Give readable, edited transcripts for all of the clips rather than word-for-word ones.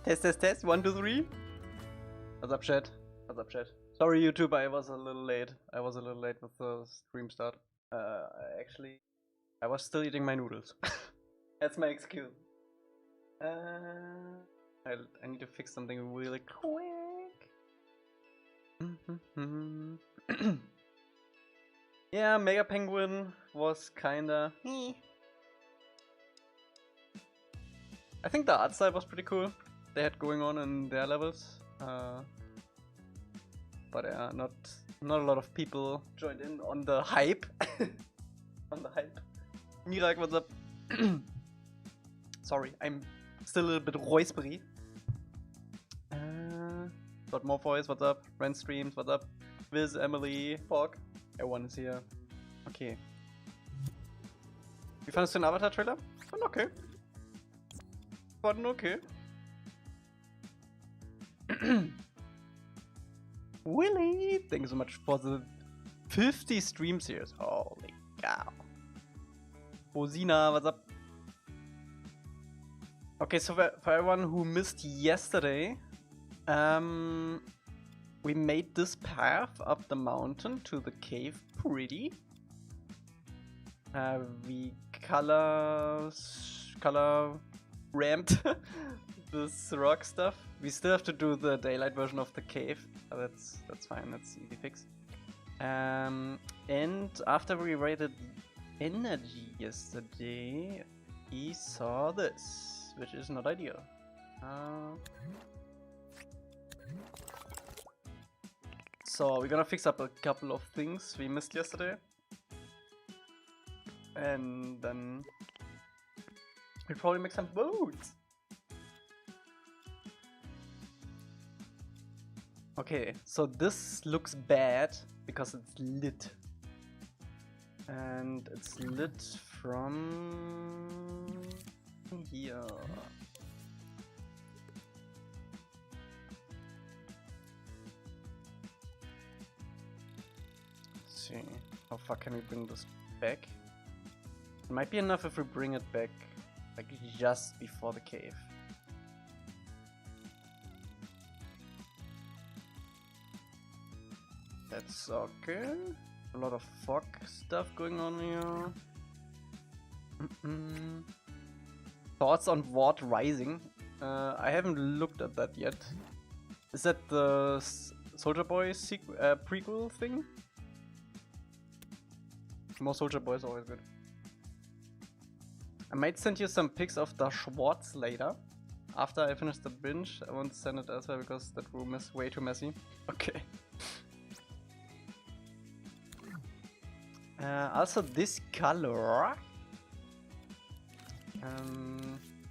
Test, test, test. 1, 2, 3. What's up, chat? What's up, chat? Sorry, YouTube. I was a little late. With the stream start. Actually, I was still eating my noodles. That's my excuse. I need to fix something really quick. Yeah, Mega Penguin was kinda. I think the art style was pretty cool. They had going on in their levels, but not a lot of people joined in on the hype. On the hype. Mirak, what's up? Sorry, I'm still a little bit roispery. Got more voice, what's up? Ren streams, what's up? Viz, Emily, Fog, everyone is here. Okay. Wie fandest du den Avatar-Trailer? Fand okay. Fand okay. Willy! Thank you so much for the 50 streams here. Holy cow. Rosina, what's up? Okay, so for everyone who missed yesterday, we made this path up the mountain to the cave pretty. We color ramped this rock stuff. We still have to do the daylight version of the cave. That's fine. That's easy fix. And after we rated energy yesterday, we saw this, which is not ideal. So we're gonna fix up a couple of things we missed yesterday, and then we'll probably make some boats. Okay, so this looks bad because it's lit. And it's lit from here. Let's see, how far can we bring this back? It might be enough if we bring it back like just before the cave. That's okay. A lot of fog stuff going on here. Thoughts on VOD Rising? I haven't looked at that yet. Is that the Soldier Boy prequel thing? More Soldier Boy is always good. I might send you some pics of the Schwartz later. After I finish the binge, I won't send it elsewhere because that room is way too messy. Okay. Also this color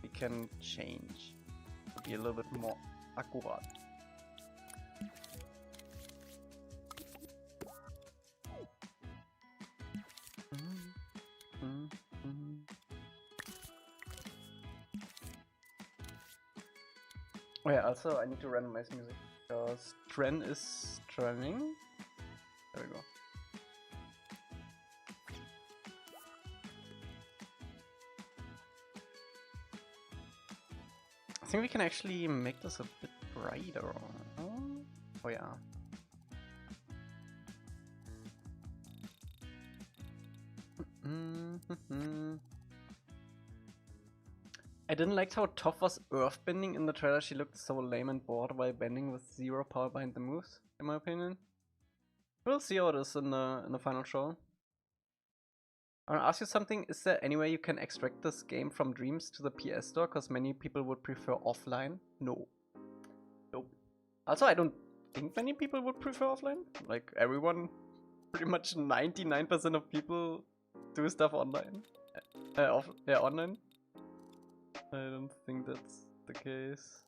we can change to be a little bit more accurate. Oh yeah, also I need to randomize music because Tren is trending. There we go. I think we can actually make this a bit brighter. Oh yeah. I didn't like how Toph was earthbending in the trailer. She looked so lame and bored while bending with zero power behind the moves, in my opinion. We'll see how it is in the final show. I want to ask you something. Is there any way you can extract this game from Dreams to the PS Store? Because many people would prefer offline. No. Nope. Also, I don't think many people would prefer offline. Like, everyone, pretty much 99% of people do stuff online. Online. I don't think that's the case.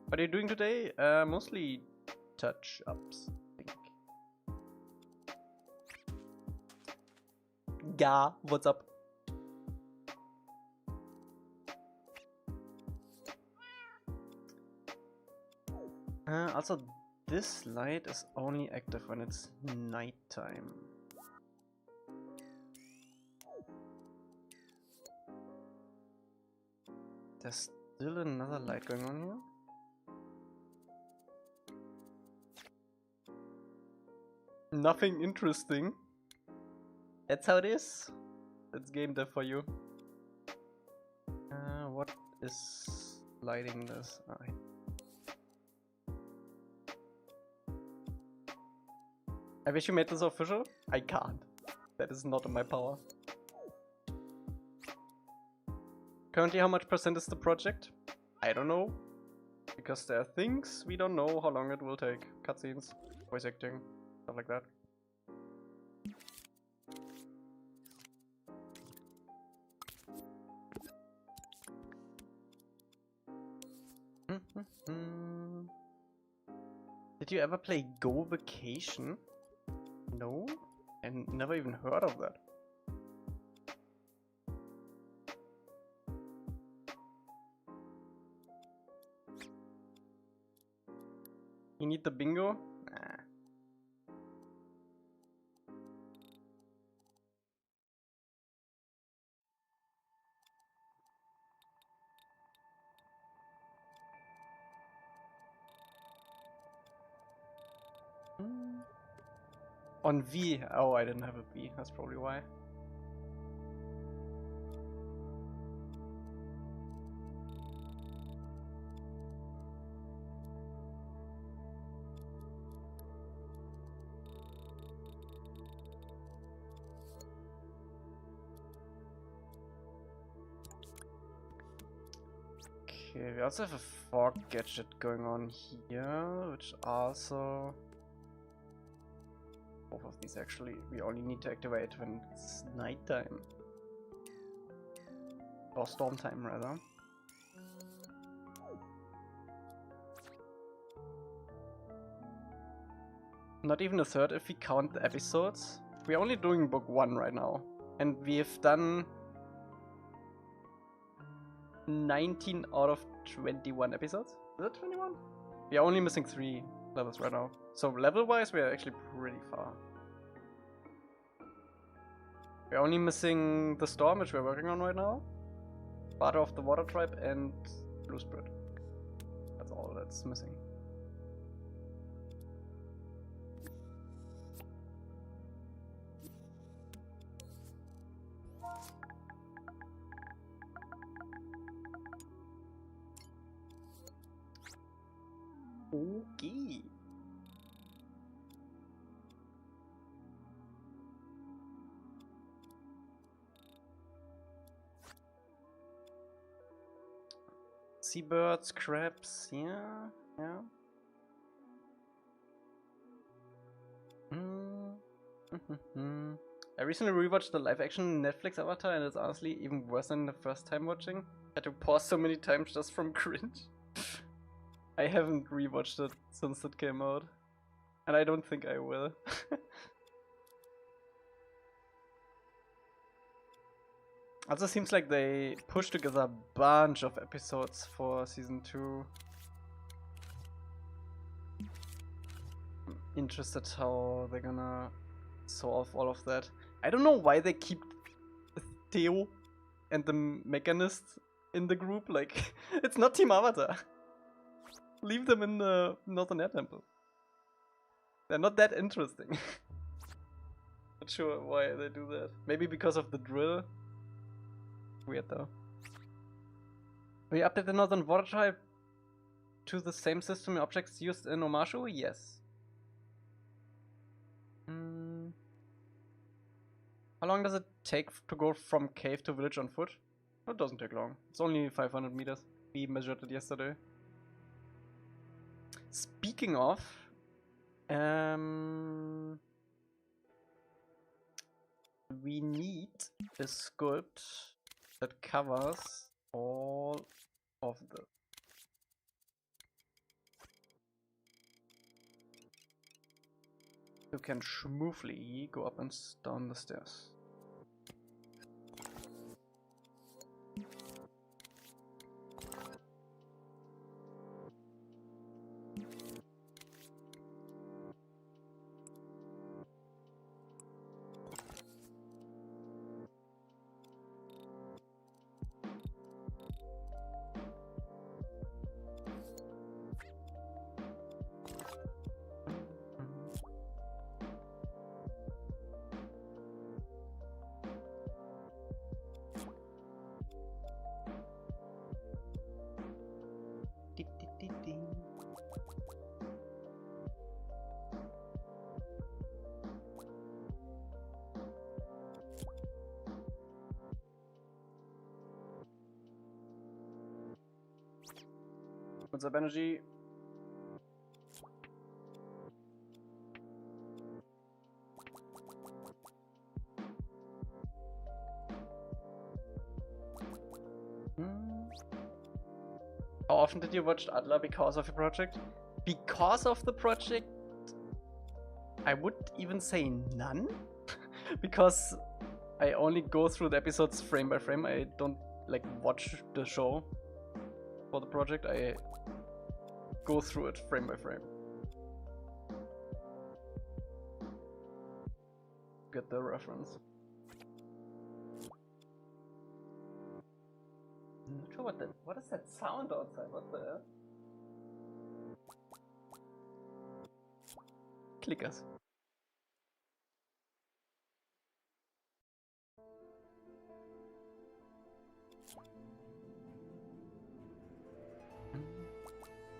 What are you doing today? Mostly touch-ups. Yeah, what's up? Also, this light is only active when it's nighttime. There's still another light going on here. Nothing interesting. That's how it is. That's game dev for you. What is lighting this? Alright. I wish you made this official. I can't. That is not in my power. Currently, how much percent is the project? I don't know. Because there are things we don't know how long it will take. Cutscenes, voice acting, stuff like that. Did you ever play Go Vacation? No? I never even heard of that. You need the bingo? Nah. On V. Oh, I didn't have a V. That's probably why. Okay, we also have a fog gadget going on here, which also... Both of these actually, we only need to activate when it's nighttime. Or storm time, rather. Not even a third if we count the episodes. We're only doing book 1 right now. And we have done 19 out of 21 episodes. Is it 21? We are only missing 3 levels right now. So level-wise, we are actually pretty far. We're only missing the storm, which we're working on right now. Father of the Water Tribe and Blue Spirit. That's all that's missing. Okay. Seabirds, crabs, yeah. I recently rewatched the live-action Netflix Avatar, and it's honestly even worse than the first time watching. I had to pause so many times just from cringe. I haven't rewatched it since it came out, and I don't think I will. Also seems like they pushed together a bunch of episodes for season 2. I'm interested how they're gonna solve all of that. I don't know why they keep Theo and the Mechanist in the group. Like, it's not Team Avatar. Leave them in the Northern Air Temple. They're not that interesting. Not sure why they do that. Maybe because of the drill. Weird though. We update the Northern Water Tribe to the same system and objects used in Omashu? Yes. How long does it take to go from cave to village on foot? It doesn't take long. It's only 500 meters. We measured it yesterday. Speaking of, we need a sculpt that covers all of the... You can smoothly go up and down the stairs. What's up, energy? How often did you watch Adler because of the project? Because of the project, I would even say none. Because I only go through the episodes frame by frame. I don't like watch the show for the project. I go through it frame by frame. Get the reference. I'm not sure what is that sound outside? What the hell? Clickers.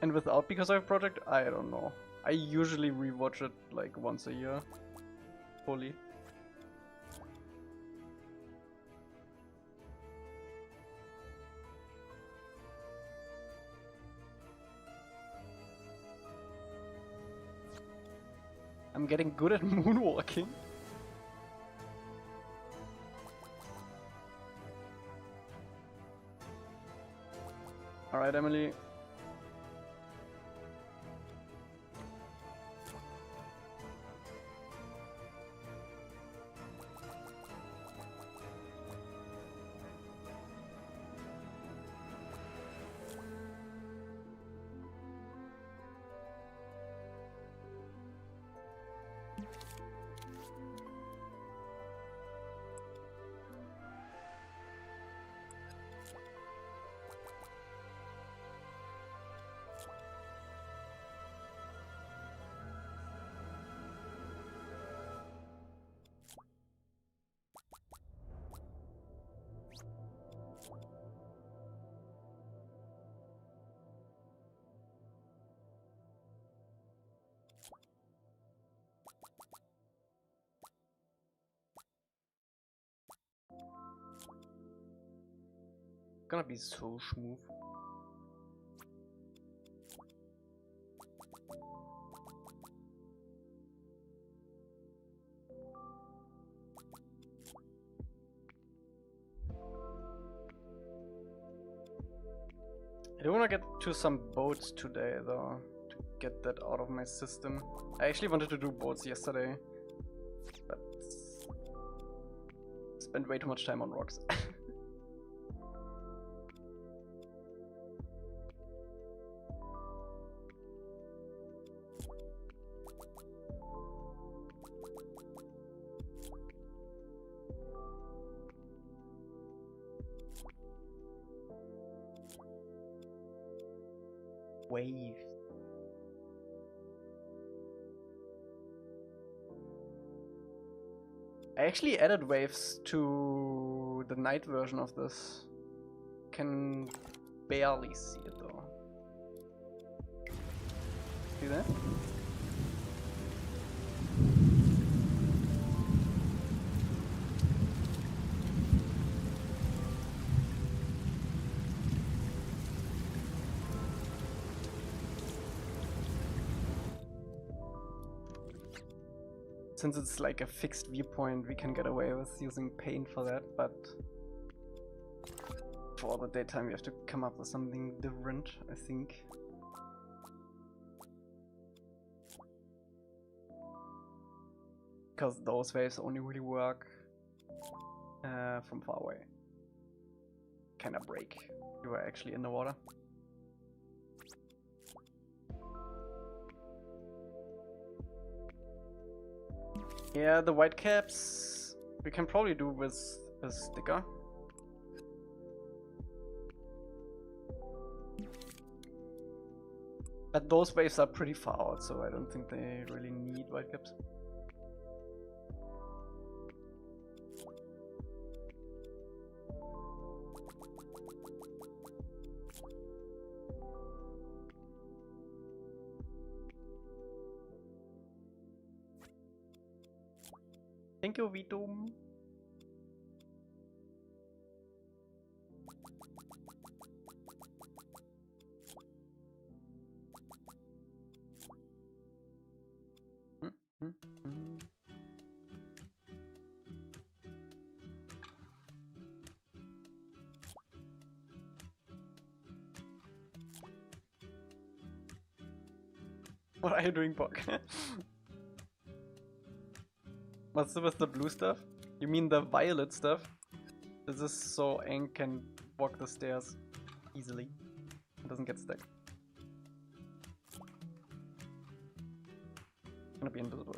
And without because of project, I don't know. I usually rewatch it like once a year, fully. I'm getting good at moonwalking. Alright, Emily. Gonna be so smooth. I do wanna get to some boats today though, to get that out of my system. I actually wanted to do boats yesterday, but spent way too much time on rocks. Waves. I actually added waves to the night version of this. Can barely see it though. See that? Since it's like a fixed viewpoint, we can get away with using paint for that, but for the daytime we have to come up with something different, I think. Because those waves only really work from far away. Kinda break. You are actually in the water. Yeah, the white caps we can probably do with a sticker. But those waves are pretty far out, so I don't think they really need white caps. Thank you, Vito. What are you doing, Bok? What's with the blue stuff? You mean the violet stuff? This is so Aang can walk the stairs easily. It doesn't get stuck. Gonna be invisible.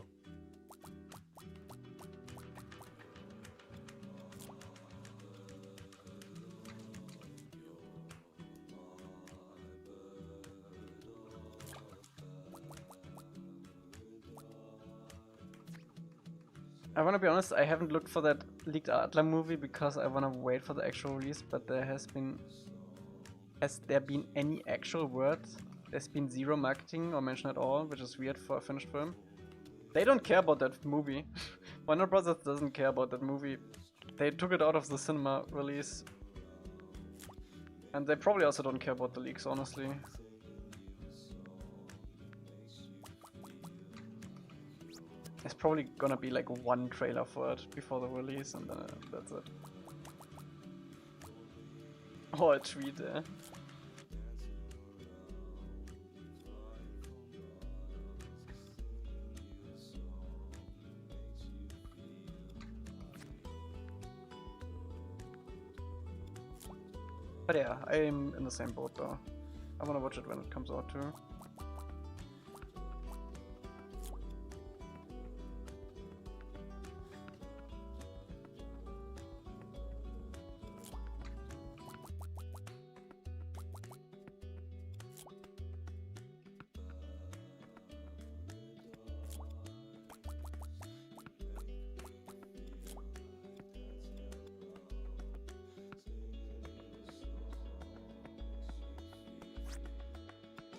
I wanna be honest, I haven't looked for that leaked Adler movie because I wanna wait for the actual release, but there has been... Has there been any actual word? There's been zero marketing or mention at all, which is weird for a finished film. They don't care about that movie. Warner Brothers doesn't care about that movie. They took it out of the cinema release. And they probably also don't care about the leaks, honestly. There's probably gonna be like one trailer for it before the release and then that's it. Or a tweet, eh? But yeah, I'm in the same boat though. I wanna watch it when it comes out too.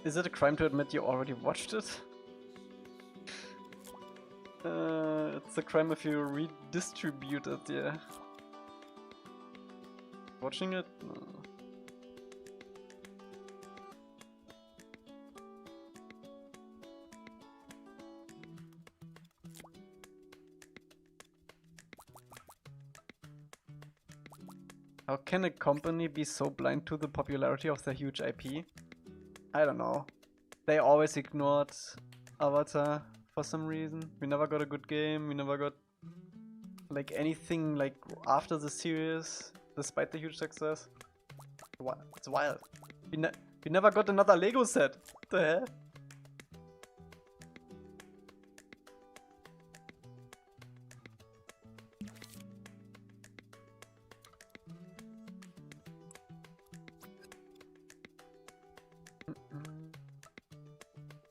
Is it a crime to admit you already watched it? It's a crime if you redistribute it, yeah. Watching it? No. How can a company be so blind to the popularity of their huge IP? I don't know. They always ignored Avatar for some reason. We never got a good game, we never got like anything like after the series, despite the huge success. It's wild. We never got another Lego set. What the hell?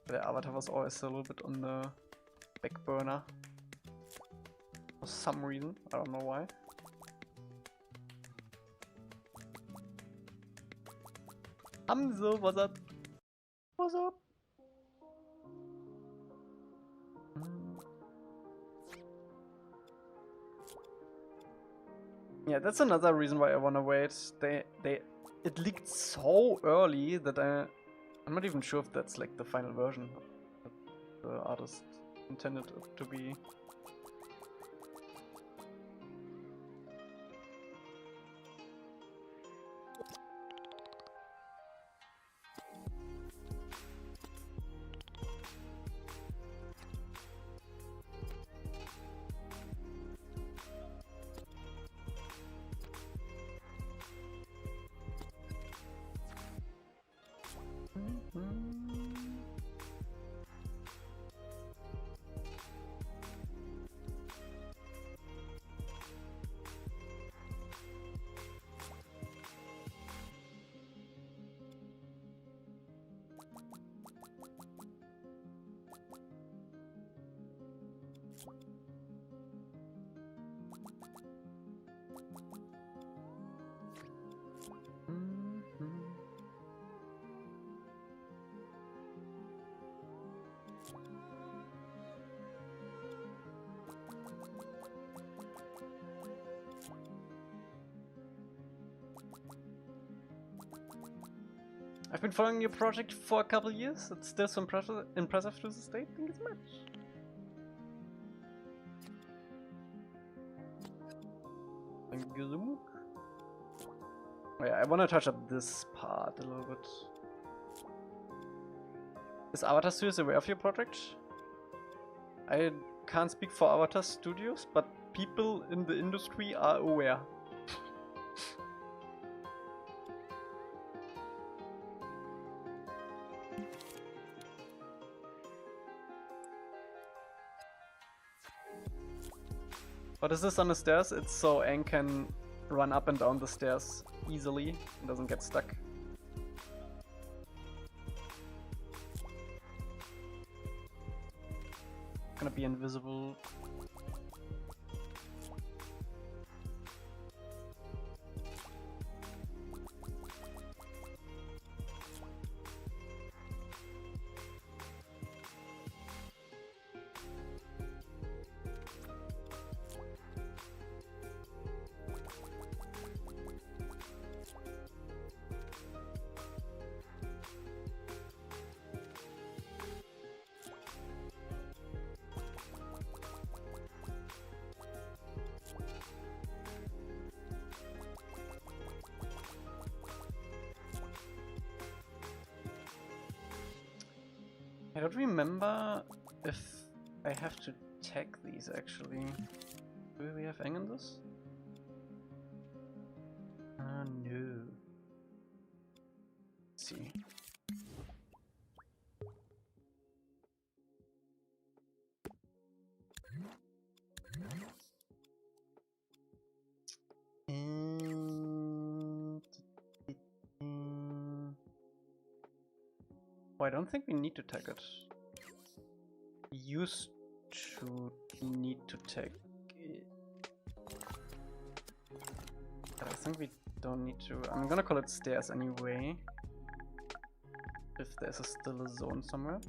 The Avatar was always a little bit on the back burner. For some reason, I don't know why. Hamzo, what's up? What's up? Yeah, that's another reason why I wanna wait. It leaked so early that I'm not even sure if that's like the final version that the artist intended it to be. I've been following your project for a couple years. It's still so impressive to this day. Thank you so much. Thank you so much. Oh yeah, I want to touch up this part a little bit. Is Avatar Studios aware of your project? I can't speak for Avatar Studios, but people in the industry are aware. What is this on the stairs? It's so Aang can run up and down the stairs easily and doesn't get stuck. Gonna be invisible. I don't remember if I have to tag these actually. Do we have Aang in this? No. Let's see. Oh, I don't think we need to tag it. We used to need to tag it. But I think we don't need to. I'm gonna call it stairs anyway. If there's still a zone somewhere.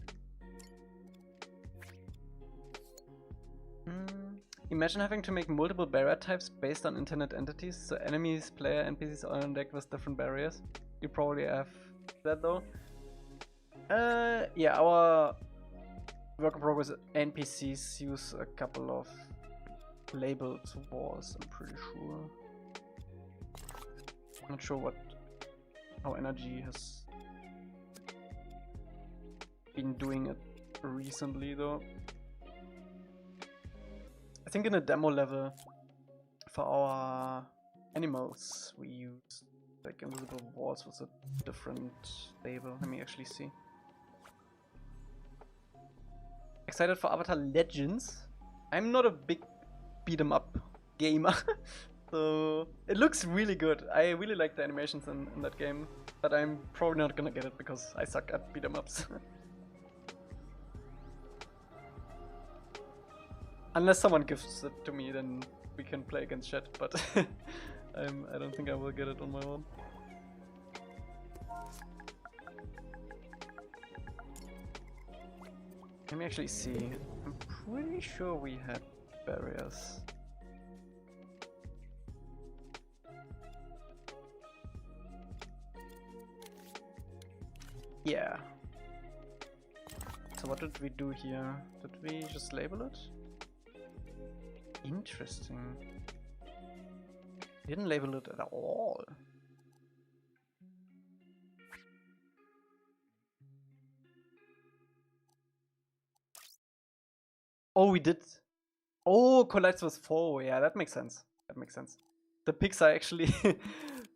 Imagine having to make multiple barrier types based on internet entities, so enemies, player, NPCs all on deck with different barriers. You probably have that though. Yeah, our work in progress NPCs use a couple of labeled walls, I'm pretty sure. Not sure how energy has been doing it recently though. I think in a demo level for our animals we use like invisible walls with a different label. Let me actually see. Excited for Avatar Legends? I'm not a big beat 'em up gamer, so it looks really good. I really like the animations in that game, but I'm probably not gonna get it because I suck at beat 'em ups. Unless someone gives it to me, then we can play against chat, but I don't think I will get it on my own. Let me actually see. I'm pretty sure we had barriers. Yeah. So what did we do here? Did we just label it? Interesting. We didn't label it at all. Oh, we did. Oh, collides with 4. Yeah, that makes sense. That makes sense. The pigs are actually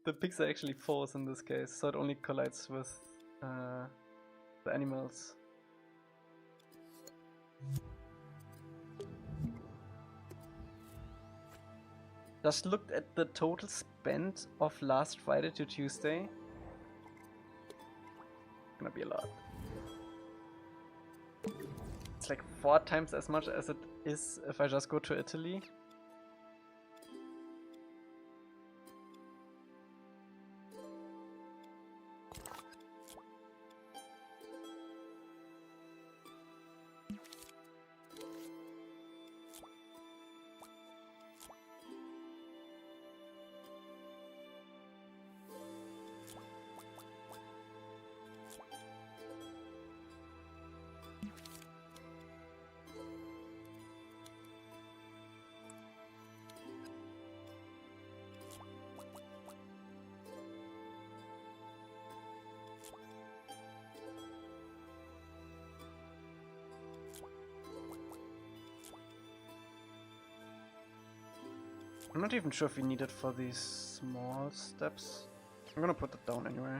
the pigs are actually 4s in this case, so it only collides with the animals. Just looked at the total spend of last Friday to Tuesday. Gonna be a lot. It's like 4 times as much as it is if I just go to Italy. I'm not even sure if we need it for these small steps. I'm gonna put it down anyway.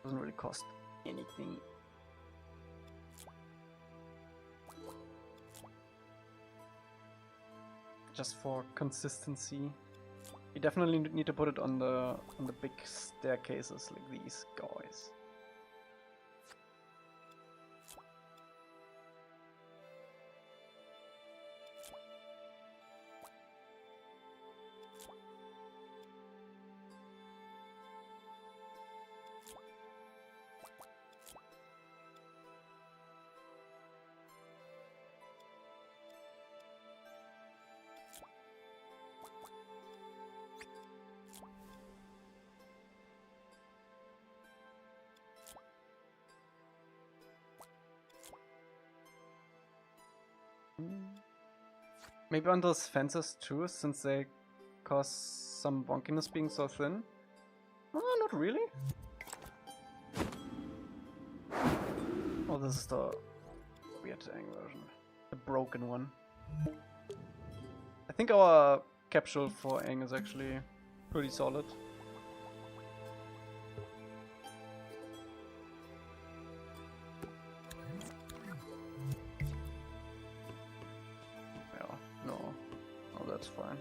Doesn't really cost anything. Just for consistency. You definitely need to put it on the big staircases like these guys. Maybe on those fences too, since they cause some wonkiness being so thin. Oh, not really. Oh, this is the weird version. The broken one. I think our capsule for Aang is actually pretty solid. That's fine.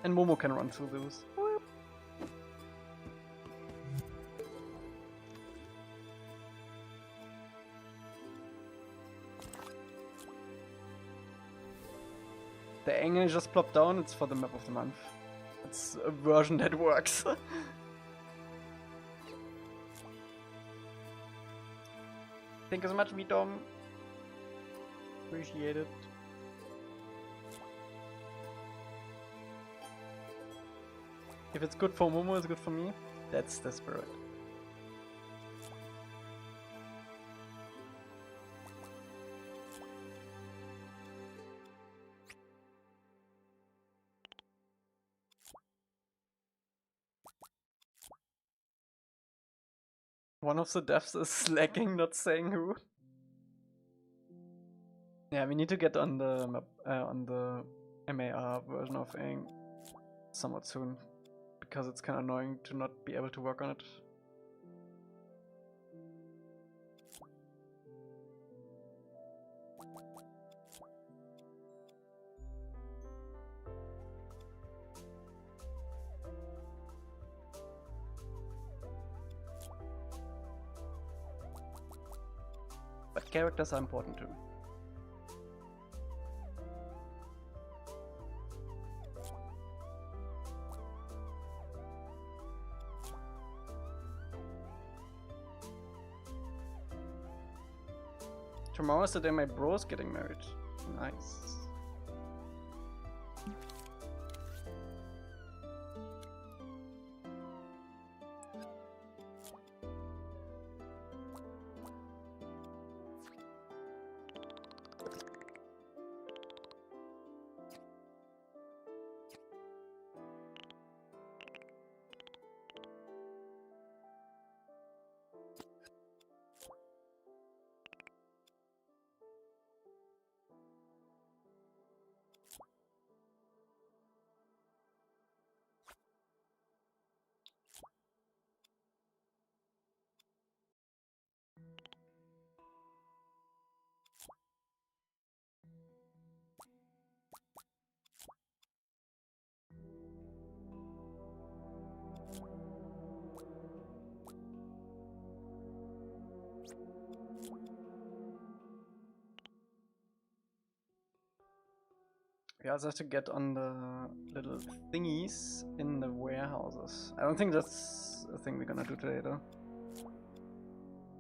And Momo can run through those. The angle just plopped down, it's for the map of the month. It's a version that works. Thank you so much, Vitom. Appreciate it. If it's good for Momo, it's good for me. That's the spirit. One of the devs is slacking, not saying who. Yeah, we need to get on the map, on the MAR version of Aang somewhat soon, because it's kind of annoying to not be able to work on it. But characters are important too. Tomorrow's the day my bro's getting married. Nice. We also have to get on the little thingies in the warehouses. I don't think that's a thing we're gonna do today though.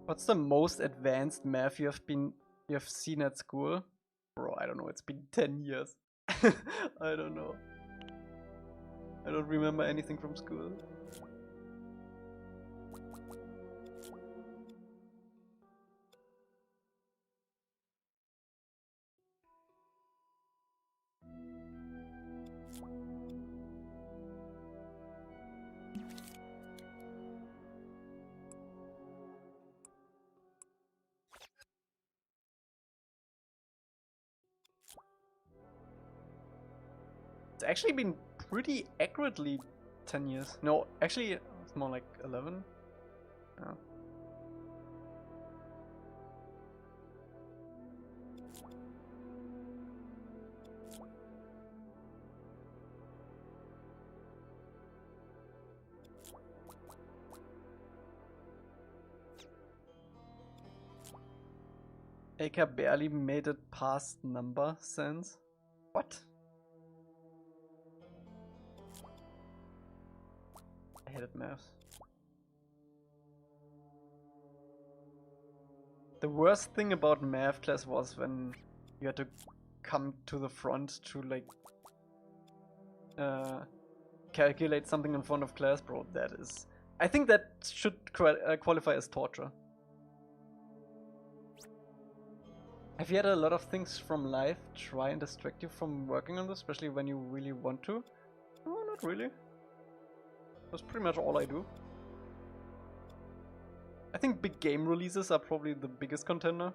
What's the most advanced math you have seen at school? Bro, I don't know, it's been 10 years. I don't know. I don't remember anything from school. It's actually been pretty accurately 10 years. No, actually, it's more like 11. Yeah. Elca barely made it past number sense. What? I hated maths. The worst thing about math class was when you had to come to the front to like calculate something in front of class, bro. That is... I think that should qualify as torture. Have you had a lot of things from life try and distract you from working on this, especially when you really want to? No, not really. That's pretty much all I do. I think big game releases are probably the biggest contender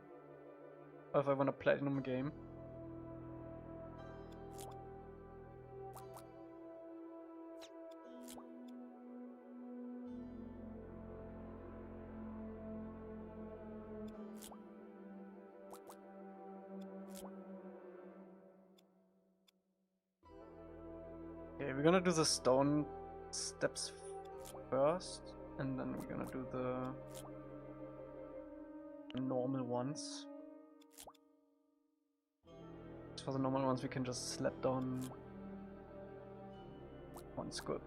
if I want a platinum game. Okay, we're gonna do the stone steps first, and then we're gonna do the normal ones. For the normal ones we can just slap down one's good.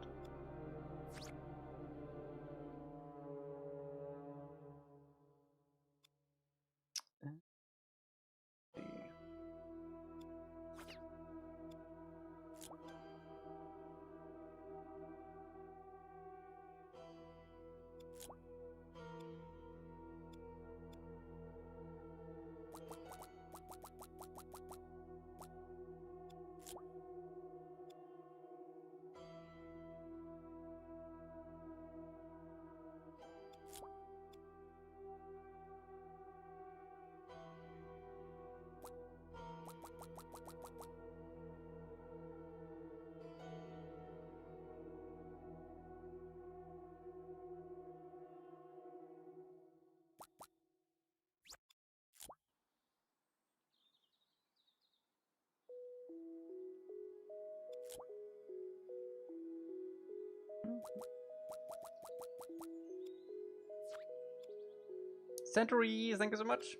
Century, thank you so much.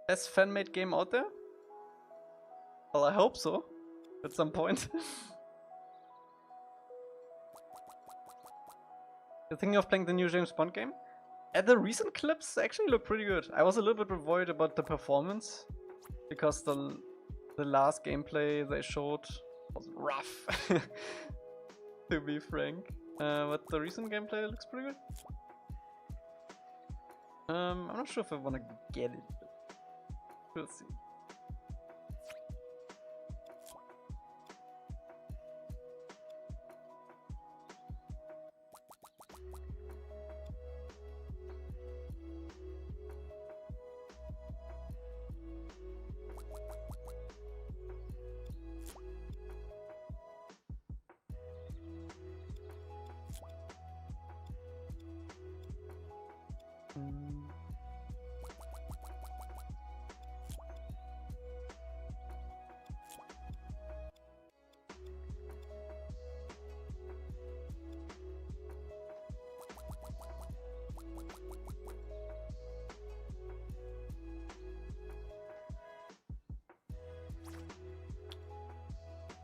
Best fan-made game out there? Well, I hope so. At some point. You're thinking of playing the new James Bond game? The recent clips actually look pretty good. I was a little bit worried about the performance, because the last gameplay they showed was rough, to be frank. But the recent gameplay looks pretty good. I'm not sure if I want to get it, but we'll see.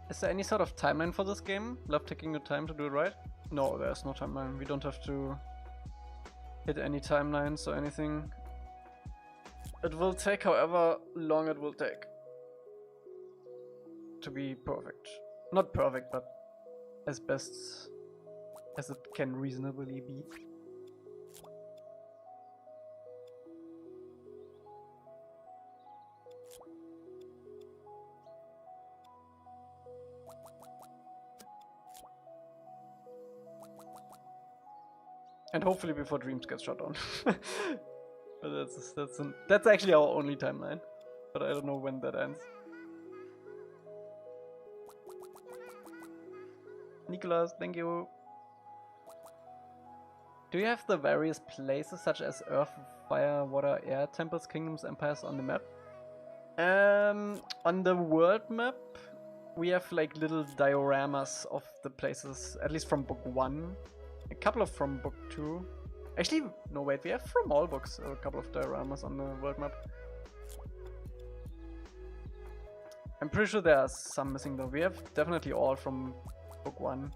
Is there any sort of timeline for this game? Love taking your time to do it right? No, there's no timeline. We don't have to hit any timelines or anything. It will take however long it will take to be perfect. Not perfect, but as best as it can reasonably be. And hopefully before Dreams gets shut down. But that's actually our only timeline. But I don't know when that ends. Nicholas, thank you. Do you have the various places such as Earth, Fire, Water, Air, Temples, Kingdoms, Empires on the map? On the world map, we have like little dioramas of the places, at least from book 1. A couple of from book 2. Actually, no wait, we have from all books a couple of dioramas on the world map. I'm pretty sure there are some missing though. We have definitely all from book 1.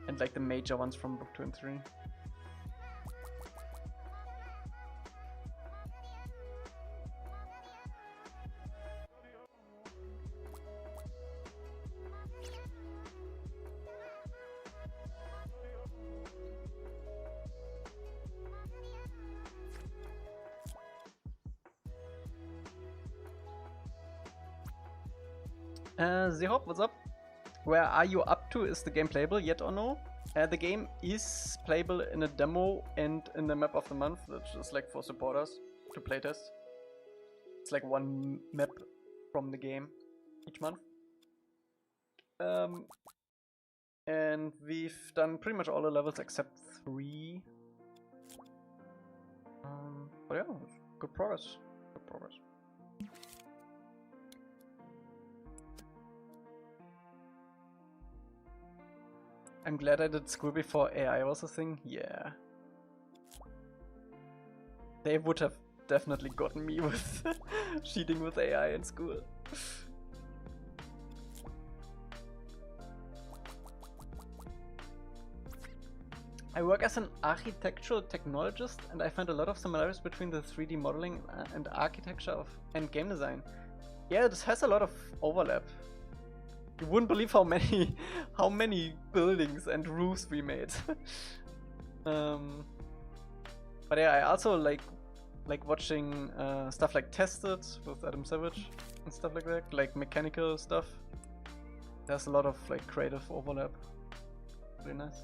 And like the major ones from book 2 and 3. Zehop, what's up? Where are you up to? Is the game playable yet or no? The game is playable in a demo and in the map of the month, which is like for supporters to playtest. It's like one map from the game each month. And we've done pretty much all the levels except 3. But yeah, good progress. Good progress. I'm glad I did school before AI was a thing. Yeah. They would have definitely gotten me with cheating with AI in school. I work as an architectural technologist and I find a lot of similarities between the 3D modeling and architecture and game design. Yeah, this has a lot of overlap. You wouldn't believe how many buildings and roofs we made. But yeah, I also like watching stuff like Tested with Adam Savage and stuff like that, like mechanical stuff. There's a lot of like creative overlap. Really nice.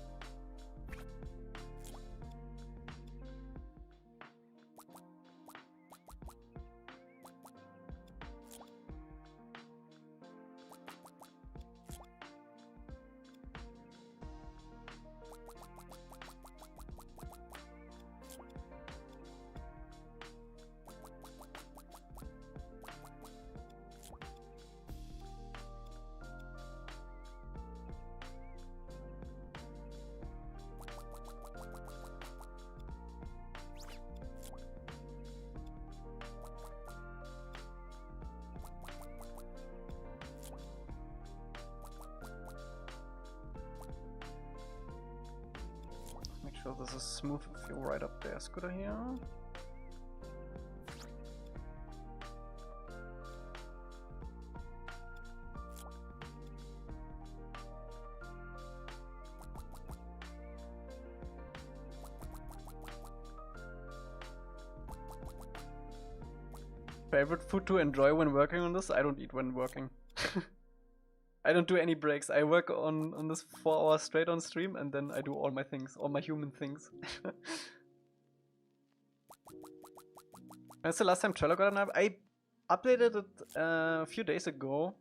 Sure, this is smooth if you're right up there, Scooter here. Favorite food to enjoy when working on this? I don't eat when working. I don't do any breaks. I work on this 4 hours straight on stream and then I do all my things, all my human things. That's the last time Trello got an update. I updated it a few days ago,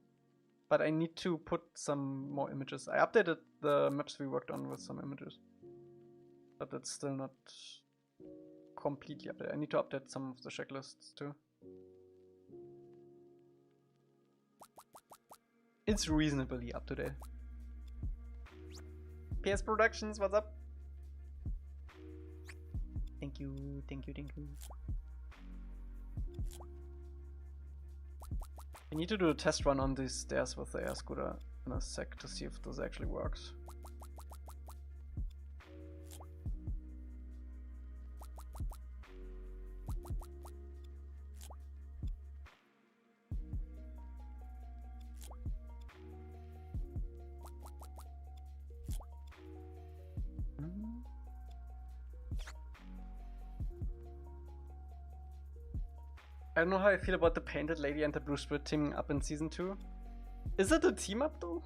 but I need to put some more images. I updated the maps we worked on with some images, but it's still not completely updated. I need to update some of the checklists too. It's reasonably up to date. PS Productions, what's up? Thank you, thank you, thank you. I need to do a test run on these stairs with the air scooter in a sec to see if this actually works. I don't know how I feel about the Painted Lady and the Blue Spirit teaming up in season 2. Is it a team up though?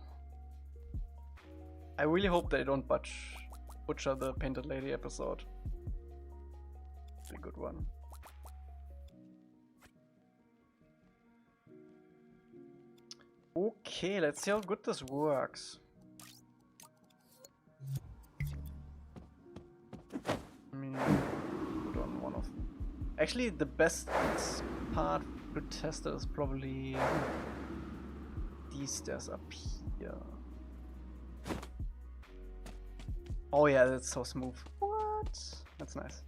I really hope they don't butcher the Painted Lady episode. It's a good one. Okay, let's see how good this works. Let me put on one of them. Actually, the best part to test is probably these stairs up here. Oh yeah, that's so smooth. What? That's nice.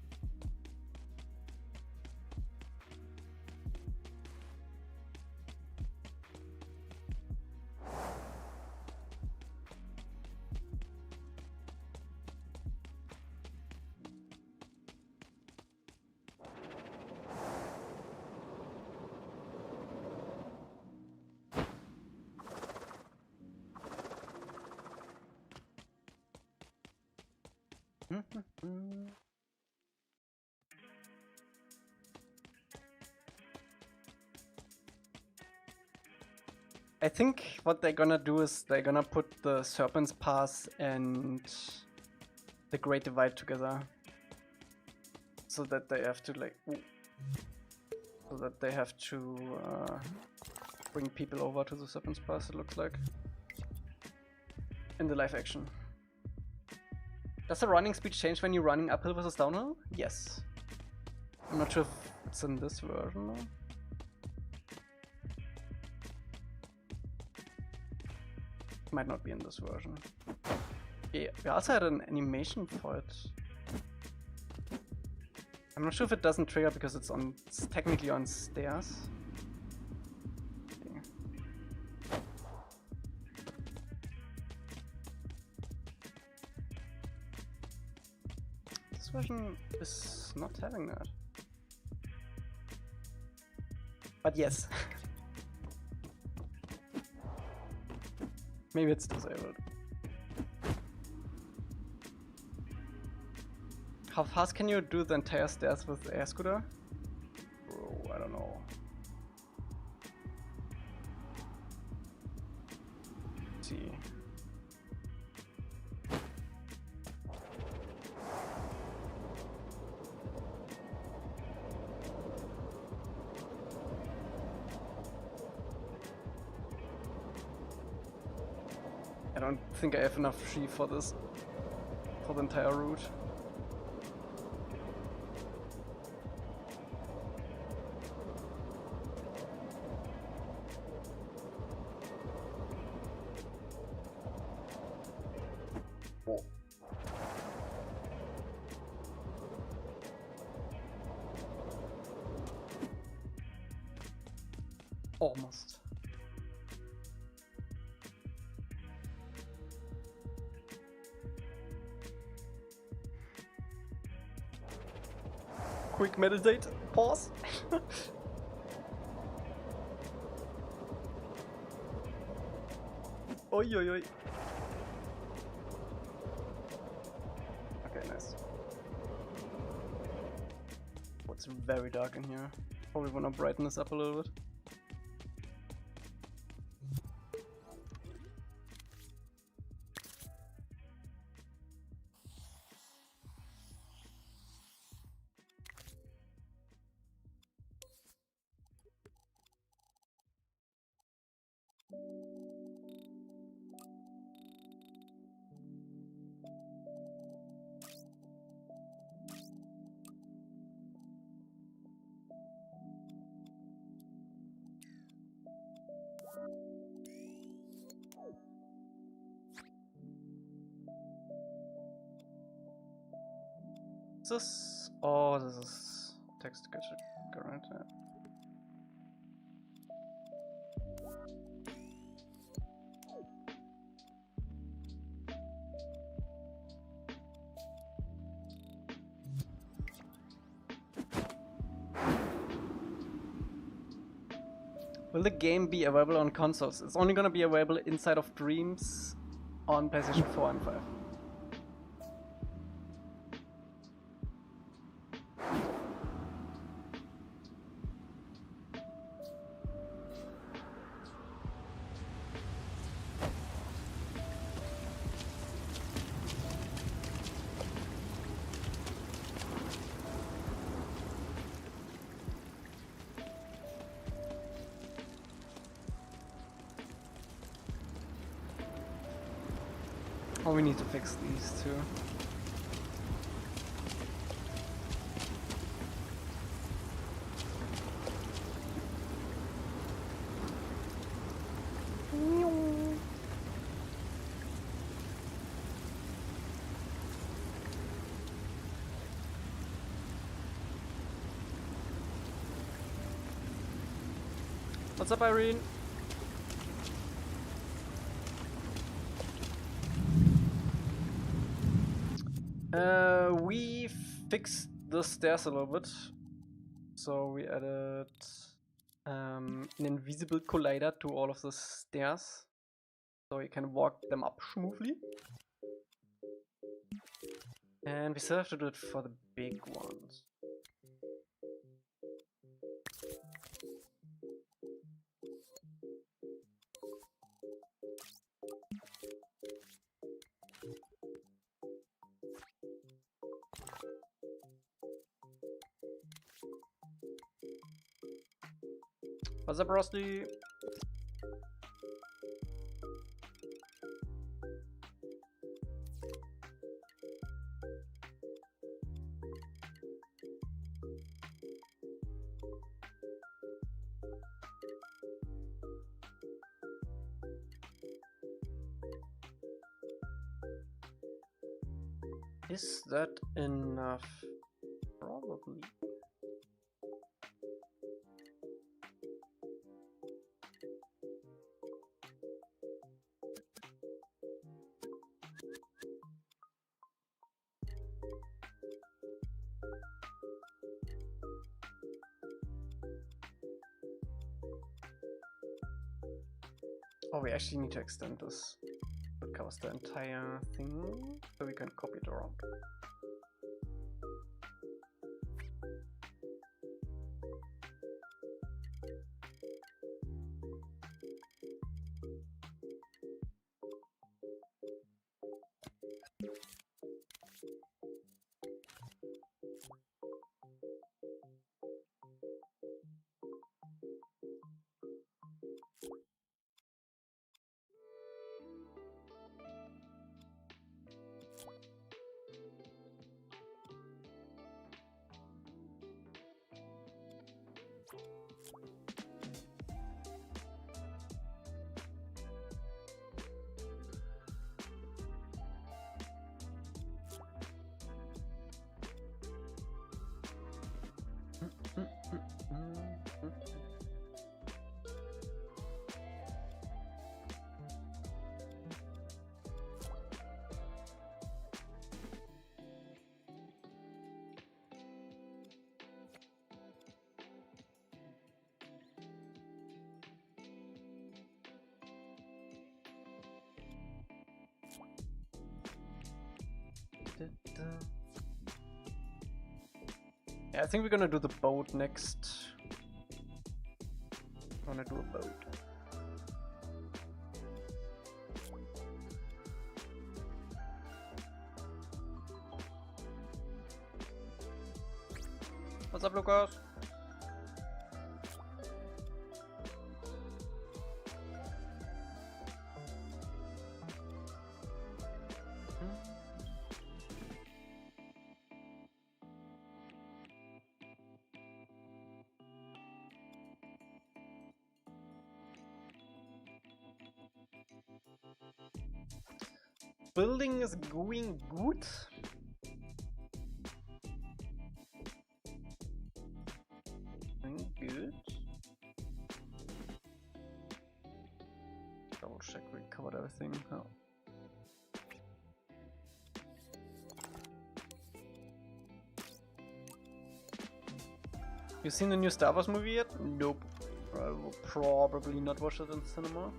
I think what they're gonna do is they're gonna put the Serpent's Pass and the Great Divide together, so that they have to bring people over to the Serpent's Pass. It looks like in the live action. Does the running speed change when you're running uphill versus downhill? Yes. I'm not sure if it's in this version though. Might not be in this version. Yeah, we also had an animation for it. I'm not sure if it doesn't trigger because it's technically on stairs. Okay. This version is not having that. But yes. Maybe it's disabled. How fast can you do the entire stairs with the air scooter? Oh, I don't know. Let's see. I don't think I have enough sheep for this, for the entire route. Oh. Almost. Quick meditate, pause. Oi, oi, oi. Okay, nice. Oh, it's very dark in here. Probably wanna brighten this up a little bit. This? Oh, this is text gadget current. Yeah. Will the game be available on consoles? It's only gonna be available inside of Dreams on PlayStation 4 and 5. Oh, we need to fix these too. What's up, Irene? We fixed the stairs a little bit. So we added an invisible collider to all of the stairs, so you can walk them up smoothly. And we still have to do it for the big ones. What's up, Rusty? Is that enough? Probably. Oh, we actually need to extend this. It covers the entire thing, so we can copy it around. Yeah, I think we're gonna do the boat next. I wanna do a boat. What's up, Lucas? Building is going good. Going good. Double check we covered everything. Oh. You seen the new Star Wars movie yet? Nope. I will probably not watch it in cinema.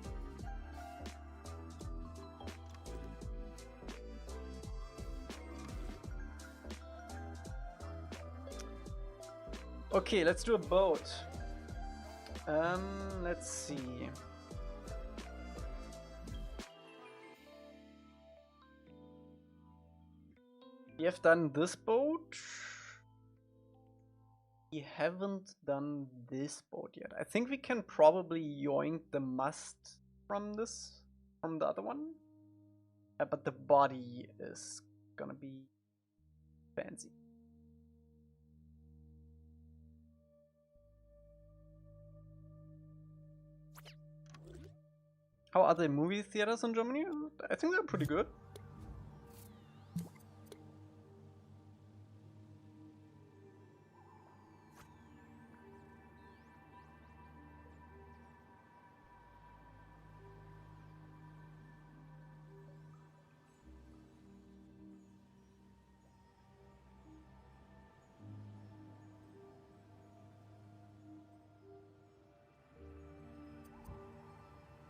Okay, let's do a boat. Let's see. We have done this boat. We haven't done this boat yet. I think we can probably yoink the mast from this, from the other one. But the body is gonna be fancy. How are the movie theaters in Germany? I think they're pretty good.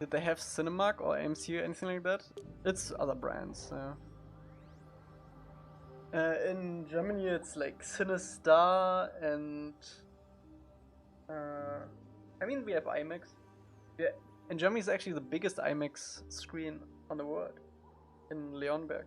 Did they have Cinemark or AMC or anything like that? It's other brands. In Germany, it's like CineStar and I mean we have IMAX. Yeah, in Germany is actually the biggest IMAX screen on the world in Leonberg.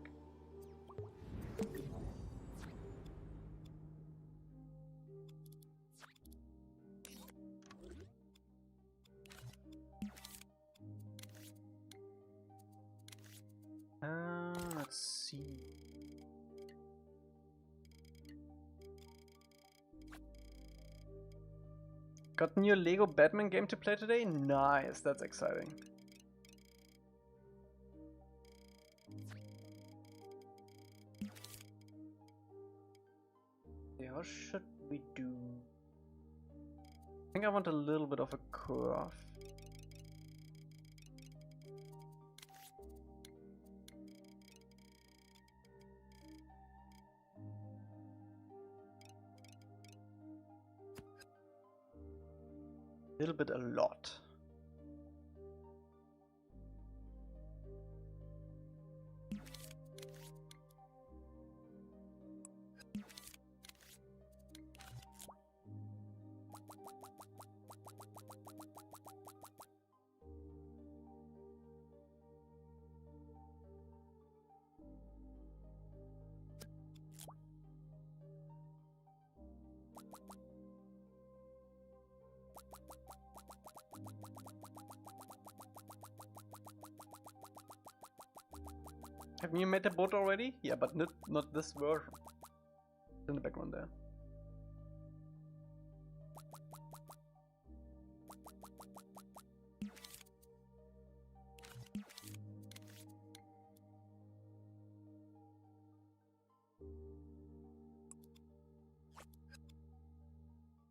Let's see. Got new Lego Batman game to play today? Nice, that's exciting. Yeah, what should we do? I think I want a little bit of a curve. A little bit a lot. Have you made a boat already? Yeah, but not this version. In the background there.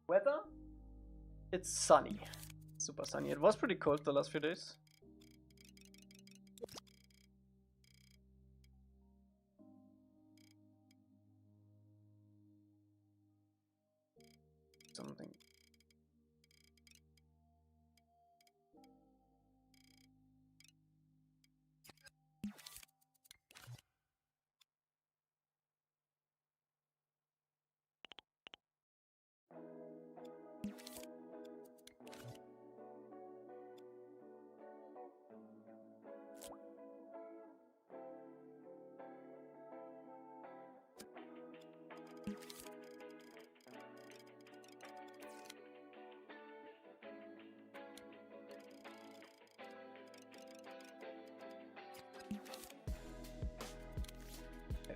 Weather? It's sunny. Super sunny. It was pretty cold the last few days. Something.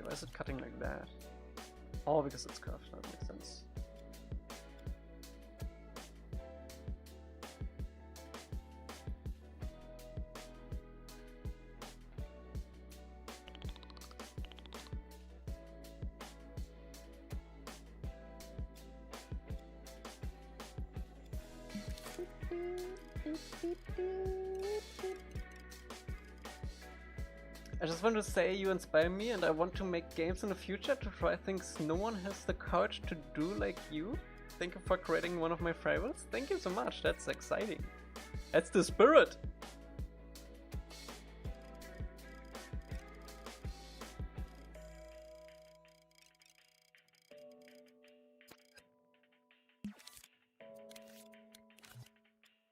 Why is it cutting like that? Oh, because it's curved. That makes sense. I just want to say you inspire me and I want to make games in the future to try things no one has the courage to do like you. Thank you for creating one of my favorites. Thank you so much, that's exciting. That's the spirit!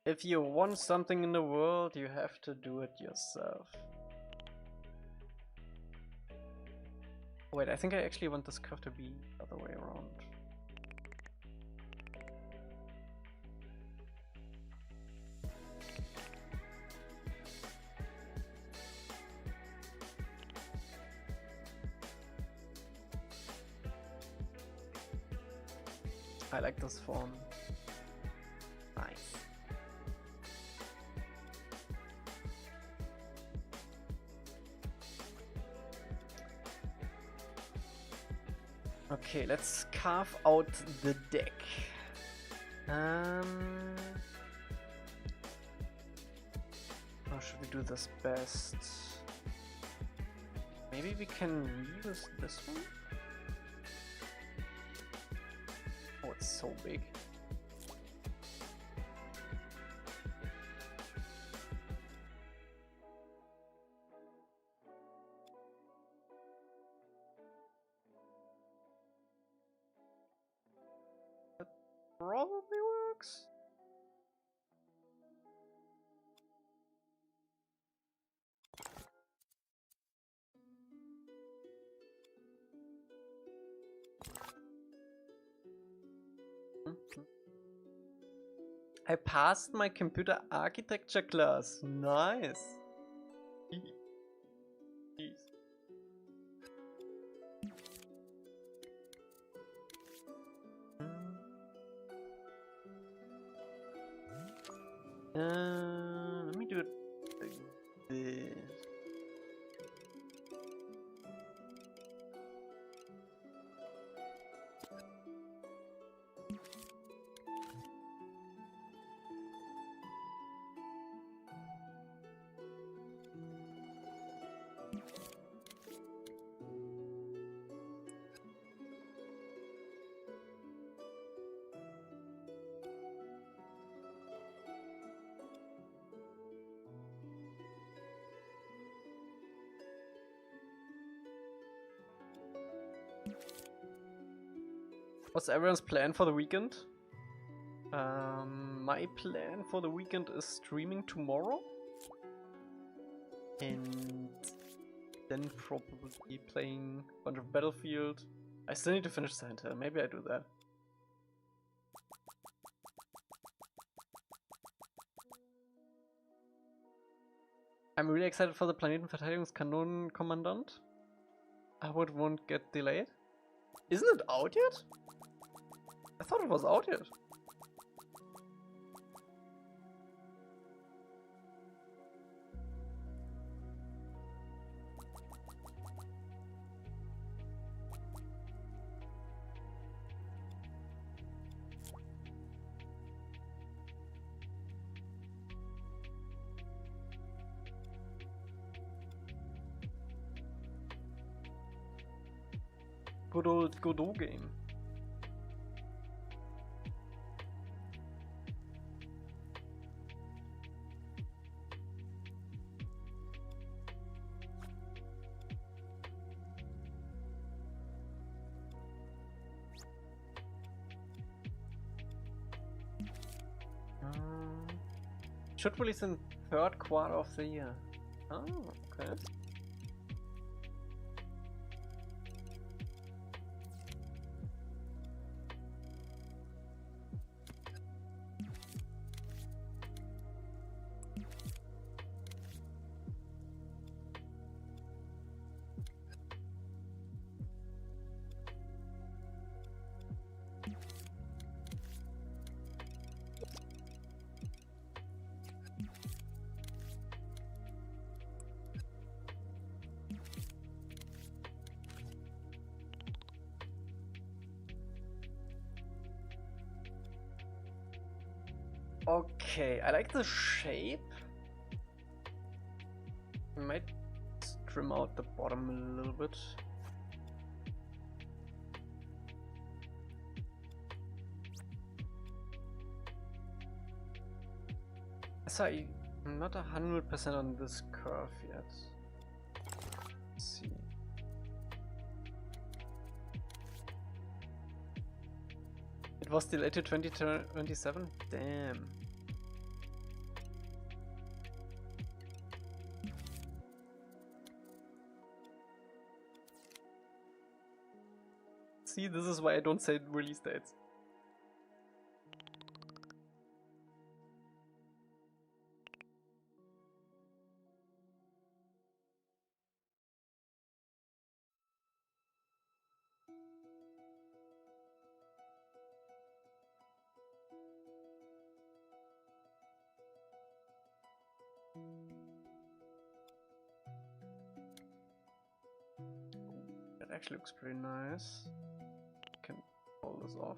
If you want something in the world, you have to do it yourself. Wait, I think I actually want this curve to be the other way around. I like this form. Nice. Okay, let's carve out the deck. How should we do this best? Maybe we can reuse this one? Oh, it's so big. probably works. I passed my computer architecture class. Nice. Jeez. Let me do it like this. What's everyone's plan for the weekend? My plan for the weekend is streaming tomorrow. And then probably playing a bunch of Battlefield. I still need to finish Santa, maybe I do that. I'm really excited for the Planetenverteidigungskanonen-Kommandant. I hope it won't get delayed. Isn't it out yet? I thought it was out yet. Good old Godot game. Should release in third quarter of the year. Oh, okay. Okay, I like the shape. I might trim out the bottom a little bit. So I'm not 100% on this curve yet. Let's see. It was delayed to 2027? Damn. See, this is why I don't say release dates. That actually looks pretty nice. Can pull this off.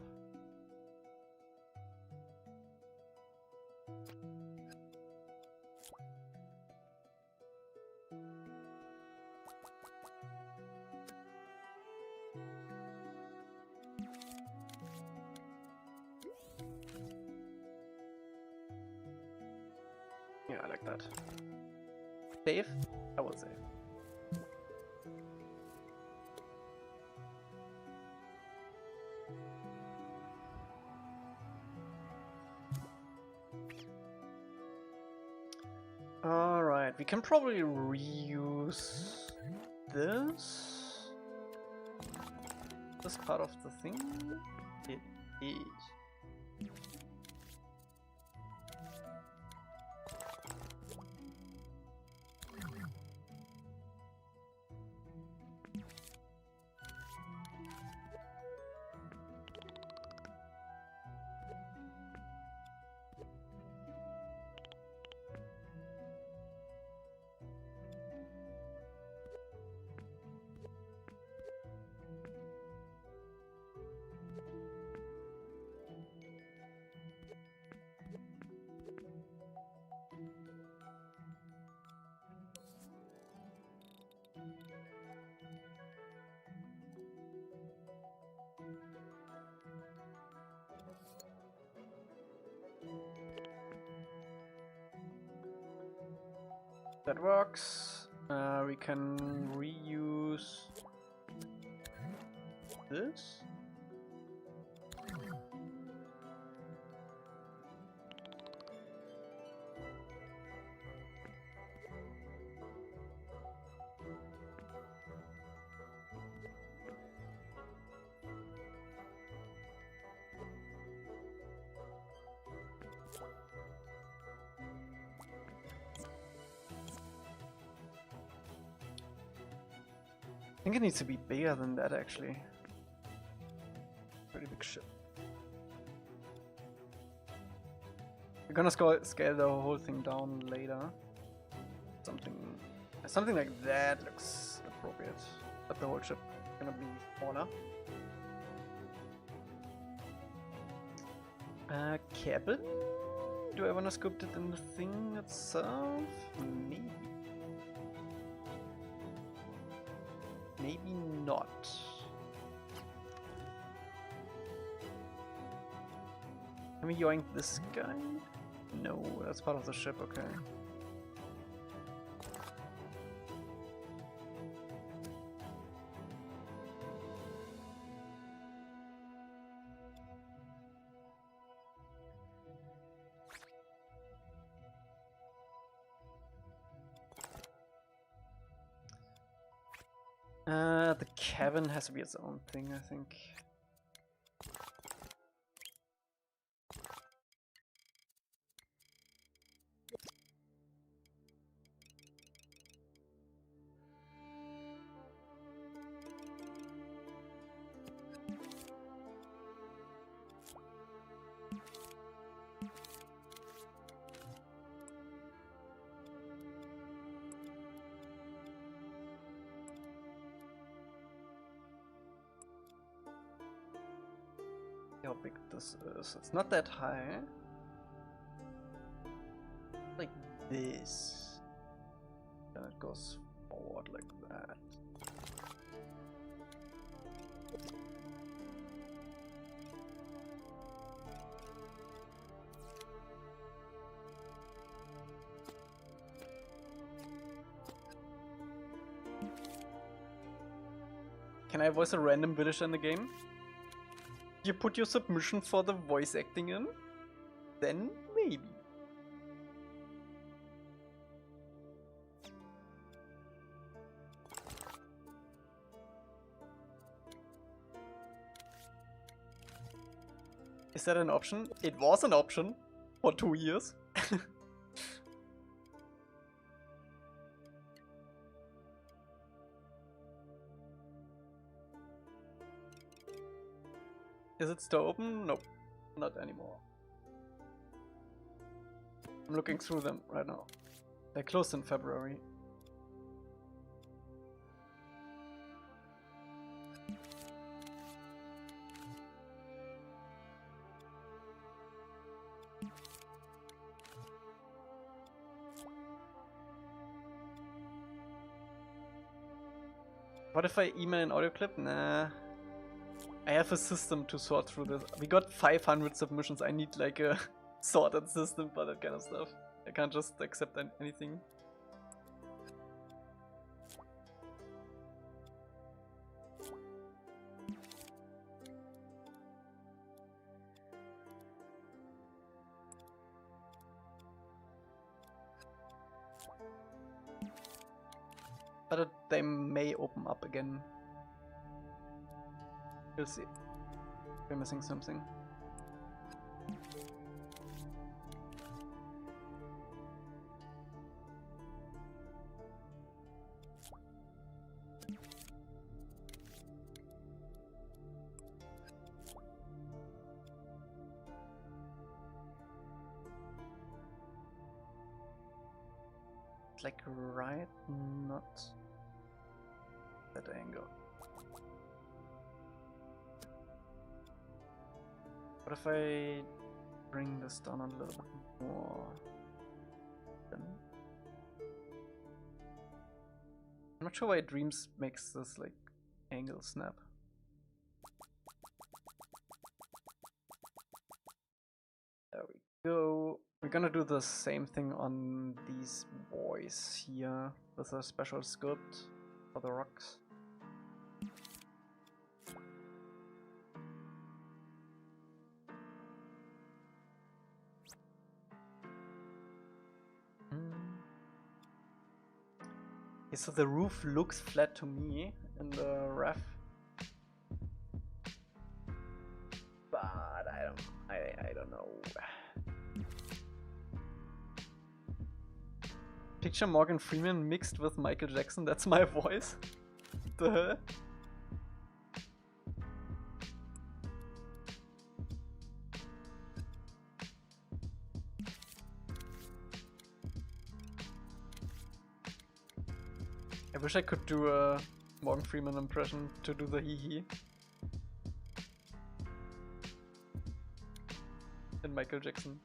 Yeah, I like that. Safe? I will say. Alright, we can probably reuse this part of the thing. It is. That works. We can reuse this. I think it needs to be bigger than that, actually. Pretty big ship. We're gonna scale the whole thing down later. Something like that looks appropriate. But the whole ship is gonna be smaller. Cabin? Do I wanna sculpt it in the thing itself? Maybe. Maybe not. Can we yoink this guy? No, that's part of the ship, okay. The cabin has to be its own thing, I think. How big this is. It's not that high. Like this. And it goes forward like that. Can I voice a random villager in the game? You put your submission for the voice acting in? Then maybe. Is that an option? It was an option for 2 years. Is it still open? Nope, not anymore. I'm looking through them right now. They closed in February. What if I email an audio clip? Nah. I have a system to sort through this. We got 500 submissions. I need like a sorted system for that kind of stuff. I can't just accept anything. they may open up again. We'll see. We're missing something. Like right, not that angle. What if I bring this down a little bit more? Then I'm not sure why Dreams makes this like angle snap. There we go. We're gonna do the same thing on these boys here with a special sculpt for the rocks. Okay, so the roof looks flat to me in the ref, but I don't know. Picture Morgan Freeman mixed with Michael Jackson, that's my voice. The hell? I wish I could do a Morgan Freeman impression to do the hee-hee. And Michael Jackson.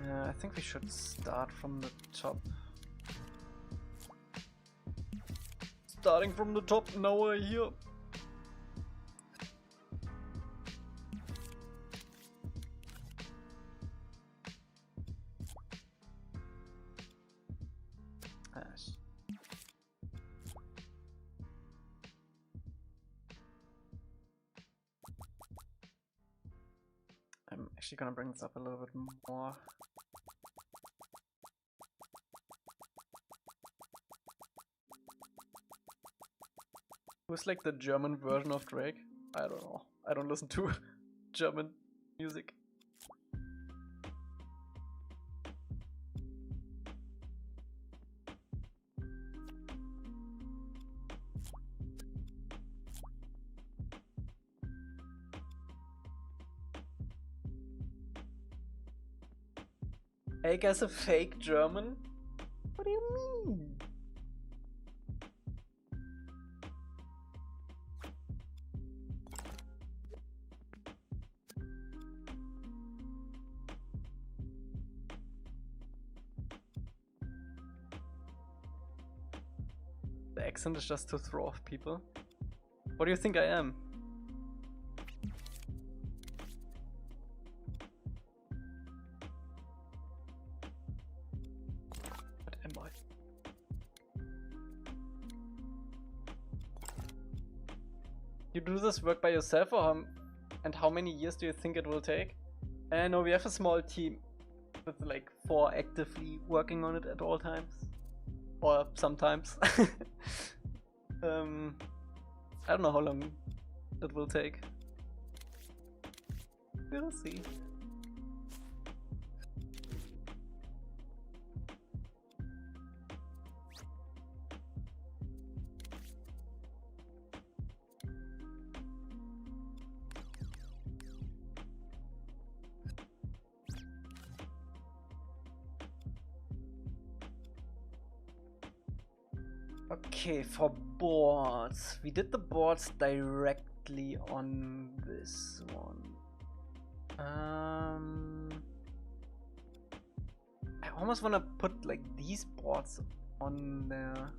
I think we should start from the top. Starting from the top, now we're here. I'm actually gonna bring this up a little bit more. Who's like the German version of Drake? I don't know. I don't listen to German music. Elca is a fake German? What do you mean? The accent is just to throw off people. What do you think I am? What am I? You do this work by yourself, or and how many years do you think it will take? No, we have a small team with like 4 actively working on it at all times. Or sometimes. I don't know how long it will take. We'll see. Okay, for boards, we did the boards directly on this one. I almost want to put like these boards on there.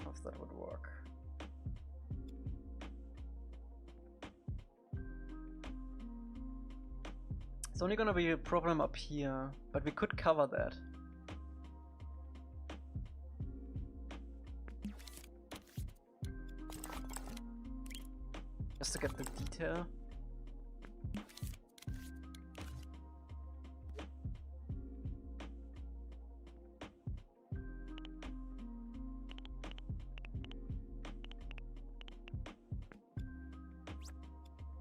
If that would work. It's only gonna be a problem up here, but we could cover that. Just to get the detail.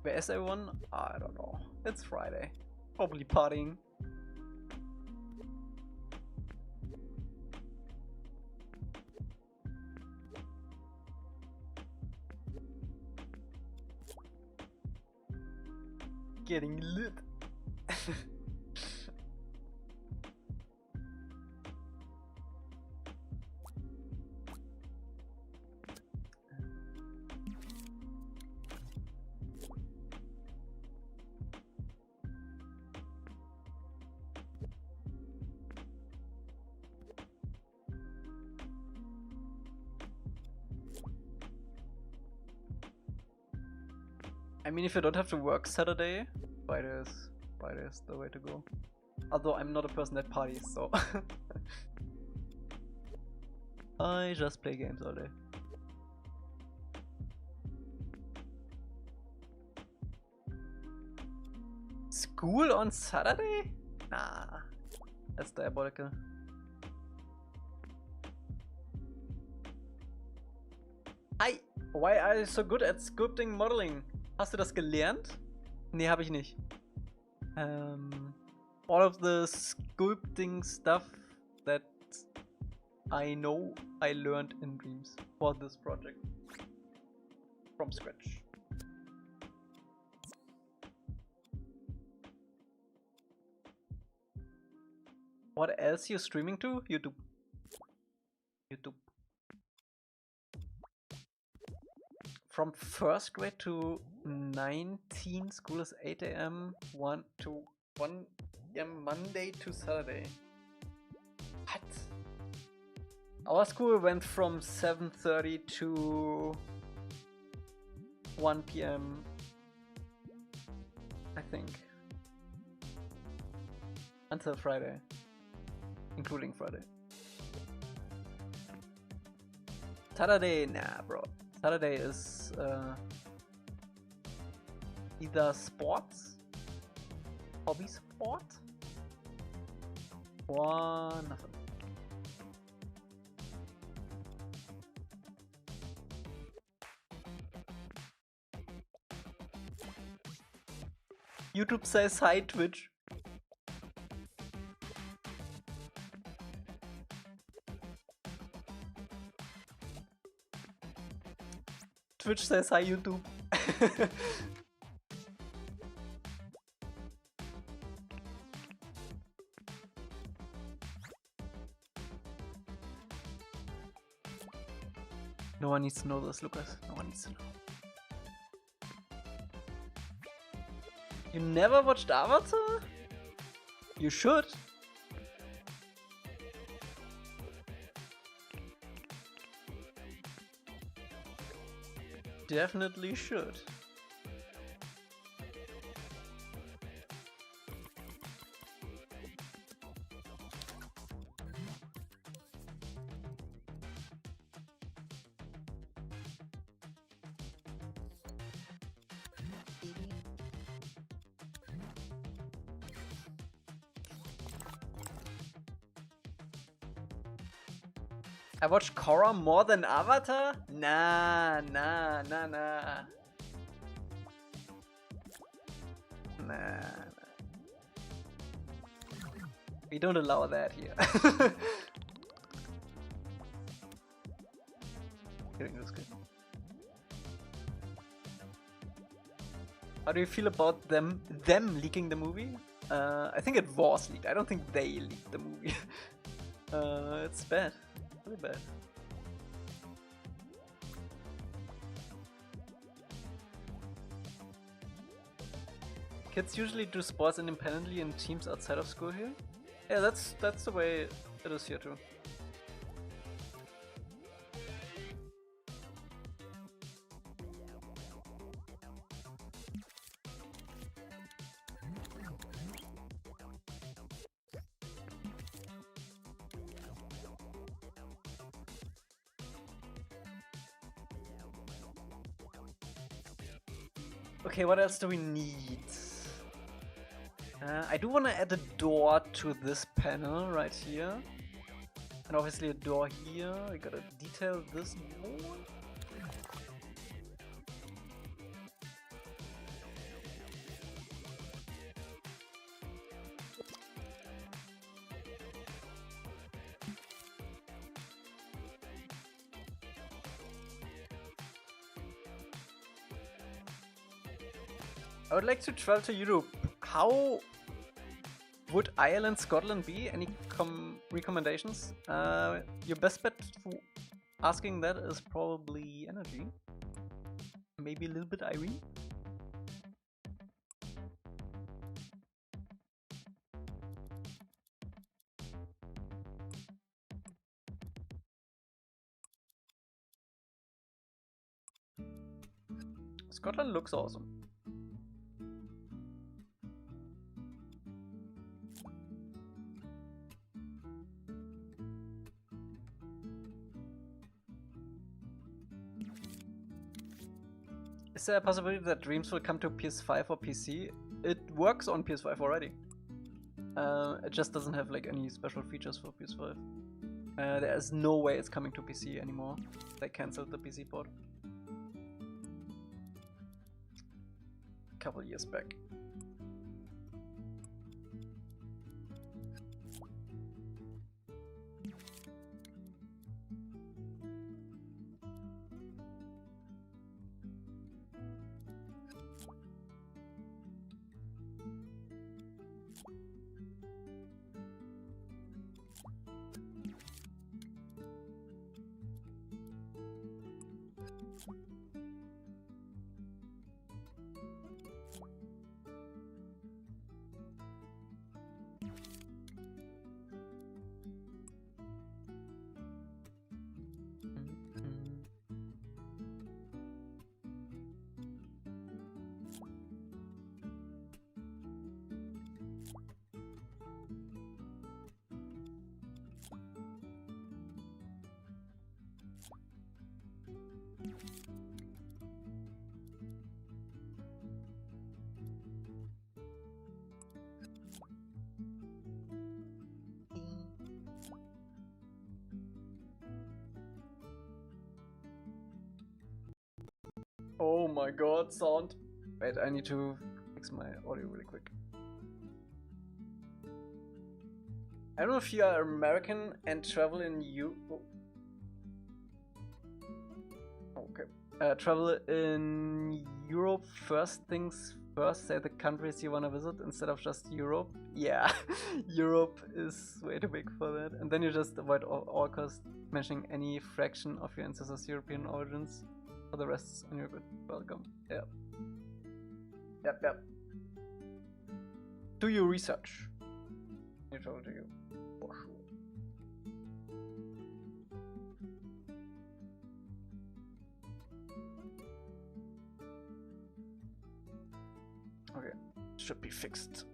Where is everyone? I don't know. It's Friday. Probably partying. Getting lit. I mean, if you don't have to work Saturday, Friday is the way to go. Although I'm not a person that parties, so I just play games all day. School on Saturday? Nah, that's diabolical. Why are you so good at sculpting modeling? Hast du das gelernt? Nee, habe ich nicht. All of the sculpting stuff that I know I learned in Dreams for this project. From scratch. What else you streaming to? YouTube. YouTube. From first grade to 19, school is 8 AM, 1 AM Monday to Saturday. What? Our school went from 7:30 to 1 PM, I think. Until Friday. Including Friday. Saturday, nah bro. Saturday is either sports, hobby sport, or nothing. YouTube says hi, Twitch. Twitch says hi, YouTube. No one needs to know this, Lucas. No one needs to know. You never watched Avatar? You should. Definitely should. I watched Korra more than Avatar? Nah. Nah. We don't allow that here. Kidding, that's good. How do you feel about them leaking the movie? I think it was leaked. I don't think they leaked the movie. It's bad. Really bad. Kids usually do sports independently in teams outside of school here. Yeah, that's the way it is here too. Okay, what else do we need? I do want to add a door to this panel right here. And obviously a door here. I gotta detail this more. I would like to travel to Europe. How would Ireland, Scotland be? Any recommendations? Your best bet for asking that is probably energy. Maybe a little bit Irene. Scotland looks awesome. Is there a possibility that Dreams will come to PS5 or PC? It works on PS5 already. It just doesn't have like any special features for PS5. There is no way it's coming to PC anymore. They cancelled the PC port a couple years back. Oh my god, sound. Wait, I need to fix my audio really quick. I don't know if you are American and travel in travel in Europe first things first, say the countries you want to visit instead of just Europe. Yeah, Europe is way too big for that. And then you just avoid all cost mentioning any fraction of your ancestors' European origins. For the rest, and you're good. Welcome. Yep. Yep. Do your research. I told you. For sure. Okay. Should be fixed.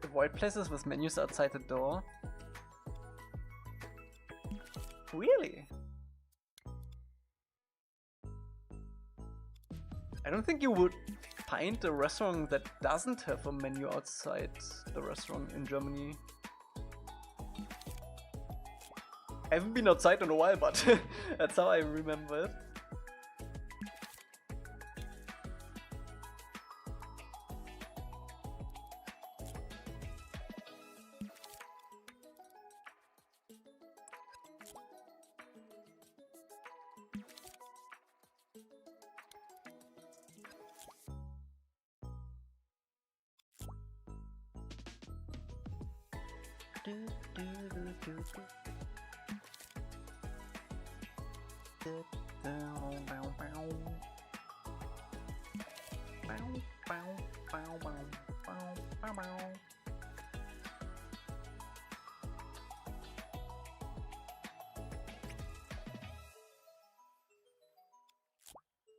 Avoid places with menus outside the door. Really? I don't think you would find a restaurant that doesn't have a menu outside the restaurant in Germany. I haven't been outside in a while, but that's how I remember it.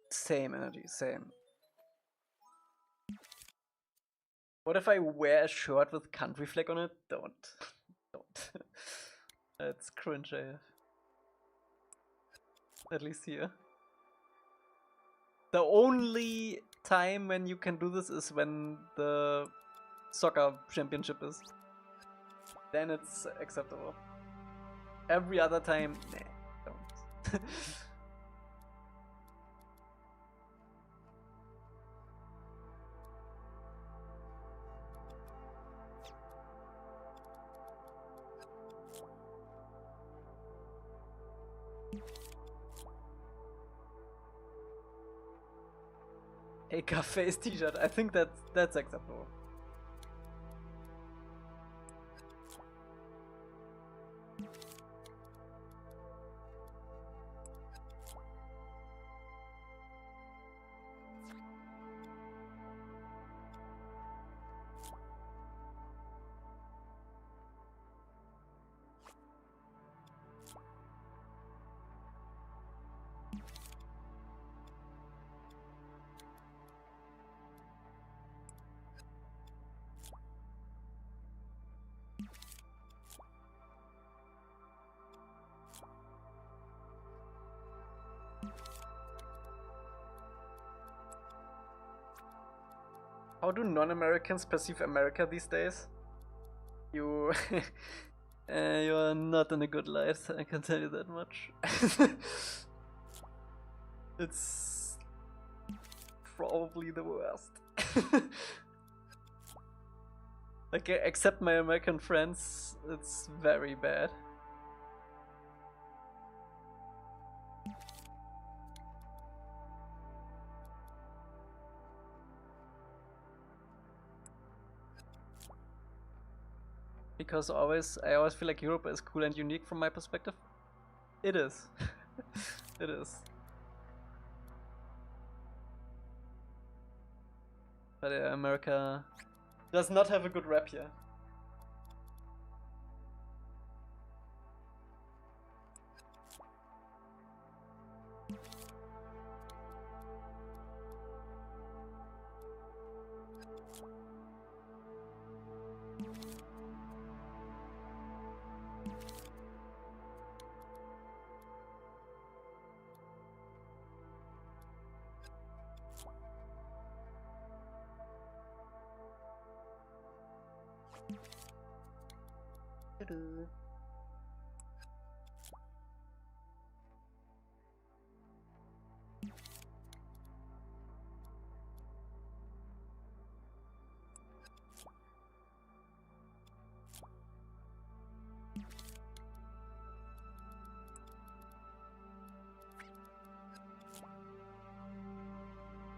Same energy, same. What if I wear a shirt with country flag on it? Don't. Don't. That's cringe AF. At least here. The only time when you can do this is when the soccer championship is. Then it's acceptable. Every other time, nah, don't. Elca face t-shirt. I think that's acceptable. How do non-Americans perceive America these days? You... you're not in a good light, I can tell you that much. It's... probably the worst. Like, except my American friends, it's very bad. Because I always feel like Europe is cool and unique from my perspective. It is. It is. But America does not have a good rep here.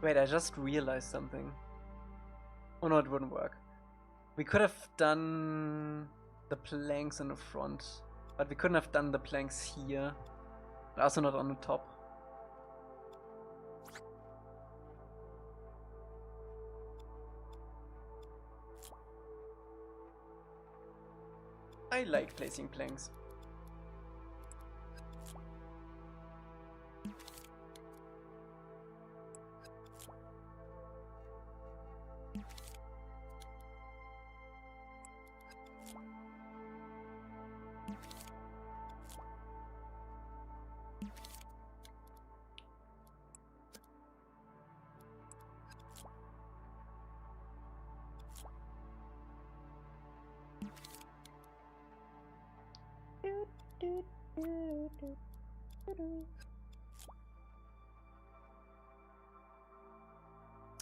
Wait, I just realized something. Oh no, it wouldn't work. We could have done the planks in the front, but we couldn't have done the planks here. Also not on the top. I like placing planks.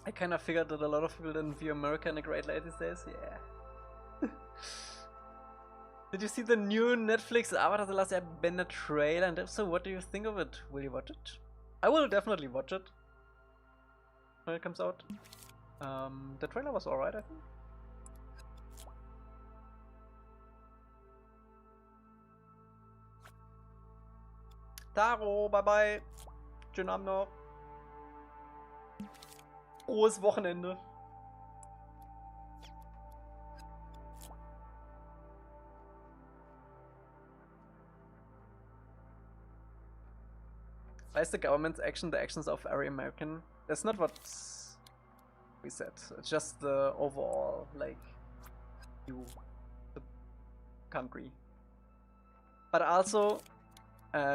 I kind of figured that a lot of people didn't view America in a great light these days. Yeah. Did you see the new Netflix Avatar: The Last Airbender trailer? And if so, what do you think of it? Will you watch it? I will definitely watch it when it comes out. The trailer was alright, I think. Taro, bye bye. Schönen Abend noch. Frohes Wochenende. Why is the government's action the actions of every American? That's not what we said. It's just the overall, like, the country. But also,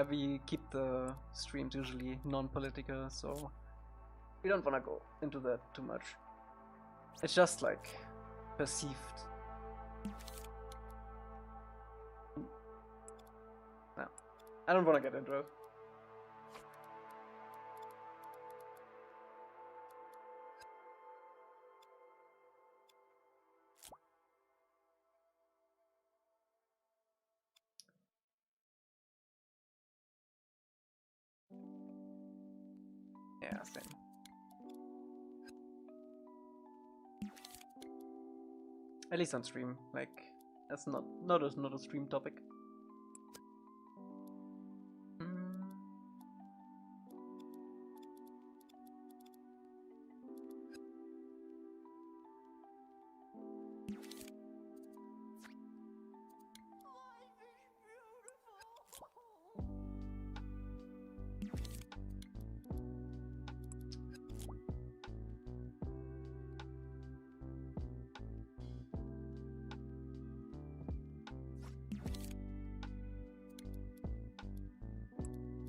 we keep the streams usually non-political, so we don't wanna go into that too much. It's just like perceived. No, I don't wanna get into it. Yeah, same. At least on stream, like that's not a stream topic.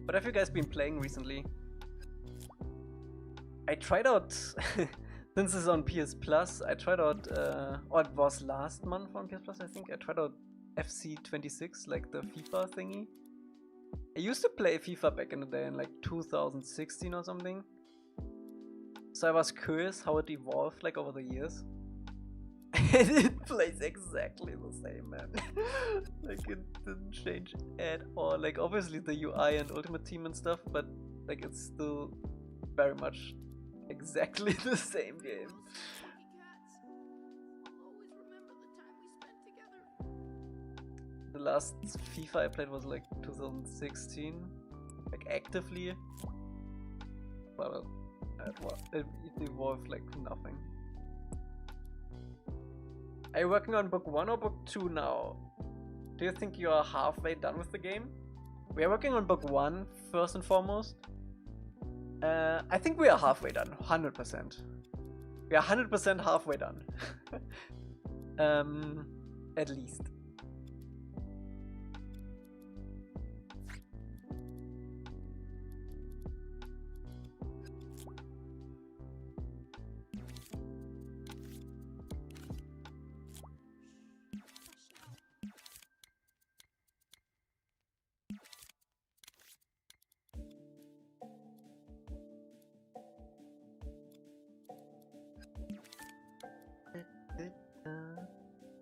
What have you guys been playing recently? I tried out, since it's on PS Plus, I tried out, or it was last month on PS Plus, I think. I tried out FC26, like the FIFA thingy. I used to play FIFA back in the day in like 2016 or something. So I was curious how it evolved like over the years. And it plays exactly the same, man. Like it didn't change at all. Like obviously the UI and Ultimate Team and stuff, but like it's still very much exactly the same game. The last FIFA I played was like 2016, like actively, but it evolved like nothing. Are you working on book 1 or book 2 now? Do you think you are halfway done with the game? We are working on book 1 first and foremost. I think we are halfway done, 100%. We are 100% halfway done. At least.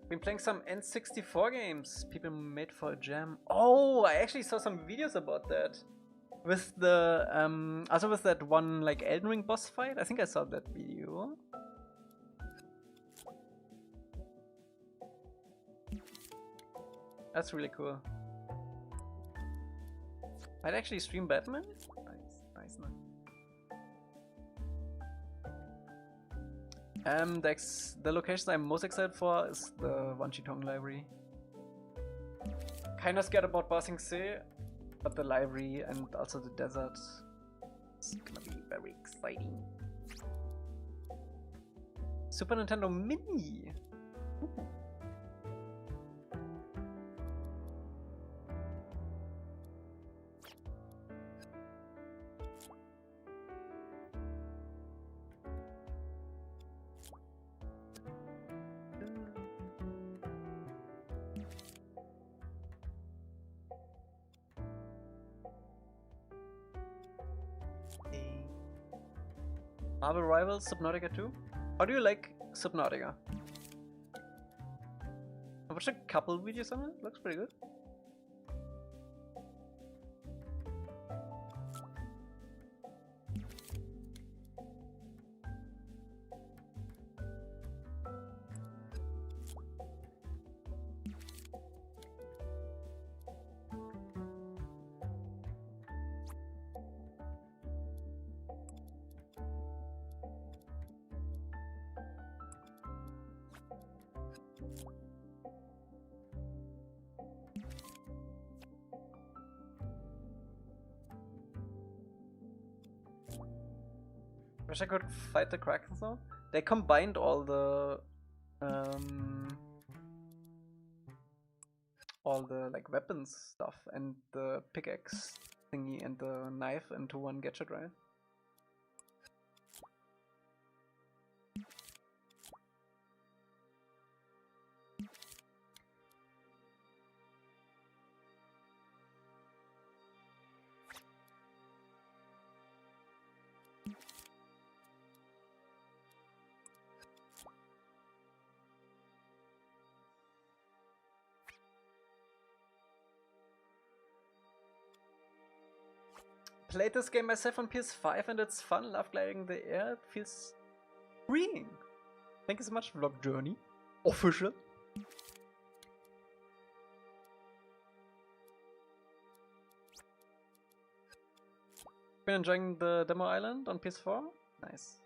Been playing some N64 games people made for a jam. Oh, I actually saw some videos about that. With the also with that one like Elden Ring boss fight. I think I saw that video. That's really cool. I'd actually stream Batman. Nice. The locations I'm most excited for is the Wanchitong library. Kinda scared about Ba Sing Se, but the library and also the desert is gonna be very exciting. Super Nintendo Mini! Ooh. Marvel Rivals, Subnautica 2? How do you like Subnautica? I watched a couple videos on it, looks pretty good. Wish I could fight the Kraken though. They combined all the like weapons stuff and the pickaxe thingy and the knife into one gadget, right? Played this game myself on PS5 and it's fun. Love gliding in the air. It feels freeing. Thank you so much, Vlog Journey. Official. Been enjoying the demo island on PS4. Nice.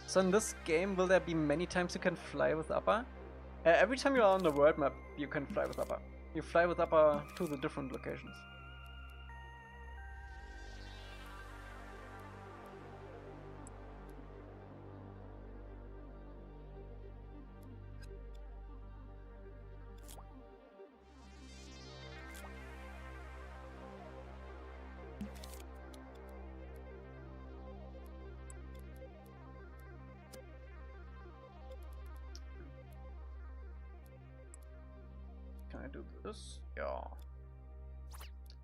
So in this game, will there be many times you can fly with Appa? Every time you are on the world map, you can fly with Appa. You fly with Appa to the different locations. Can I do this? Yeah.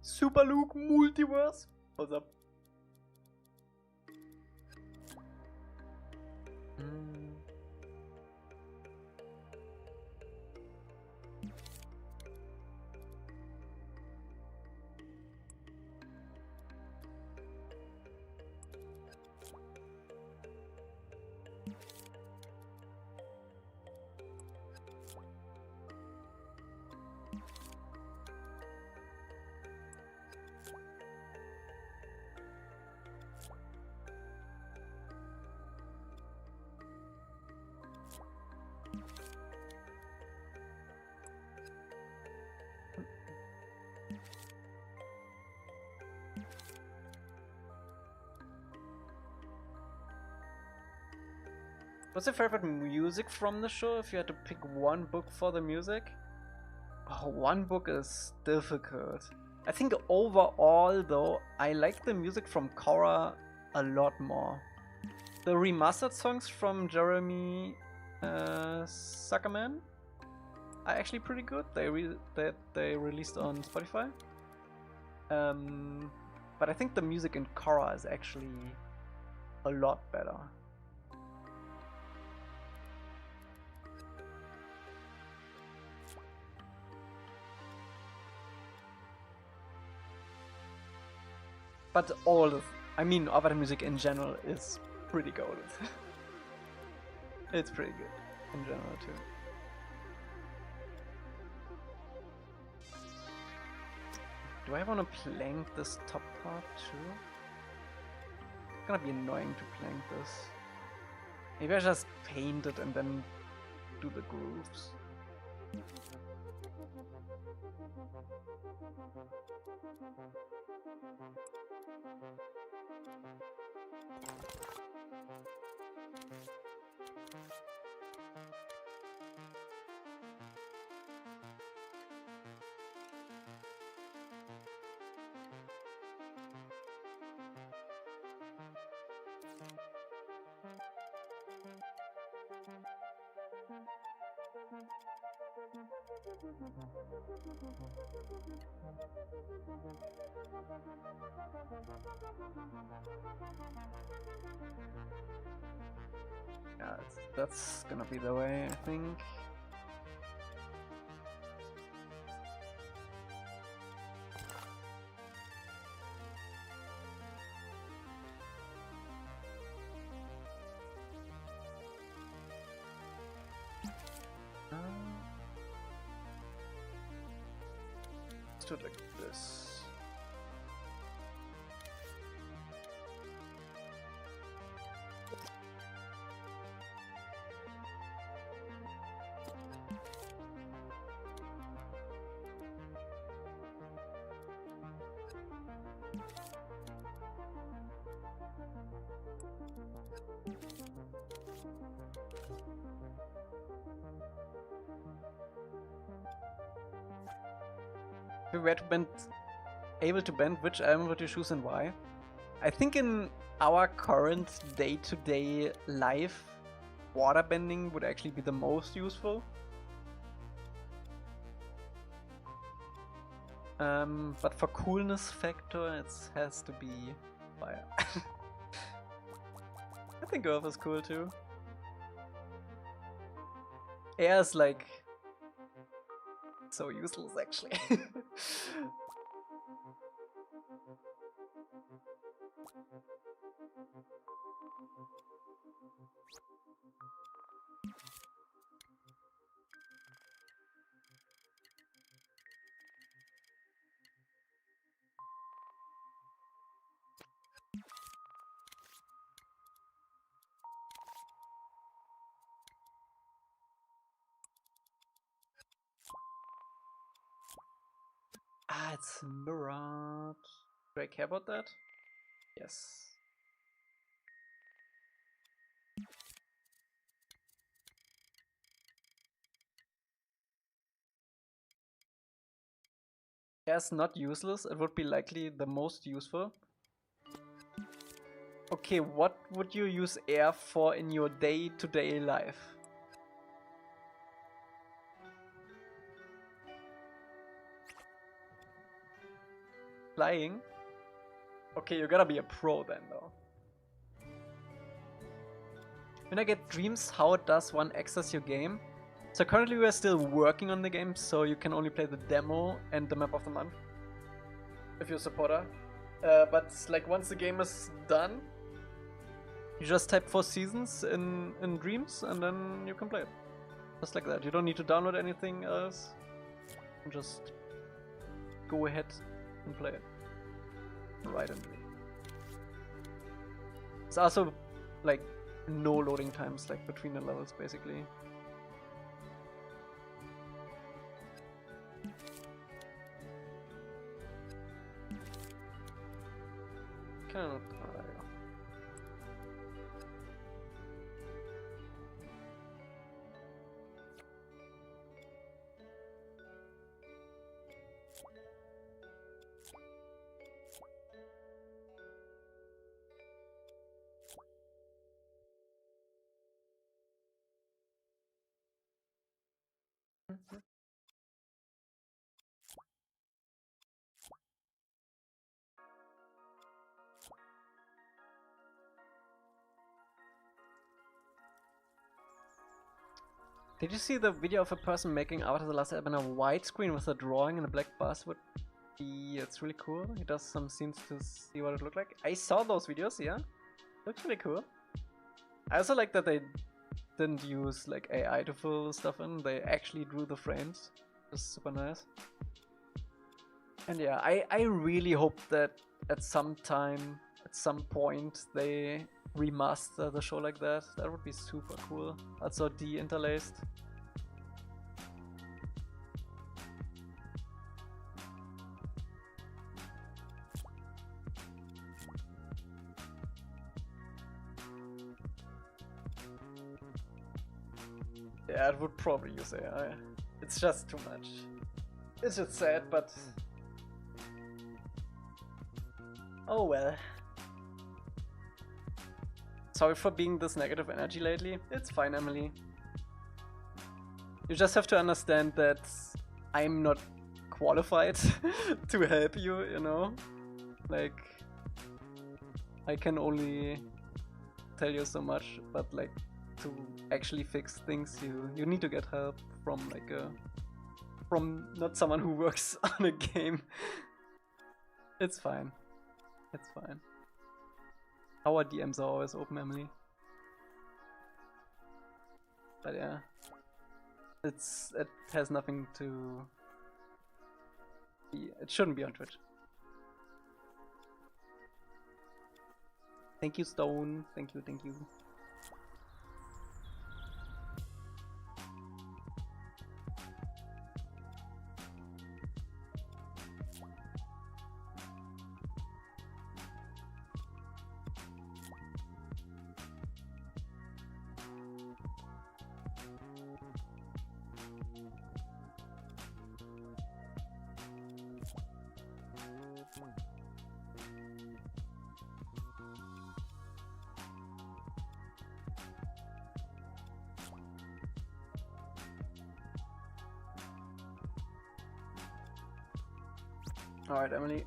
Super Luke Multiverse? What's up? What's your favorite music from the show if you had to pick one book for the music? Oh, one book is difficult. I think overall though, I like the music from Korra a lot more. The remastered songs from Jeremy Zuckerman are actually pretty good. They released on Spotify. But I think the music in Korra is actually a lot better. But I mean, Avatar music in general is pretty goated. It's pretty good in general too. Do I want to plank this top part too? It's gonna be annoying to plank this. Maybe I just paint it and then do the grooves. Yeah, that's gonna be the way, I think. Let's do it like this. If you were able to bend, which album would you choose and why? I think in our current day-to-day life, water bending would actually be the most useful. But for coolness factor, it has to be fire. I think Earth is cool too. Air is like so useless actually. Ah, it's mirrored. Do I care about that? Yes. Yes, not useless. It would be likely the most useful. Okay, what would you use air for in your day-to-day life? Flying? Okay, you gotta be a pro then though. When I get dreams, how does one access your game? So currently we are still working on the game, so you can only play the demo and the map of the month if you're a supporter. But like once the game is done, you just type 4 seasons in Dreams and then you can play it. Just like that. You don't need to download anything else. You just go ahead and play it. Right in Dream. It's also like no loading times like between the levels basically. There you go. Did you see the video of a person making Avatar the Last Airbender widescreen with a drawing and a black bus? It's really cool. He does some scenes to see what it looked like. I saw those videos, yeah. Looks really cool. I also like that they didn't use like AI to fill stuff in. They actually drew the frames. It's super nice. And yeah, I really hope that at some time, at some point, they remaster the show like that. That would be super cool. Also de-interlaced. Yeah, it would probably use AI. It's just too much. It's just sad, but... oh well. Sorry for being this negative energy lately. It's fine, Emily. You just have to understand that I'm not qualified to help you, you know? Like, I can only tell you so much, but like, to actually fix things, you need to get help from like from not someone who works on a game. It's fine. It's fine. Our DMs are always open, Emily. But yeah, it has nothing to be. It shouldn't be on Twitch. Thank you, Stone. Thank you. Thank you. Alright, Emily.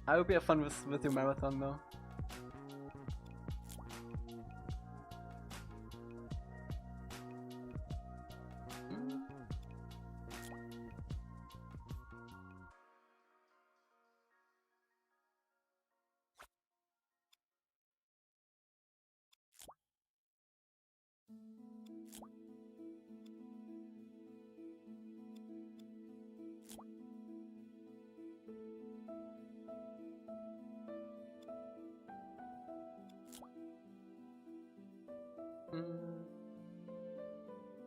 I hope you have fun with your marathon though.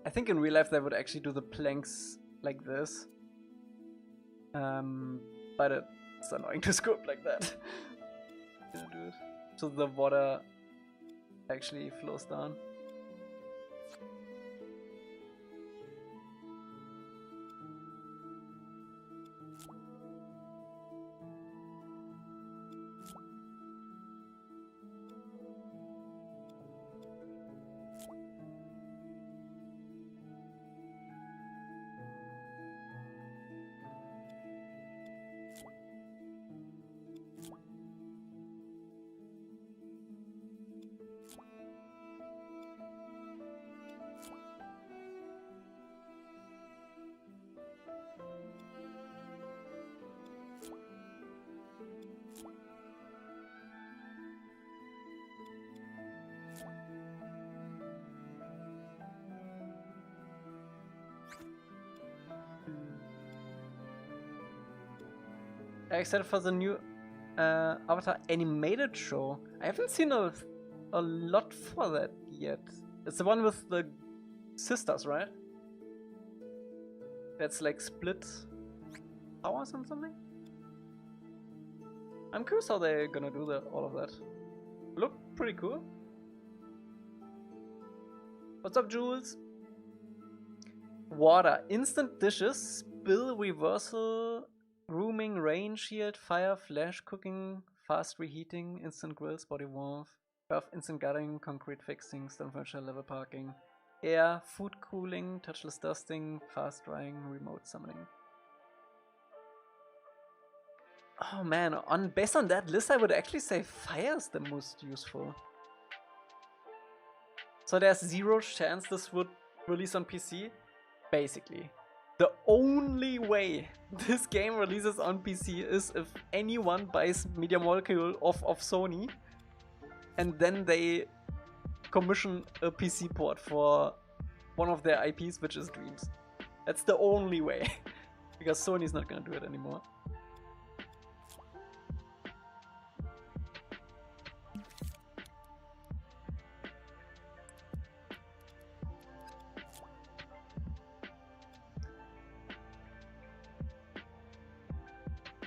I think in real life they would actually do the planks like this. But it's annoying to scope like that. Do it. So the water actually flows down. Except for the new Avatar animated show. I haven't seen a lot for that yet. It's the one with the sisters, right? That's like split powers and something? I'm curious how they're gonna do all of that. Look pretty cool. What's up, Jules? Water, instant dishes, spill reversal, grooming, rain shield, fire, flash cooking, fast reheating, instant grills, body warmth, earth, instant guttering, concrete fixing, stone furniture, level parking, air, food cooling, touchless dusting, fast drying, remote summoning. Oh man, based on that list I would actually say fire is the most useful. So there's 0 chance this would release on PC? Basically. The only way this game releases on PC is if anyone buys Media Molecule off of Sony and then they commission a PC port for one of their IPs, which is Dreams. That's the only way. Because Sony's not gonna do it anymore.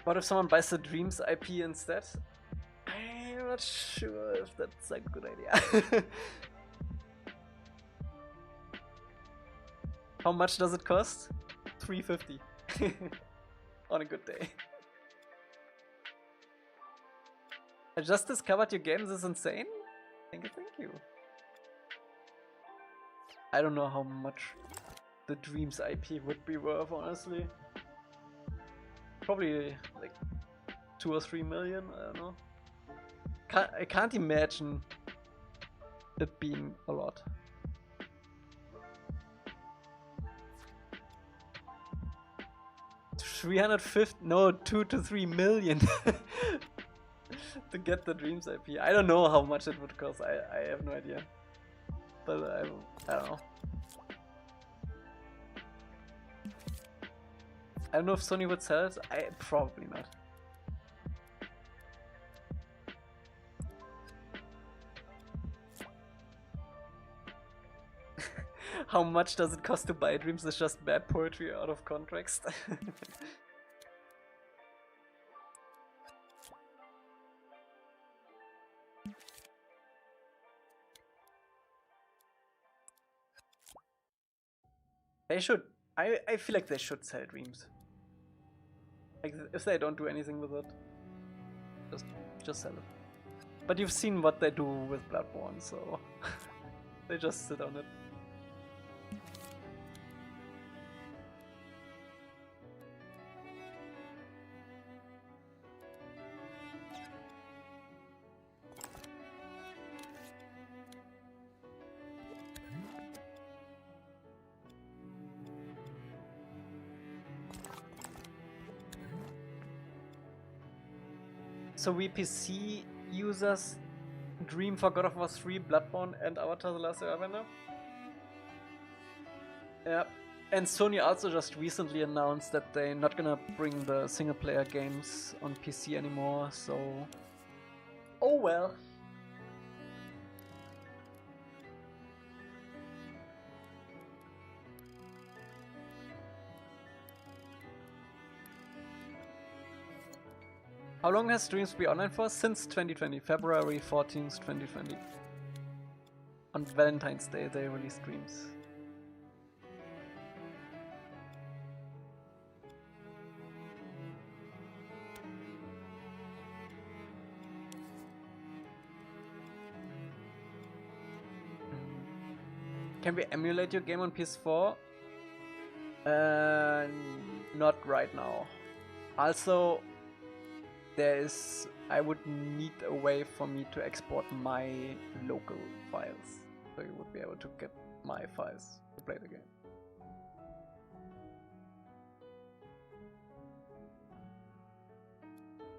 What if someone buys the Dreams IP instead? I'm not sure if that's a good idea. How much does it cost? $3.50 on a good day. I just discovered your games is insane? Thank you. I don't know how much the Dreams IP would be worth, honestly. Probably like 2 or 3 million, I don't know. I can't imagine it being a lot. $350, no, 2 to 3 million to get the Dreams IP. I don't know how much it would cost. I have no idea. But I don't know. I don't know if Sony would sell it. Probably not. How much does it cost to buy Dreams? Is just bad poetry out of context. They should. I feel like they should sell Dreams. Like if they don't do anything with it, just sell it. But you've seen what they do with Bloodborne, so they just sit on it. So we PC users dream for God of War 3, Bloodborne, and Avatar: The Last Airbender. Yeah, and Sony also just recently announced that they're not gonna bring the single-player games on PC anymore. So, oh well. How long has Dreams been online for? Since 2020, February 14th, 2020. On Valentine's Day they released Dreams. Can we emulate your game on PS4? Not right now. Also, I would need a way for me to export my local files, so you would be able to get my files to play the game.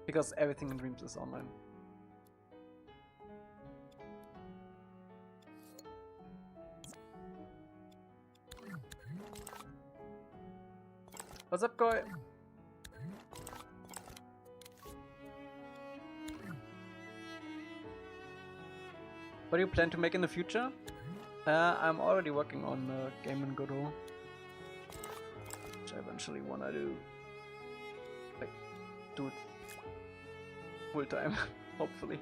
Because everything in Dreams is online. What's up, Koi? What do you plan to make in the future? I'm already working on a game in Godot, which I eventually wanna do, like, do it full time, hopefully.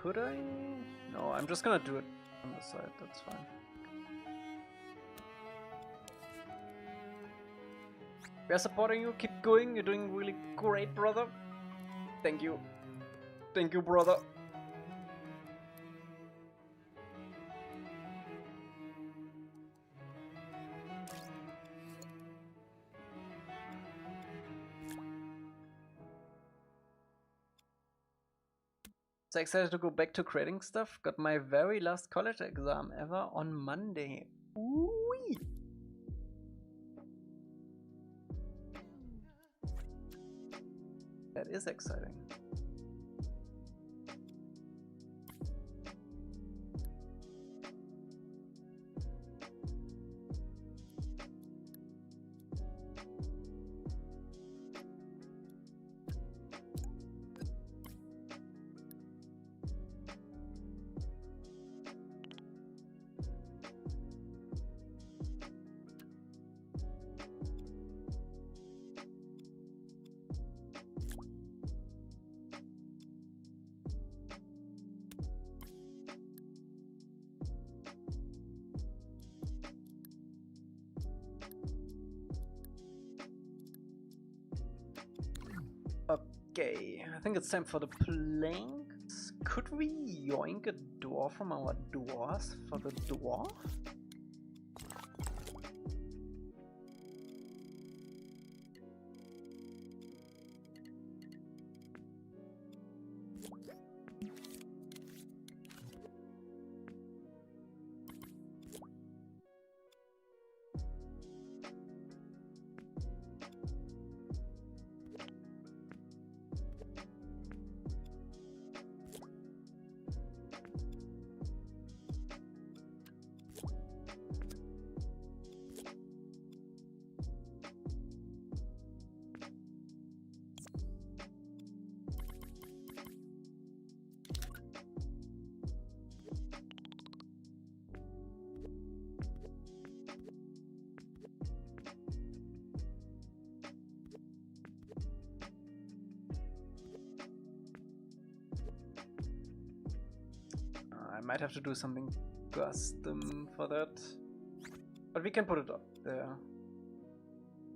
Could I? No, I'm just gonna do it on the side, that's fine. We are supporting you, keep going, you're doing really great, brother. Thank you. Thank you, brother. So excited to go back to creating stuff. Got my very last college exam ever on Monday. Ooh-wee. That is exciting. Okay, I think it's time for the planks. Could we yoink a door from our doors for the door? I might have to do something custom for that, but we can put it up there.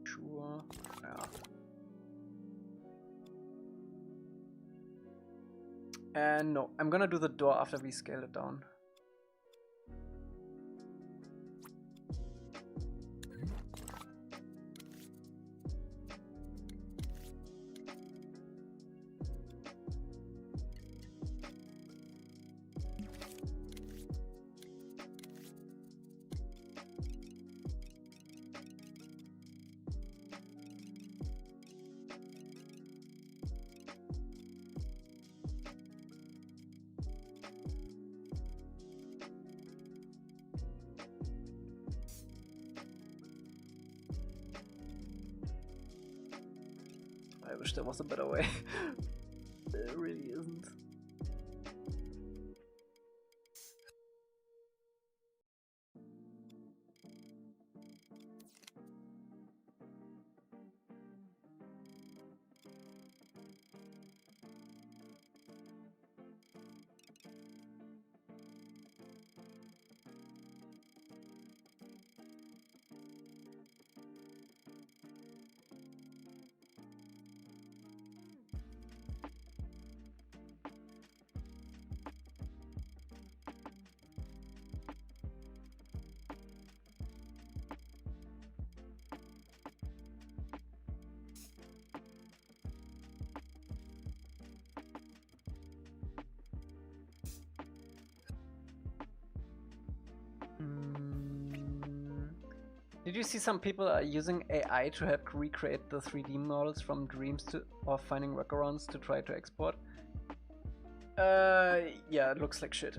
Sure. Yeah. And no, I'm gonna do the door after we scale it down. I wish there was a better way. There really isn't. Did you see some people are using AI to help recreate the 3D models from dreams or finding workarounds to try to export? Yeah, it looks like shit.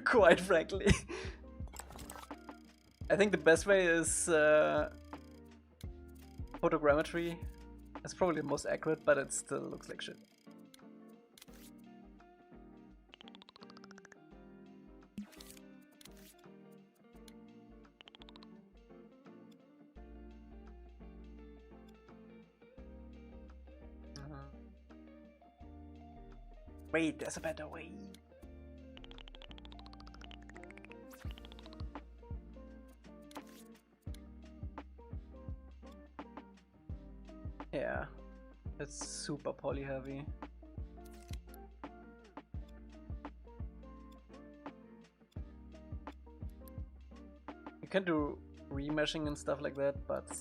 Quite frankly. I think the best way is photogrammetry. It's probably the most accurate, but it still looks like shit. Wait, there's a better way. Yeah, it's super poly heavy. You can do remeshing and stuff like that, but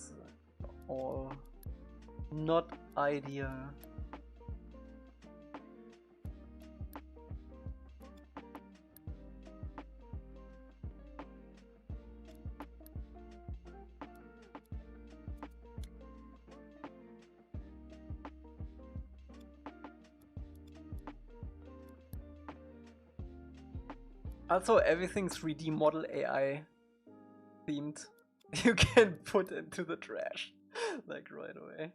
all not ideal. Also, everything's 3D model AI themed. You can put into the trash, like right away.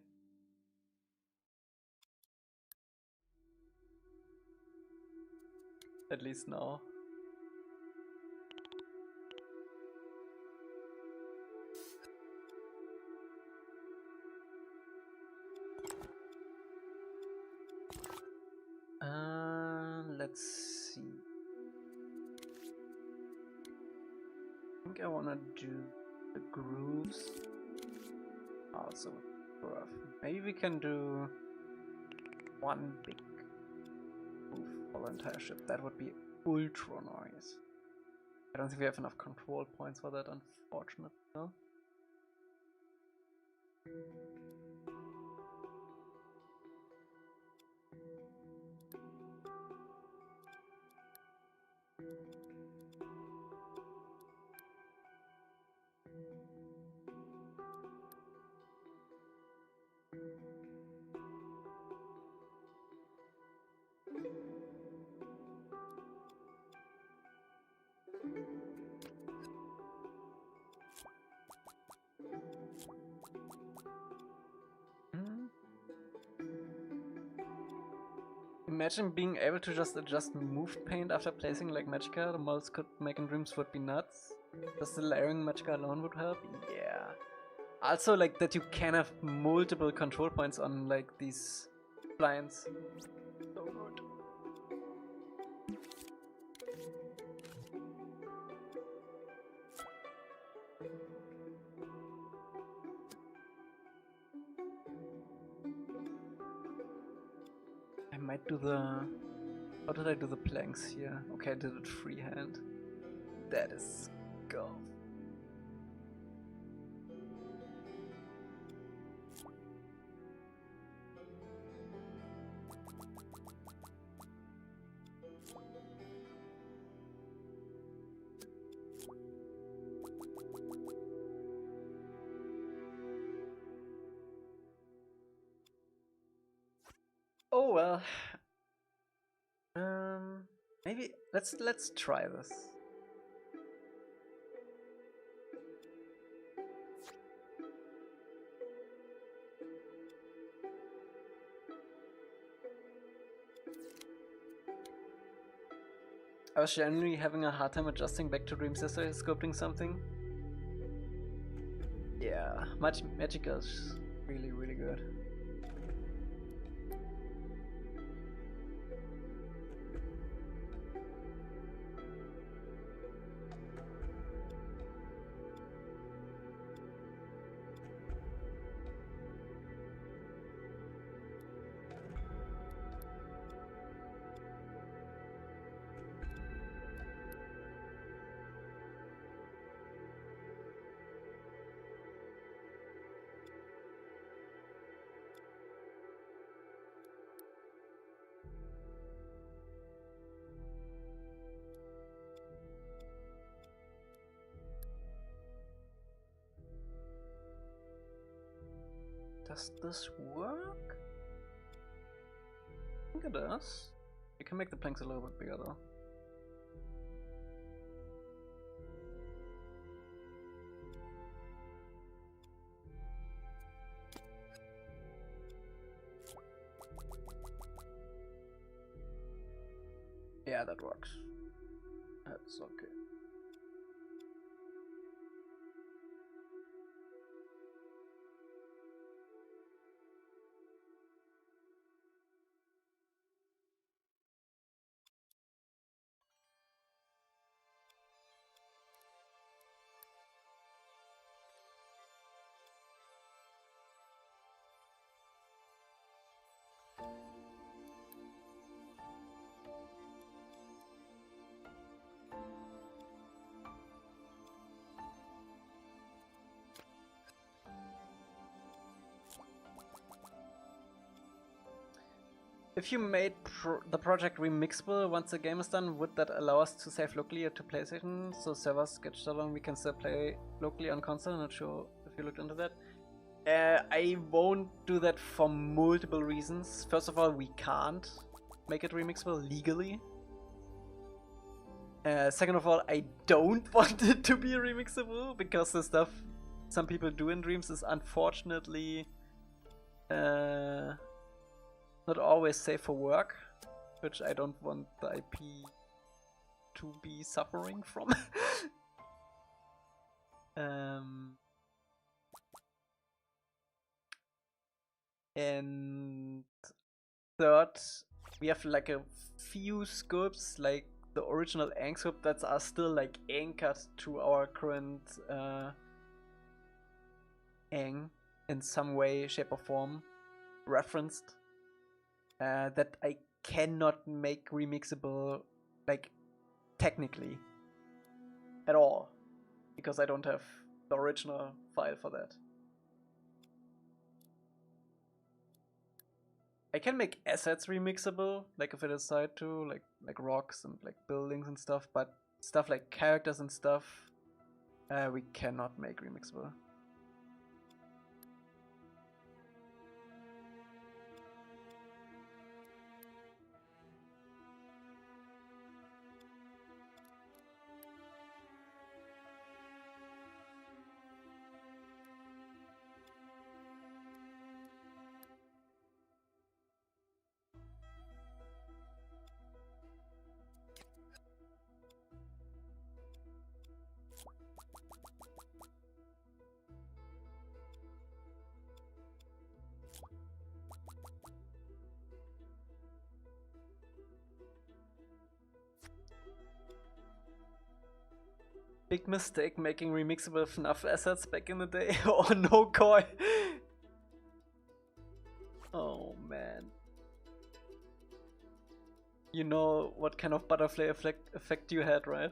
At least now. Let's see. I think I wanna do the grooves. Also, rough. Maybe we can do one big groove for the entire ship. That would be ultra nice. I don't think we have enough control points for that, unfortunately. No? Imagine being able to just adjust move paint after placing like Magicka. The models could make in dreams would be nuts. Just the layering Magicka alone would help. Yeah. Also, like that you can have multiple control points on like these blinds. So good. I might do the... How did I do the planks here? Okay, I did it freehand. That is go. Oh well. Maybe let's try this. I was generally having a hard time adjusting back to dreams yesterday, sculpting something. Yeah, Magicka is really, really good. Does this work? I think it does. You can make the planks a little bit bigger though. Yeah, that works. That's okay. If you made the project remixable once the game is done, would that allow us to save locally to PlayStation so servers get shut down? We can still play locally on console. Not sure if you looked into that. I won't do that for multiple reasons. First of all, we can't make it remixable legally. Second of all, I don't want it to be remixable because the stuff some people do in Dreams is unfortunately not always safe for work, which I don't want the IP to be suffering from. And third, we have like a few sculpts, like the original Aang sculpt, that are still like anchored to our current Aang in some way, shape or form, referenced. That I cannot make remixable, like, technically, at all, because I don't have the original file for that. I can make assets remixable, like if I decide to, like rocks and like buildings and stuff, but stuff like characters and stuff, we cannot make remixable. Big mistake making remixable FNAF assets back in the day. Oh no, Koi! Oh man. You know what kind of butterfly effect you had, right?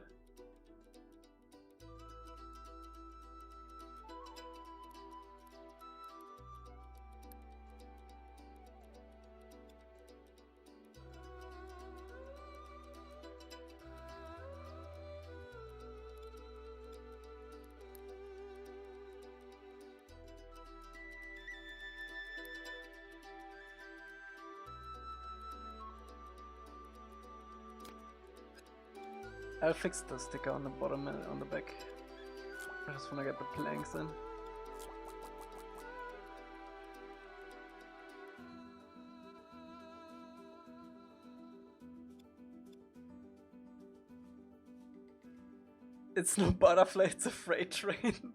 I'll fix the sticker on the bottom and on the back. I just wanna get the planks in. It's no butterfly, it's a freight train.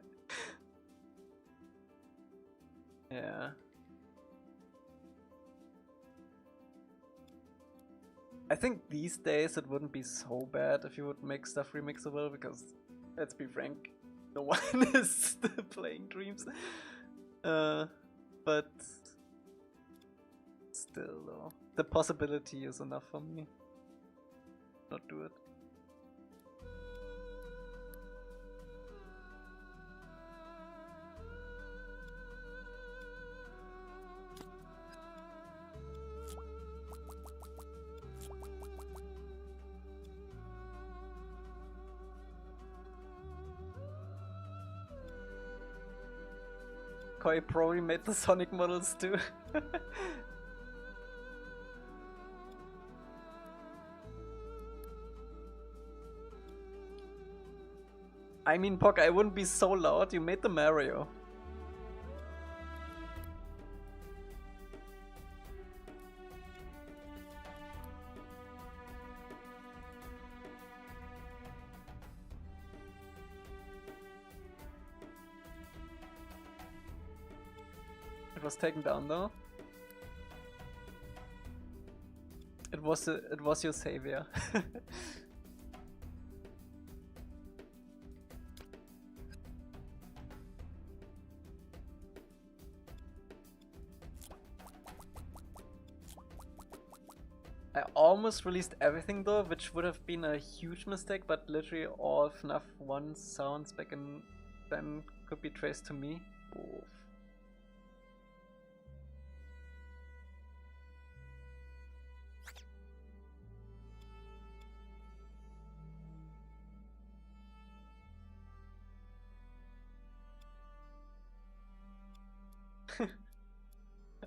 Yeah. I think these days it wouldn't be so bad if you would make stuff remixable, because, let's be frank, no one is playing Dreams. But still though, the possibility is enough for me. Not do it. Koi probably made the Sonic models too. I mean, Pok, I wouldn't be so loud. You made the Mario. It was taken down though. It was your savior. I almost released everything though, which would have been a huge mistake, but literally all FNAF 1 sounds back in then could be traced to me. Oof.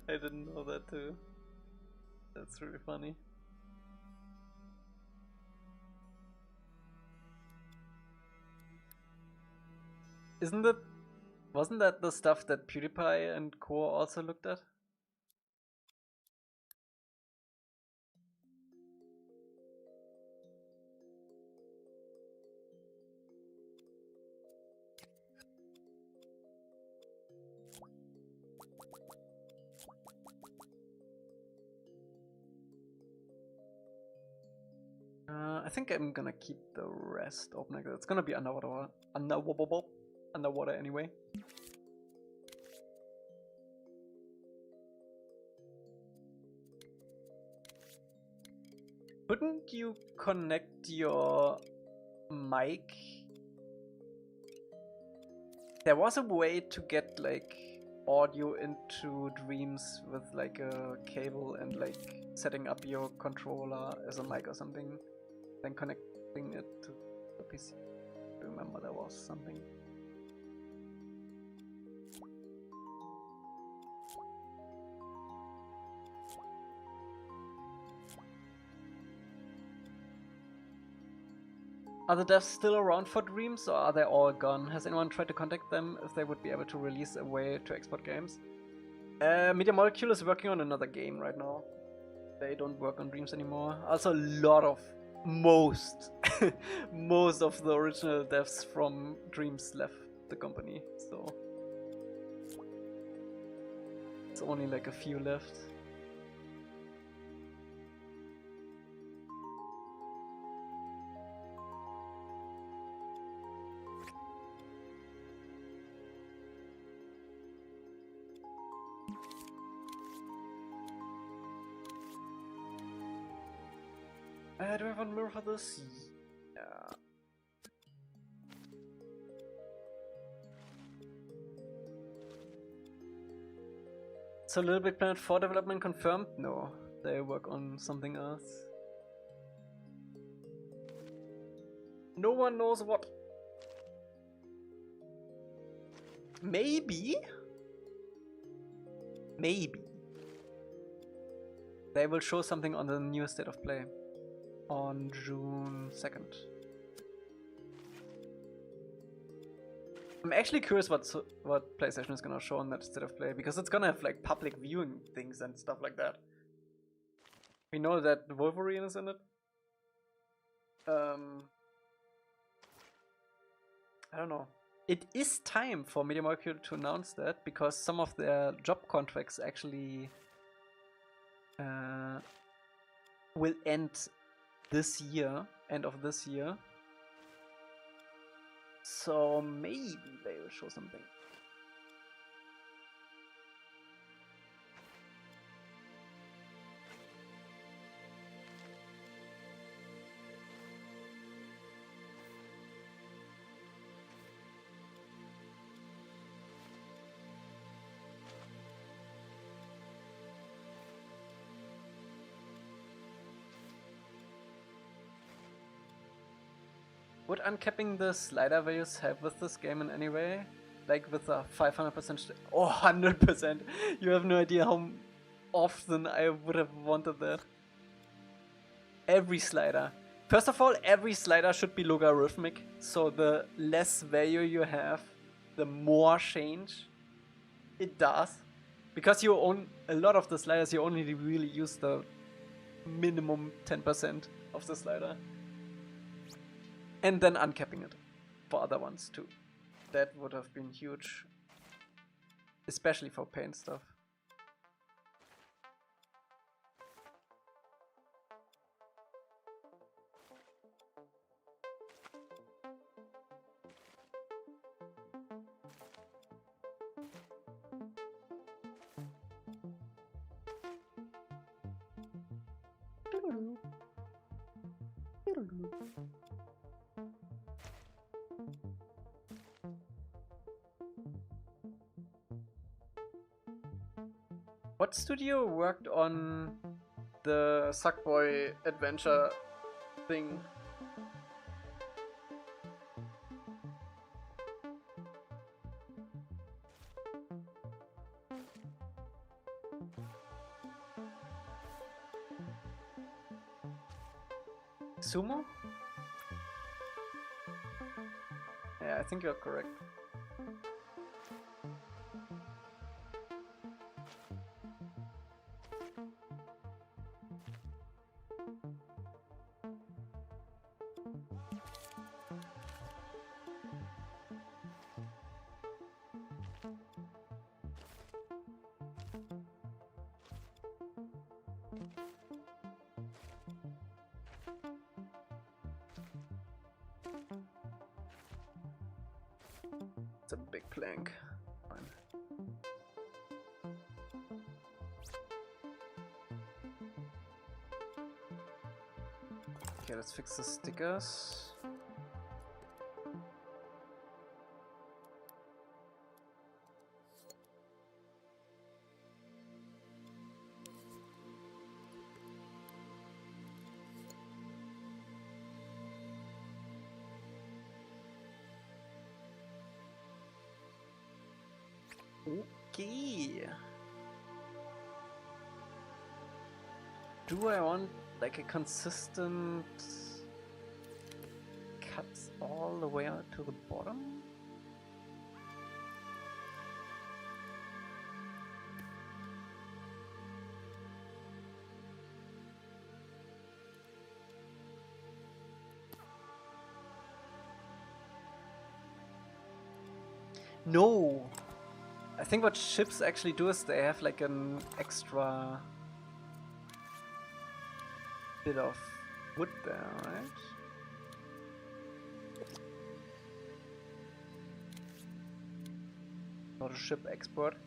I didn't know that too. That's really funny. Wasn't that the stuff that PewDiePie and Co also looked at? I think I'm gonna keep the rest open. It's gonna be underwater anyway. Couldn't you connect your mic? There was a way to get like audio into Dreams with like a cable and like setting up your controller as a mic or something, then connecting it to the PC. I remember there was something. Are the devs still around for Dreams, or are they all gone? Has anyone tried to contact them if they would be able to release a way to export games? Media Molecule is working on another game right now. They don't work on Dreams anymore. Also, a lot of most of the original devs from Dreams left the company, so it's only like a few left. Do I have a mirror for this? Yeah. So Little Big Planet 4 development confirmed? No, they work on something else. No one knows what. Maybe? Maybe. They will show something on the new State of Play on June 2nd. I'm actually curious what PlayStation is gonna show on that State of Play, because it's gonna have like public viewing things and stuff like that. We know that Wolverine is in it. I don't know. It is time for Media Molecule to announce that, because some of their job contracts actually will end this year, end of this year. So maybe they will show something. Would uncapping the slider values help with this game in any way? Like with a 500% or 100%? You have no idea how often I would have wanted that. Every slider. First of all, every slider should be logarithmic, so the less value you have, the more change it does. Because you own a lot of the sliders, you only really use the minimum 10% of the slider. And then uncapping it for other ones too. That would have been huge. Especially for paint stuff. What studio worked on the Sackboy adventure thing? Sumo? Yeah, I think you're correct. It's a big plank. Fine. Okay, let's fix the stickers. Okay. Do I want like a consistent cuts all the way out to the bottom? No! I think what ships actually do is they have like an extra bit of wood there, right? Not a ship export.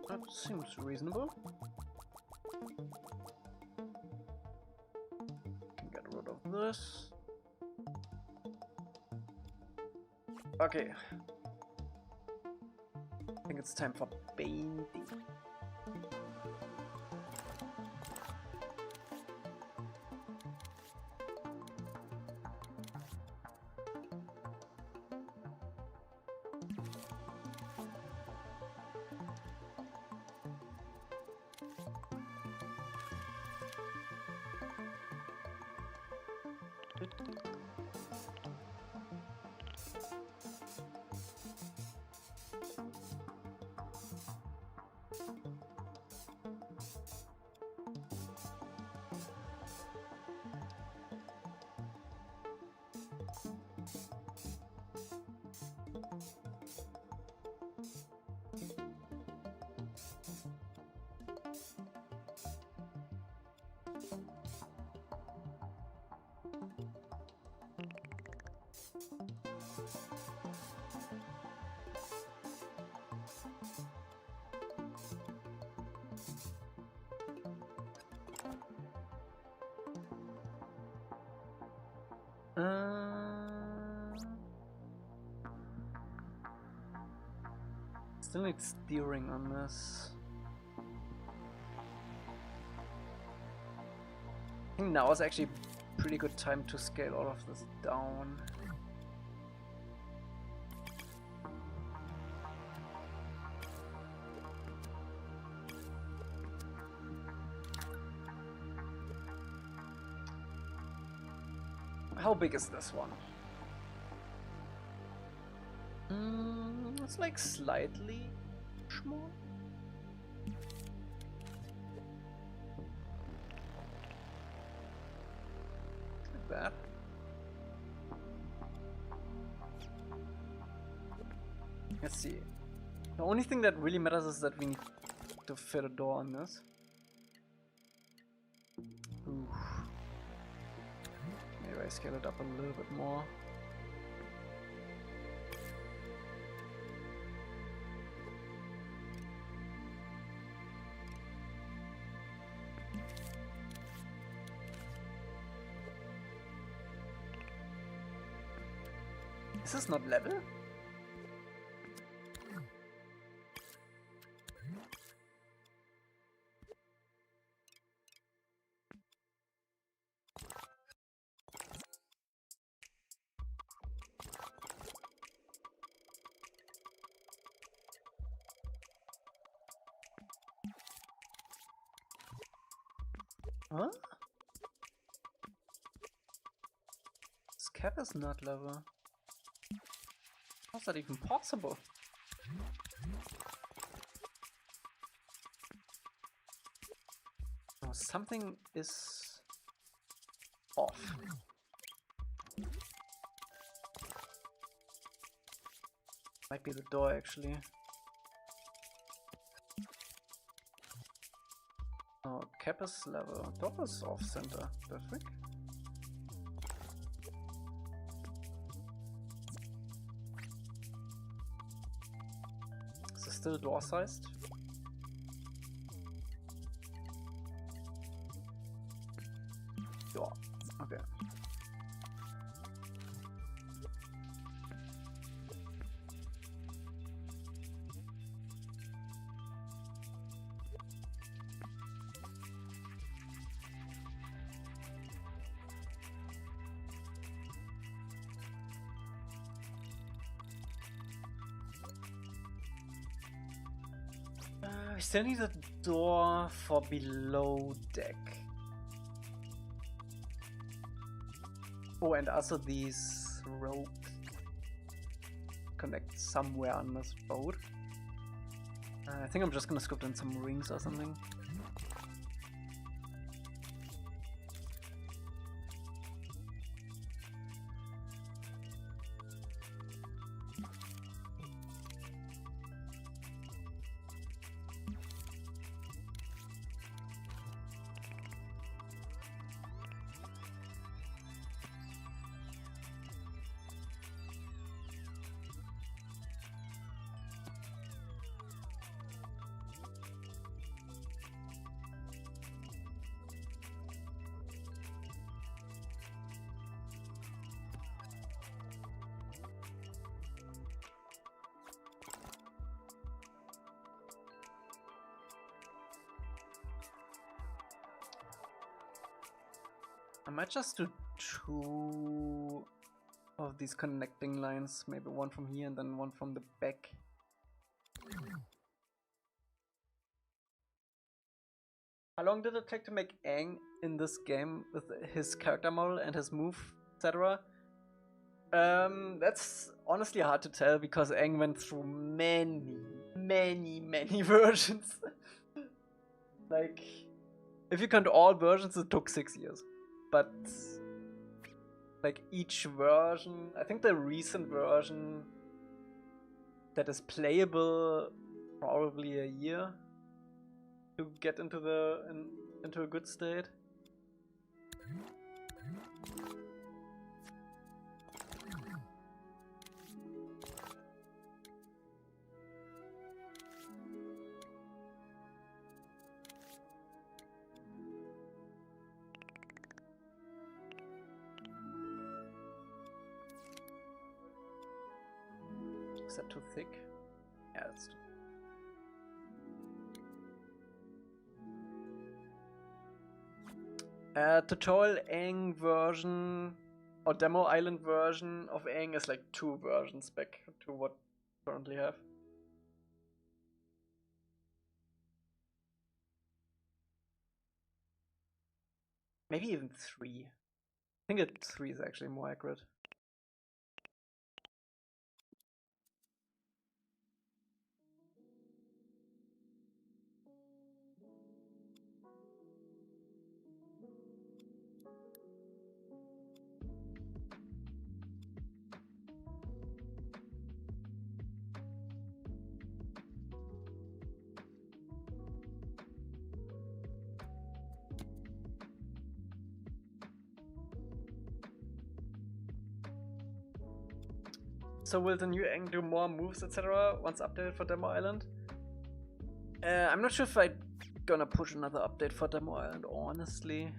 That seems reasonable. Can get rid of this. Okay. I think it's time for painting. Still need steering on this. I think now is actually a pretty good time to scale all of this down. How big is this one? It's like slightly small. map. Let's see. The only thing that really matters is that we need to fit a door on this. Oof. Maybe I scale it up a little bit more. Is this not level? Huh? This cap is not level. How's that even possible? Oh, something is off. Might be the door actually. Oh, cap is level. Door is off center. The frick? Is it still door sized? Door. Okay. We still need a door for below deck. Oh, and also these ropes connect somewhere on this boat. I think I'm just gonna scoop in some rings or something. I might just do 2 of these connecting lines, maybe one from here and then one from the back. How long did it take to make Aang in this game with his character model and his move, etc.? That's honestly hard to tell because Aang went through many versions. Like, if you count all versions, it took 6 years. But like each version, I think the recent version that is playable, probably a year to get into into a good state. Is that too thick? Yeah, that's too thick. Tutorial Aang version or demo island version of Aang is like 2 versions back to what we currently have. Maybe even 3. I think 3 is actually more accurate. So will the new Aang do more moves, etc. once updated for Demo Island? I'm not sure if I'm gonna push another update for Demo Island, honestly.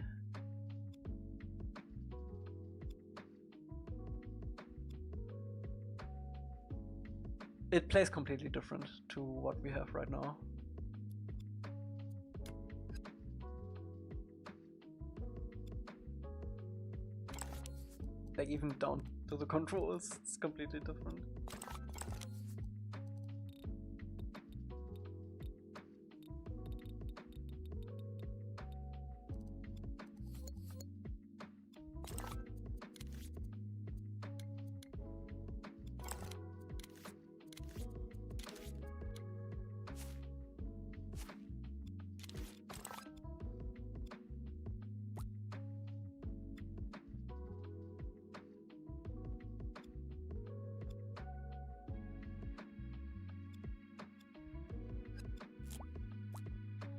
It plays completely different to what we have right now. Like even down to the controls, it's completely different.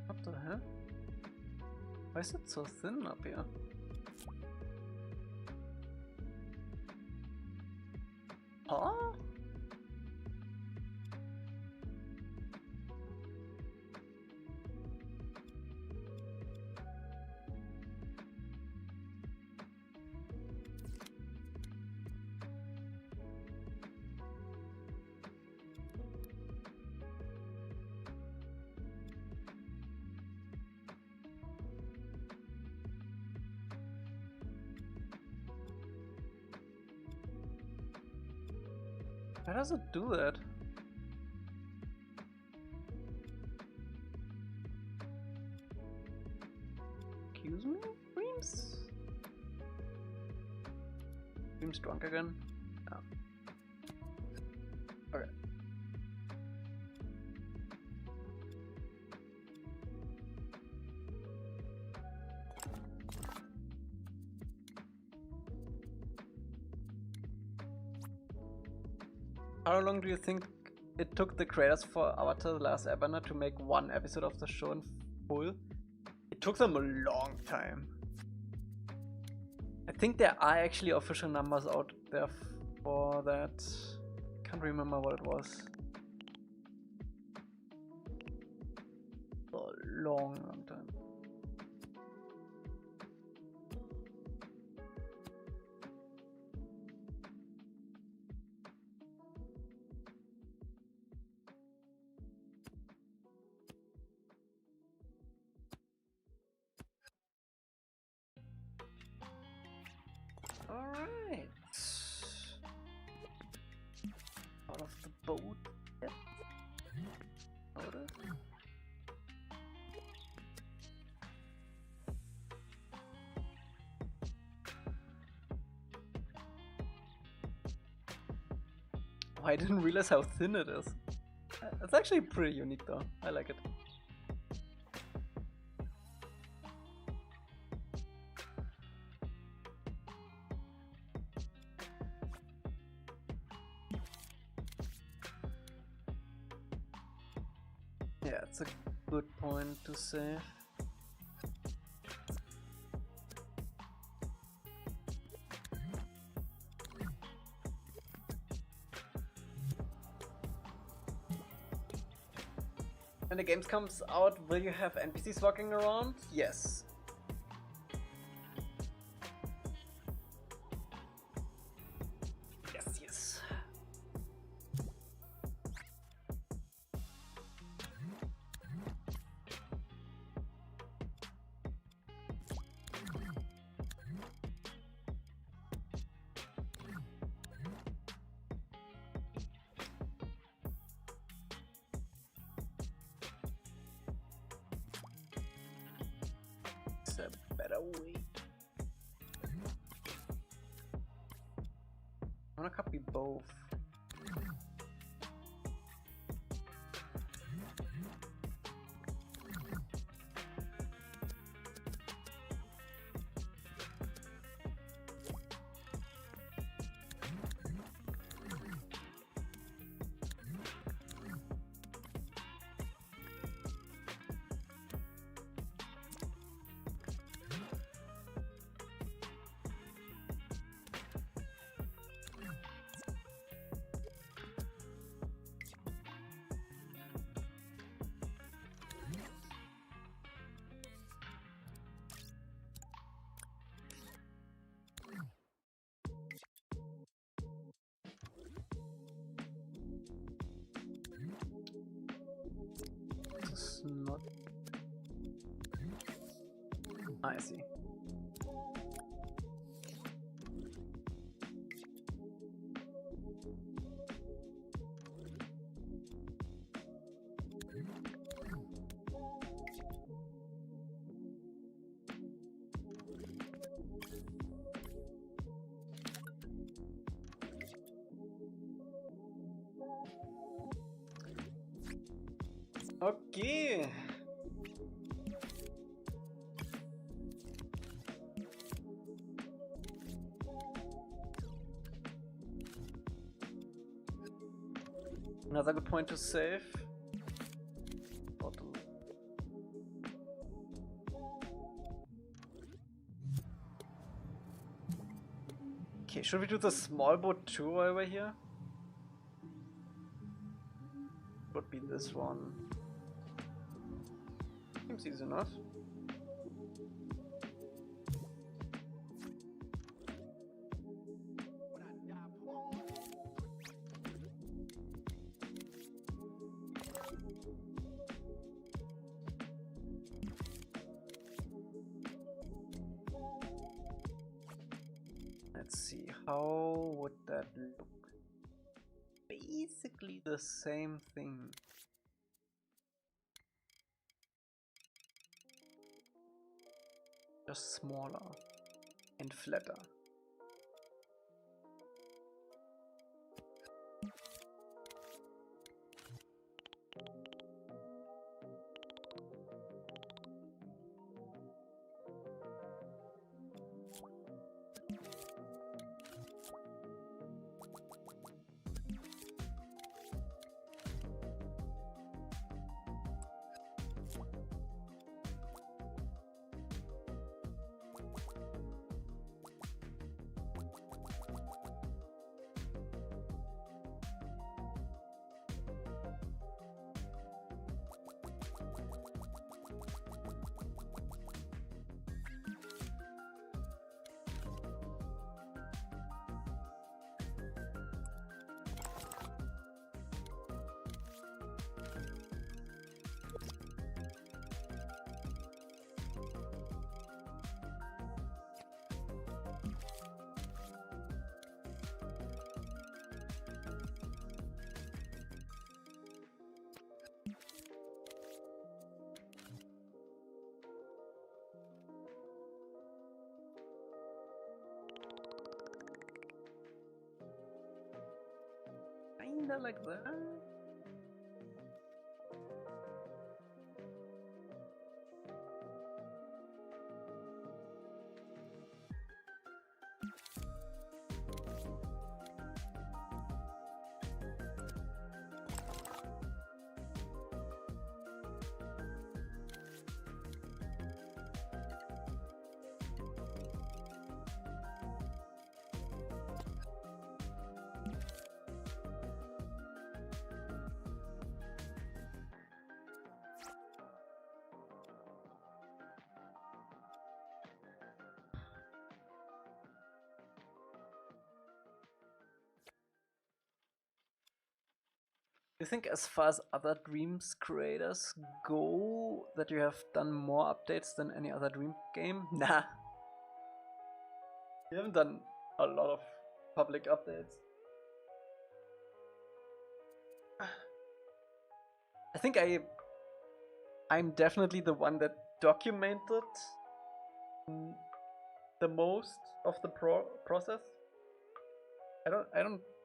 What the hell? Why is it so thin up here? Huh? Why does it do that? Excuse me? Dreams? Dreams drunk again? Oh. Okay. How long do you think it took the creators for Avatar The Last Airbender to make one episode of the show in full? It took them a long time. I think there are actually official numbers out there for that. Can't remember what it was. A long time. Alright. Out of the boat. Yep. Rhodo. Oh, I didn't realize how thin it is. It's actually pretty unique though. I like it. Yeah, it's a good point to save. When the game comes out, will you have NPCs walking around? Yes. Yes. A better way. I wanna copy both. not. I see. Okay. Another good point to save. Okay, should we do the small boat too while we're here? Would be this one. Seems easy enough. Let's see, how would that look? Basically the same thing. Just smaller and flatter. Kinda like that. Do you think as far as other Dreams creators go that you have done more updates than any other Dream game? Nah. You haven't done a lot of public updates. I think I'm definitely the one that documented the most of the process.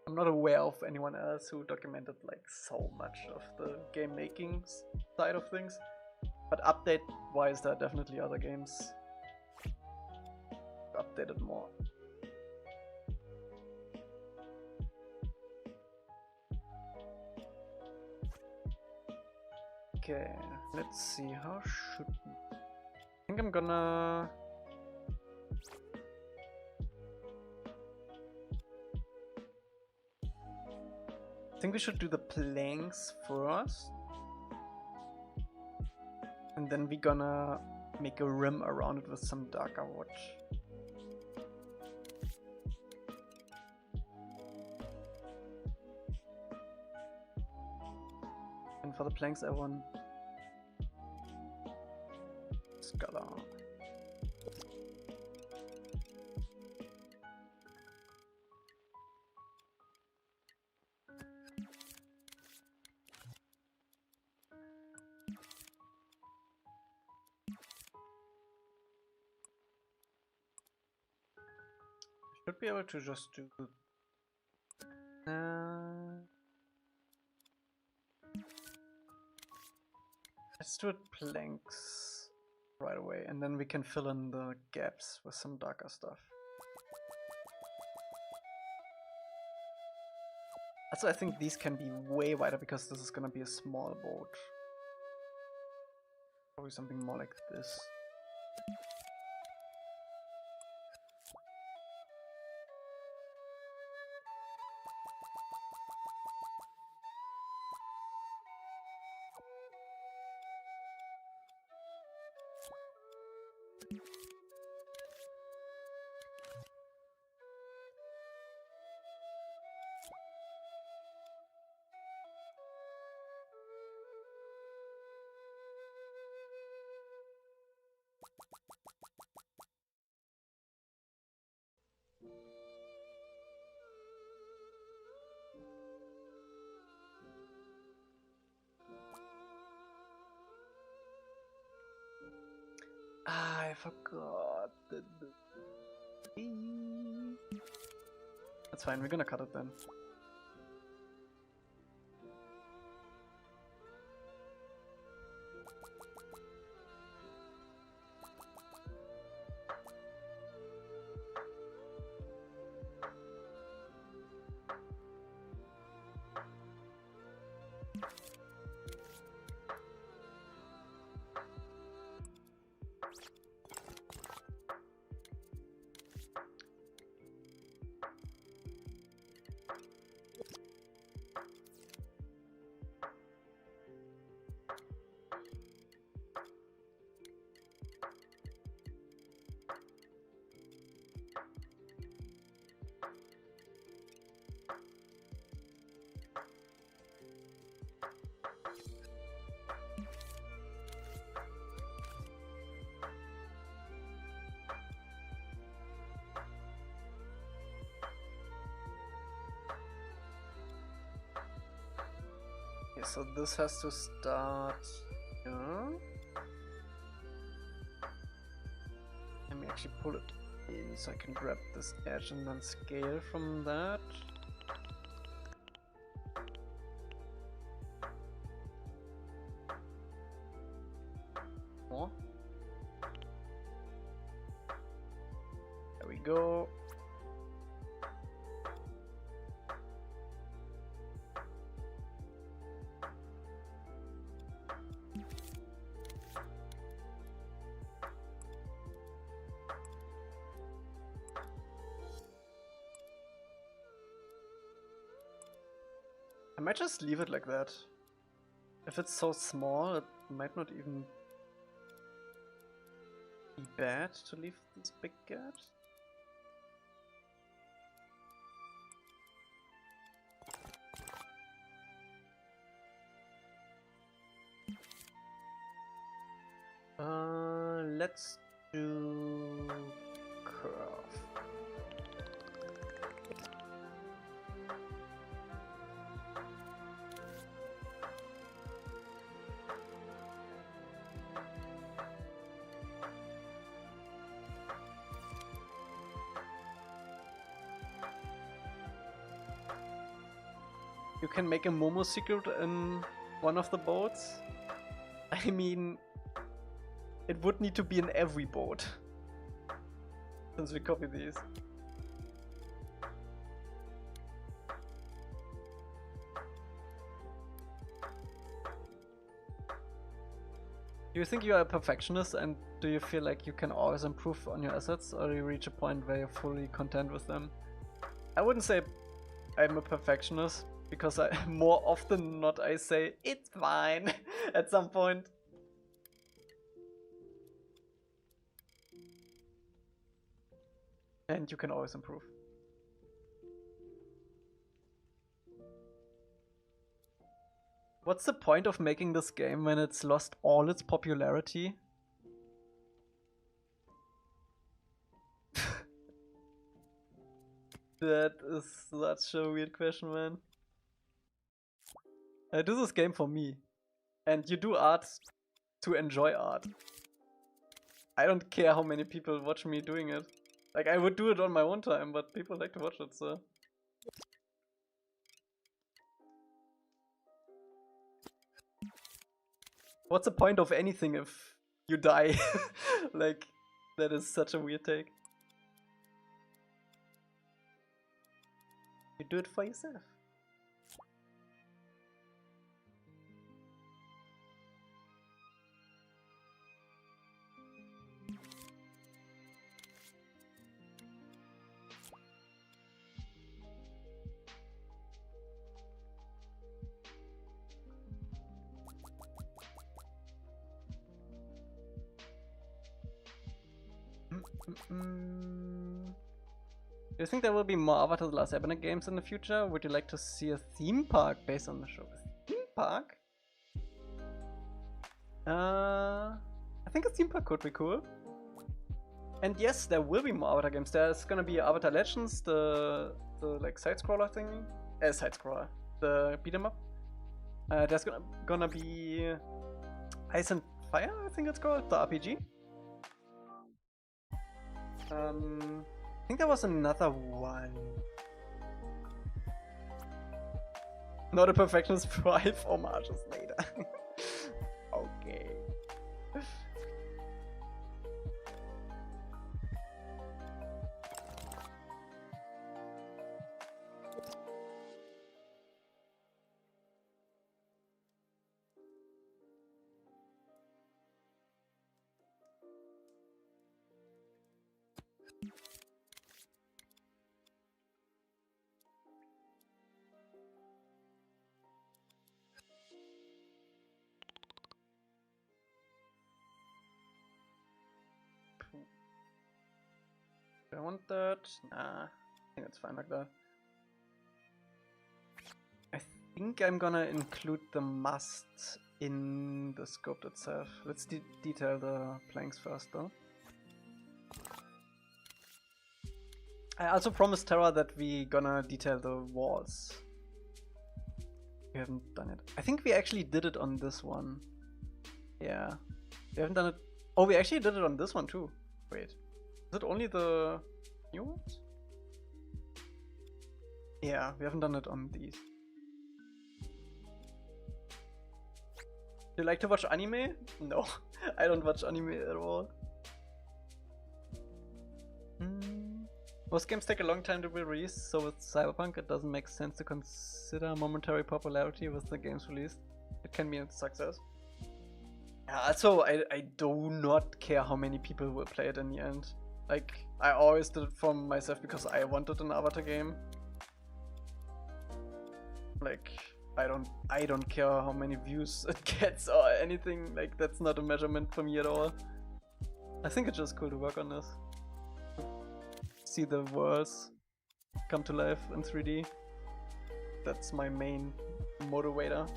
I'm not aware of anyone else who documented like so much of the game making side of things. But update wise, there are definitely other games updated more. Okay, let's see, how should we? I think I'm gonna I think we should do the planks first. And then we're gonna make a rim around it with some darker wood. And for the planks I want Should be able to just do... let's do it planks right away, and then we can fill in the gaps with some darker stuff. Also, I think these can be way wider because this is gonna be a small boat. Probably something more like this. Ah, I forgot. That's fine, we're gonna cut it then. Okay, so this has to start here. Let me actually pull it in so I can grab this edge and then scale from that. More. There we go. I might just leave it like that. If it's so small, it might not even be bad to leave these big gaps. Let's do curve. You can make a Momo secret in one of the boats. I mean, it would need to be in every boat, since we copy these. Do you think you are a perfectionist, and do you feel like you can always improve on your assets, or do you reach a point where you're fully content with them? I wouldn't say I'm a perfectionist, because more often than not I say, it's fine, at some point. And you can always improve. What's the point of making this game when it's lost all its popularity? That is such a weird question, man. I do this game for me. And you do art to enjoy art. I don't care how many people watch me doing it. Like, I would do it on my own time, but people like to watch it, so. What's the point of anything if you die? Like, that is such a weird take. You do it for yourself. Do you think there will be more Avatar The Last Airbender games in the future? Would you like to see a theme park based on the show? A theme park? I think a theme park could be cool. And yes, there will be more Avatar games. There's gonna be Avatar Legends, the like side-scroller thing. Side-scroller. The beat-em up. There's gonna be Ice and Fire, I think it's called, the RPG. I think there was another one. Not a Perfectionist 5 homages later. Okay. Do I want that? Nah, I think it's fine like that. I think I'm gonna include the must in the scope itself. Let's detail the planks first though. I also promised Terra that we gonna detail the walls. We haven't done it. I think we actually did it on this one. Yeah. We haven't done it. Oh, we actually did it on this one too. Wait. Is it only the new ones? Yeah, we haven't done it on these. Do you like to watch anime? No, I don't watch anime at all. Most games take a long time to be released, so with Cyberpunk it doesn't make sense to consider momentary popularity with the game's release. It can be a success. Also, I do not care how many people will play it in the end. Like, I always did it for myself because I wanted an Avatar game. Like, I don't care how many views it gets or anything. Like, that's not a measurement for me at all. I think it's just cool to work on this. See the worlds come to life in 3D. That's my main motivator.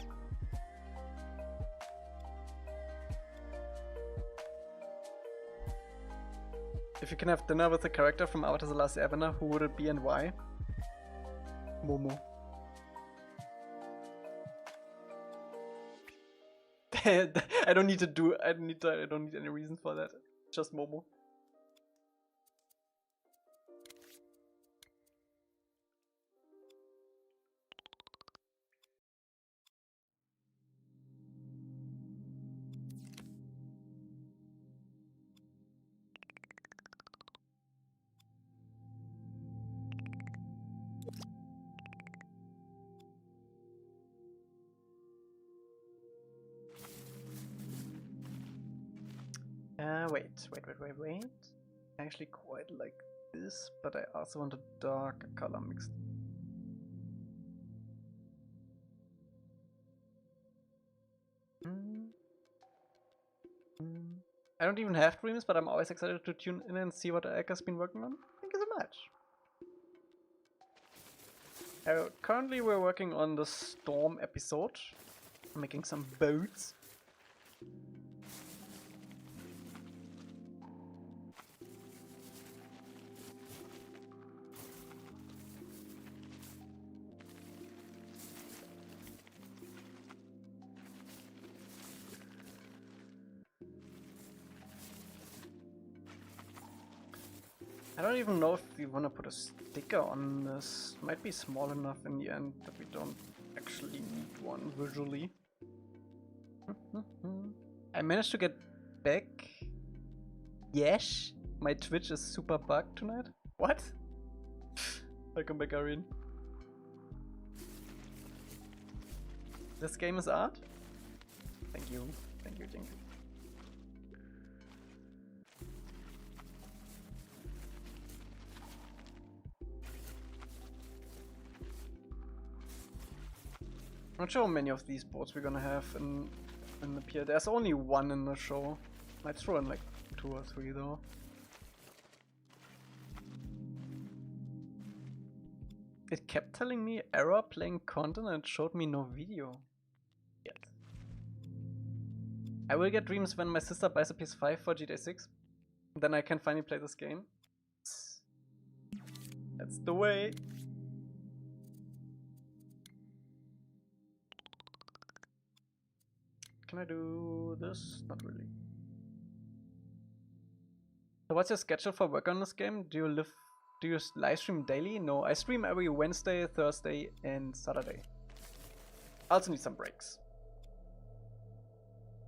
If you can have dinner with a character from Avatar The Last Airbender, who would it be and why? Momo. I don't need any reason for that. Just Momo. Wait. I actually quite like this, but I also want a dark color mixed. I don't even have dreams, but I'm always excited to tune in and see what Elca's been working on. Thank you so much. Currently we're working on the Storm episode, making some boats. I don't even know if we want to put a sticker on this. Might be small enough in the end that we don't actually need one visually. I managed to get back. Yes, my Twitch is super bugged tonight. What? Welcome back, Irene. This game is art? Thank you. Thank you, thank you. I'm not sure how many of these boards we're gonna have in the pier. There's only one in the show. Might throw in like 2 or 3 though. It kept telling me error playing content and it showed me no video yet. I will get dreams when my sister buys a PS5 for GTA 6. Then I can finally play this game. That's the way. Can I do this? Not really. So what's your schedule for work on this game? Do you live stream daily? No, I stream every Wednesday, Thursday, and Saturday. I also need some breaks.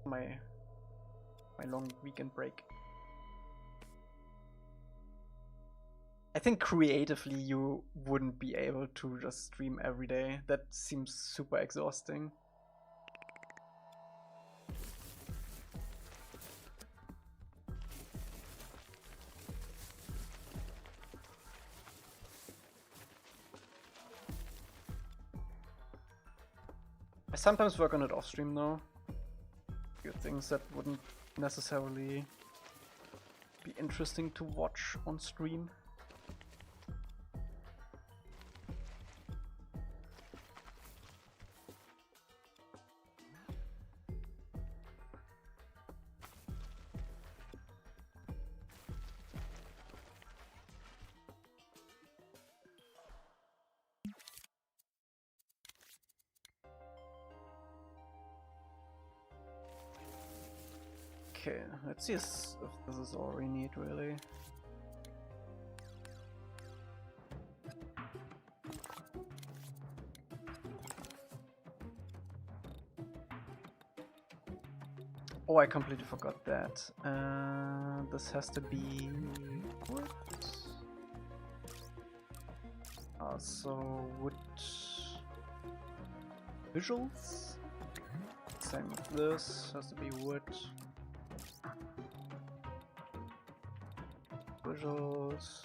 My long weekend break. I think creatively you wouldn't be able to just stream every day. That seems super exhausting. I sometimes work on it off stream though. Few things that wouldn't necessarily be interesting to watch on stream. Okay, let's see if this is all we need, really. Oh, I completely forgot that. This has to be wood. Also, wood visuals. Same with this, has to be wood. Visuals.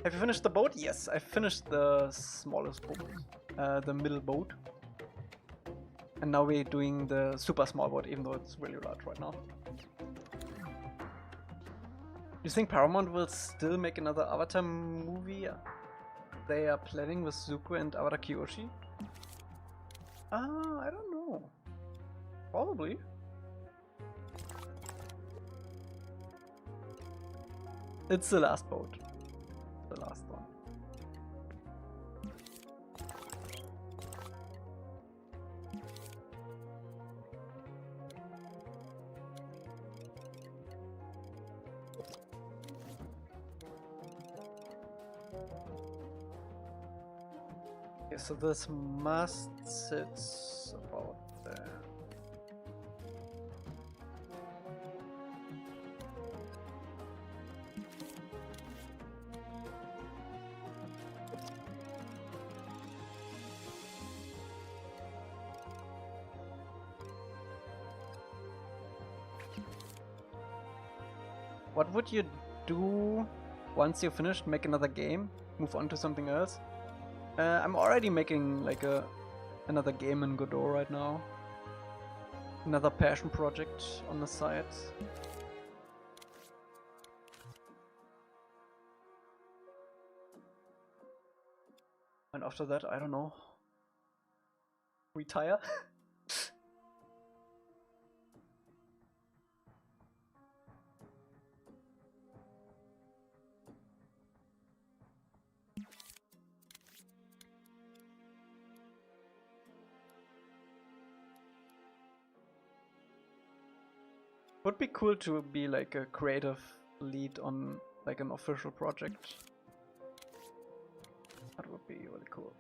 Have you finished the boat? Yes, I finished the smallest boat, the middle boat. And now we're doing the super small boat, even though it's really large right now. You think Paramount will still make another Avatar movie? They are planning with Zuko and Avatar Kyoshi? I don't know. Probably. It's the last boat. The last one. Okay, so this must sit about there. What would you do once you're finished? Make another game? Move on to something else? I'm already making like another game in Godot right now. Another passion project on the side. And after that, I don't know. Retire? Would be cool to be like a creative lead on like an official project. That would be really cool.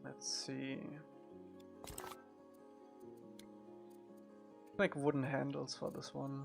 Let's see. Like wooden handles for this one.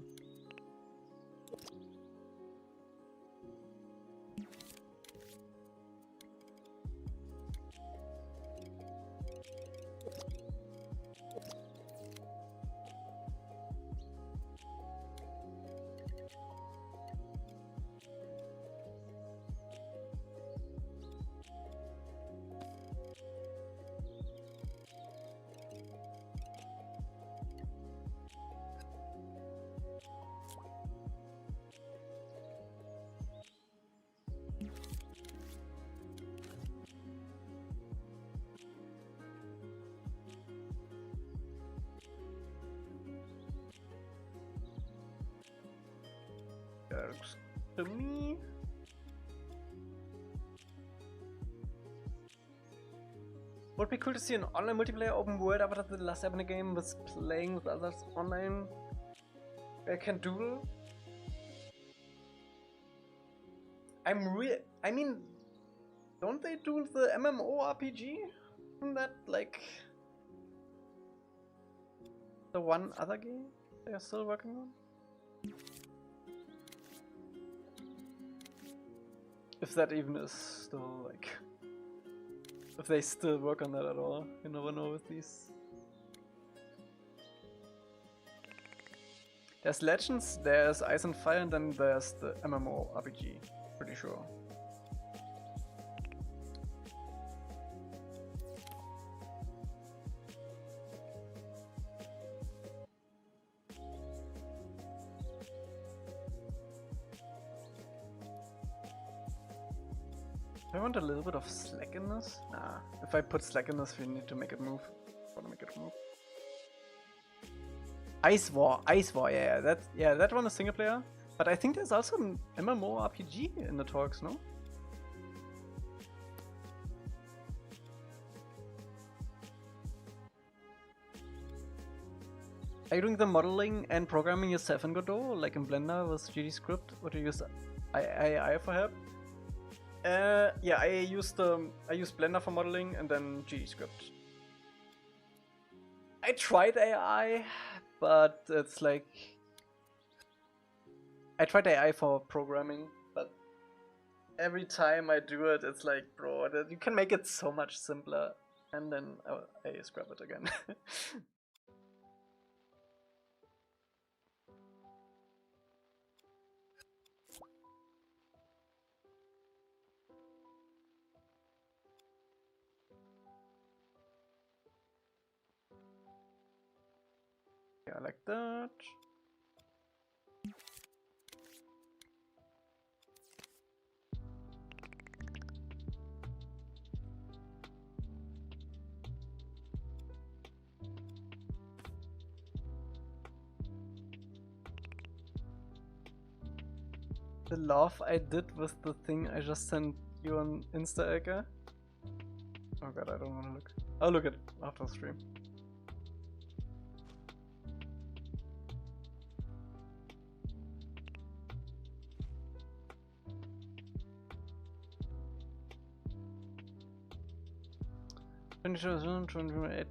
Looks to me. Would be cool to see an online multiplayer open world after the last Ebony game was playing with others online. I can duel. I mean, don't they do the MMORPG? Isn't that like the one other game they are still working on? If that even is still like, if they still work on that at all, you never know with these. There's Legends, there's Ice and Fire, and then there's the MMORPG, pretty sure. I want a little bit of slack in this. Nah, if I put slack in this, we need to make it move. I wanna make it move. Ice War, yeah, that one is single player. But I think there's also an MMORPG in the talks, no? Are you doing the modeling and programming yourself in Godot, like in Blender with GD Script, or do you use AI for help? Yeah, I use Blender for modeling and then GD Script. I tried AI, but it's like I tried AI for programming, but every time I do it, it's like, bro, you can make it so much simpler, and then I scrap it again. Yeah, like that. The laugh I did with the thing I just sent you on Insta, Elca. Oh god, I don't want to look. I'll look at it after the stream.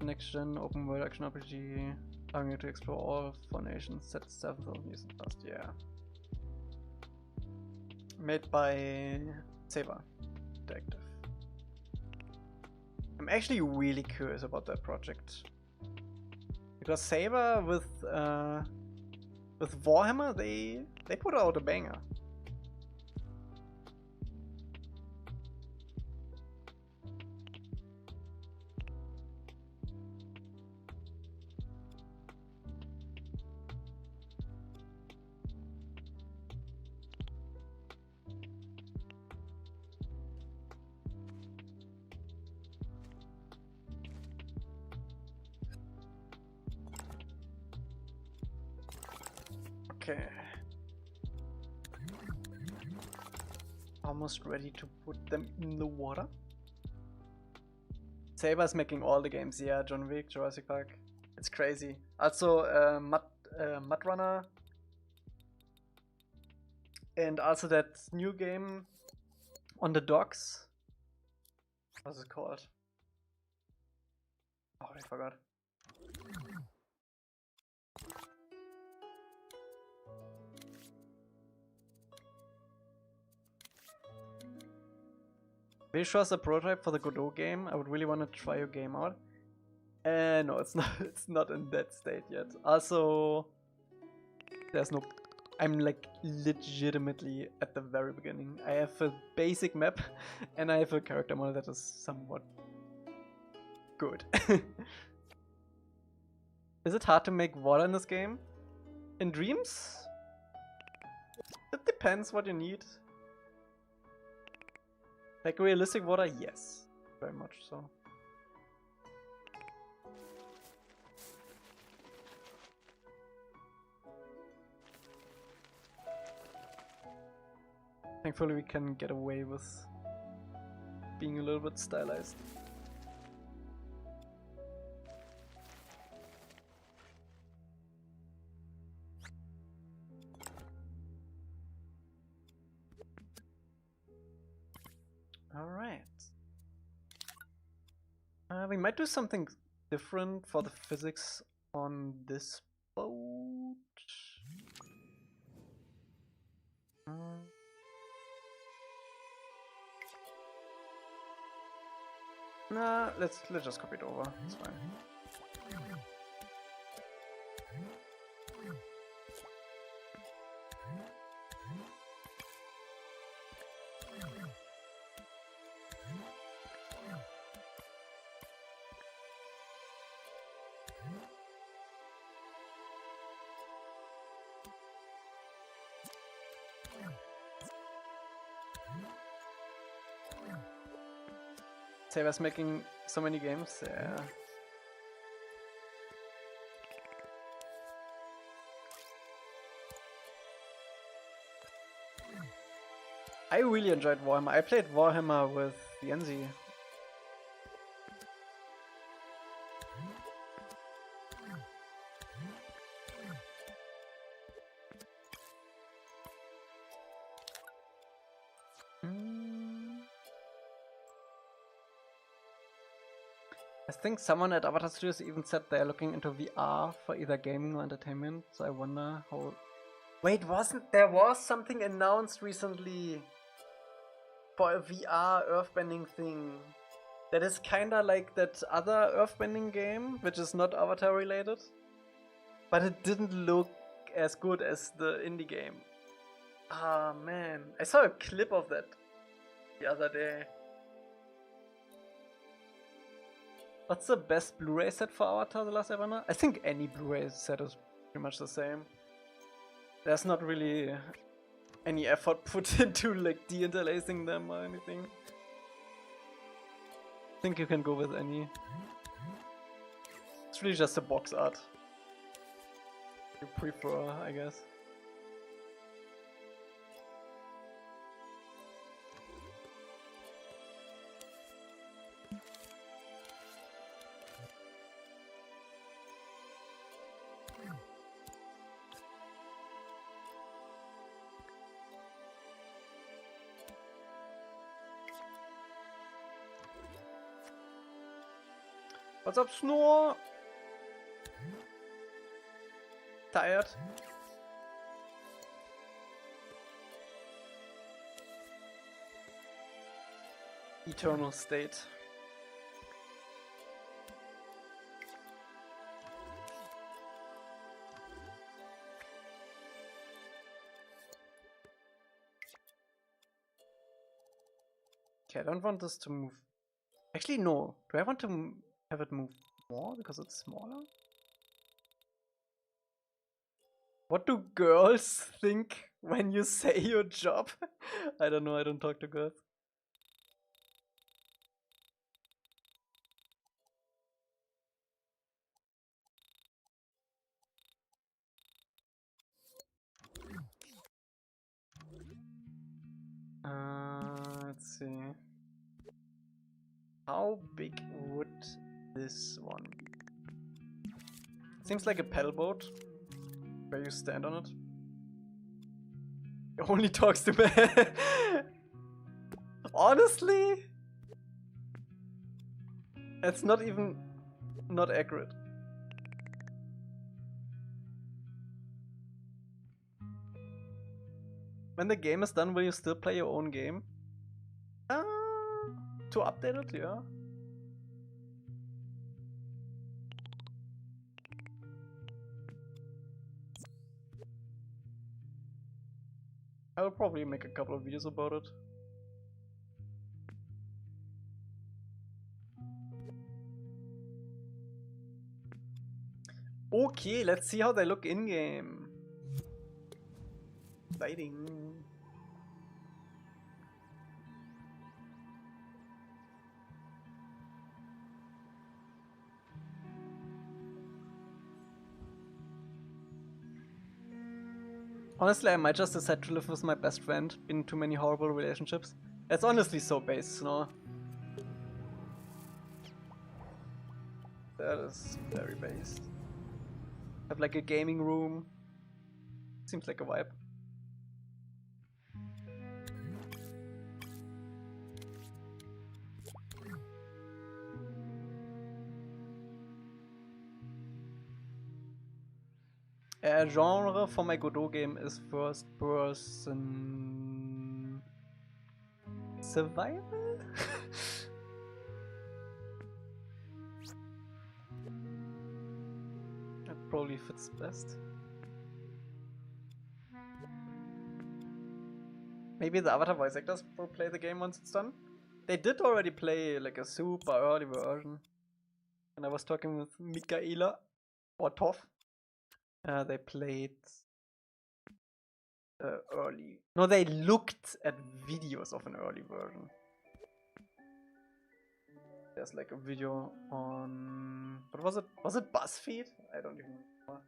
Next gen open world action RPG. Allowing you to explore all 4 nations, set 7,000 years in the past. Yeah. Made by Seva Detective. I'm actually really curious about that project. Because Saber with Warhammer, they put out a banger. Okay. Almost ready to put them in the water. Saber's making all the games, yeah, John Wick, Jurassic Park. It's crazy. Also, Mud Runner. And also that new game on the docks. What's it called? Oh, I forgot. Will you show us a prototype for the Godot game? I would really want to try your game out. No, it's not. It's not in that state yet. Also, there's no. I'm like legitimately at the very beginning. I have a basic map, and I have a character model that is somewhat good. Is it hard to make water in this game? In Dreams? It depends what you need. Like realistic water, yes. Very much so. Thankfully we can get away with being a little bit stylized. Alright. We might do something different for the physics on this boat. Nah, let's just copy it over. It's fine. Saber's making so many games, yeah. I really enjoyed Warhammer. I played Warhammer with Yenzi. I think someone at Avatar Studios even said they're looking into VR for either gaming or entertainment, so I wonder how... Wait, there was something announced recently for a VR earthbending thing that is kinda like that other earthbending game, which is not Avatar related, but it didn't look as good as the indie game. Ah man, I saw a clip of that the other day. What's the best Blu-ray set for Avatar The Last Airbender? I think any Blu-ray set is pretty much the same. There's not really any effort put into like de-interlacing them or anything. I think you can go with any. It's really just a box art. You prefer, I guess. What's up, Snore? Tired? Eternal state. Okay, I don't want this to move. Actually, no. Do I want to have it move more because it's smaller? What do girls think when you say your job? I don't know, I don't talk to girls. How big would this one be? Seems like a paddle boat where you stand on it. It only talks to me. Honestly, it's not even not accurate. When the game is done, will you still play your own game? To update it, yeah. I will probably make a couple of videos about it. Okay, let's see how they look in-game. Exciting. Honestly, I might just decide to live with my best friend in too many horrible relationships. It's honestly so base, no? That is very base. Have like a gaming room. Seems like a vibe. Genre for my Godot game is first person survival? That probably fits best. Maybe the Avatar voice actors will play the game once it's done. They did already play like a super early version. And I was talking with Michaela or Toff. They played early. No, they looked at videos of an early version. There's like a video on what was it? Was it BuzzFeed? I don't even know.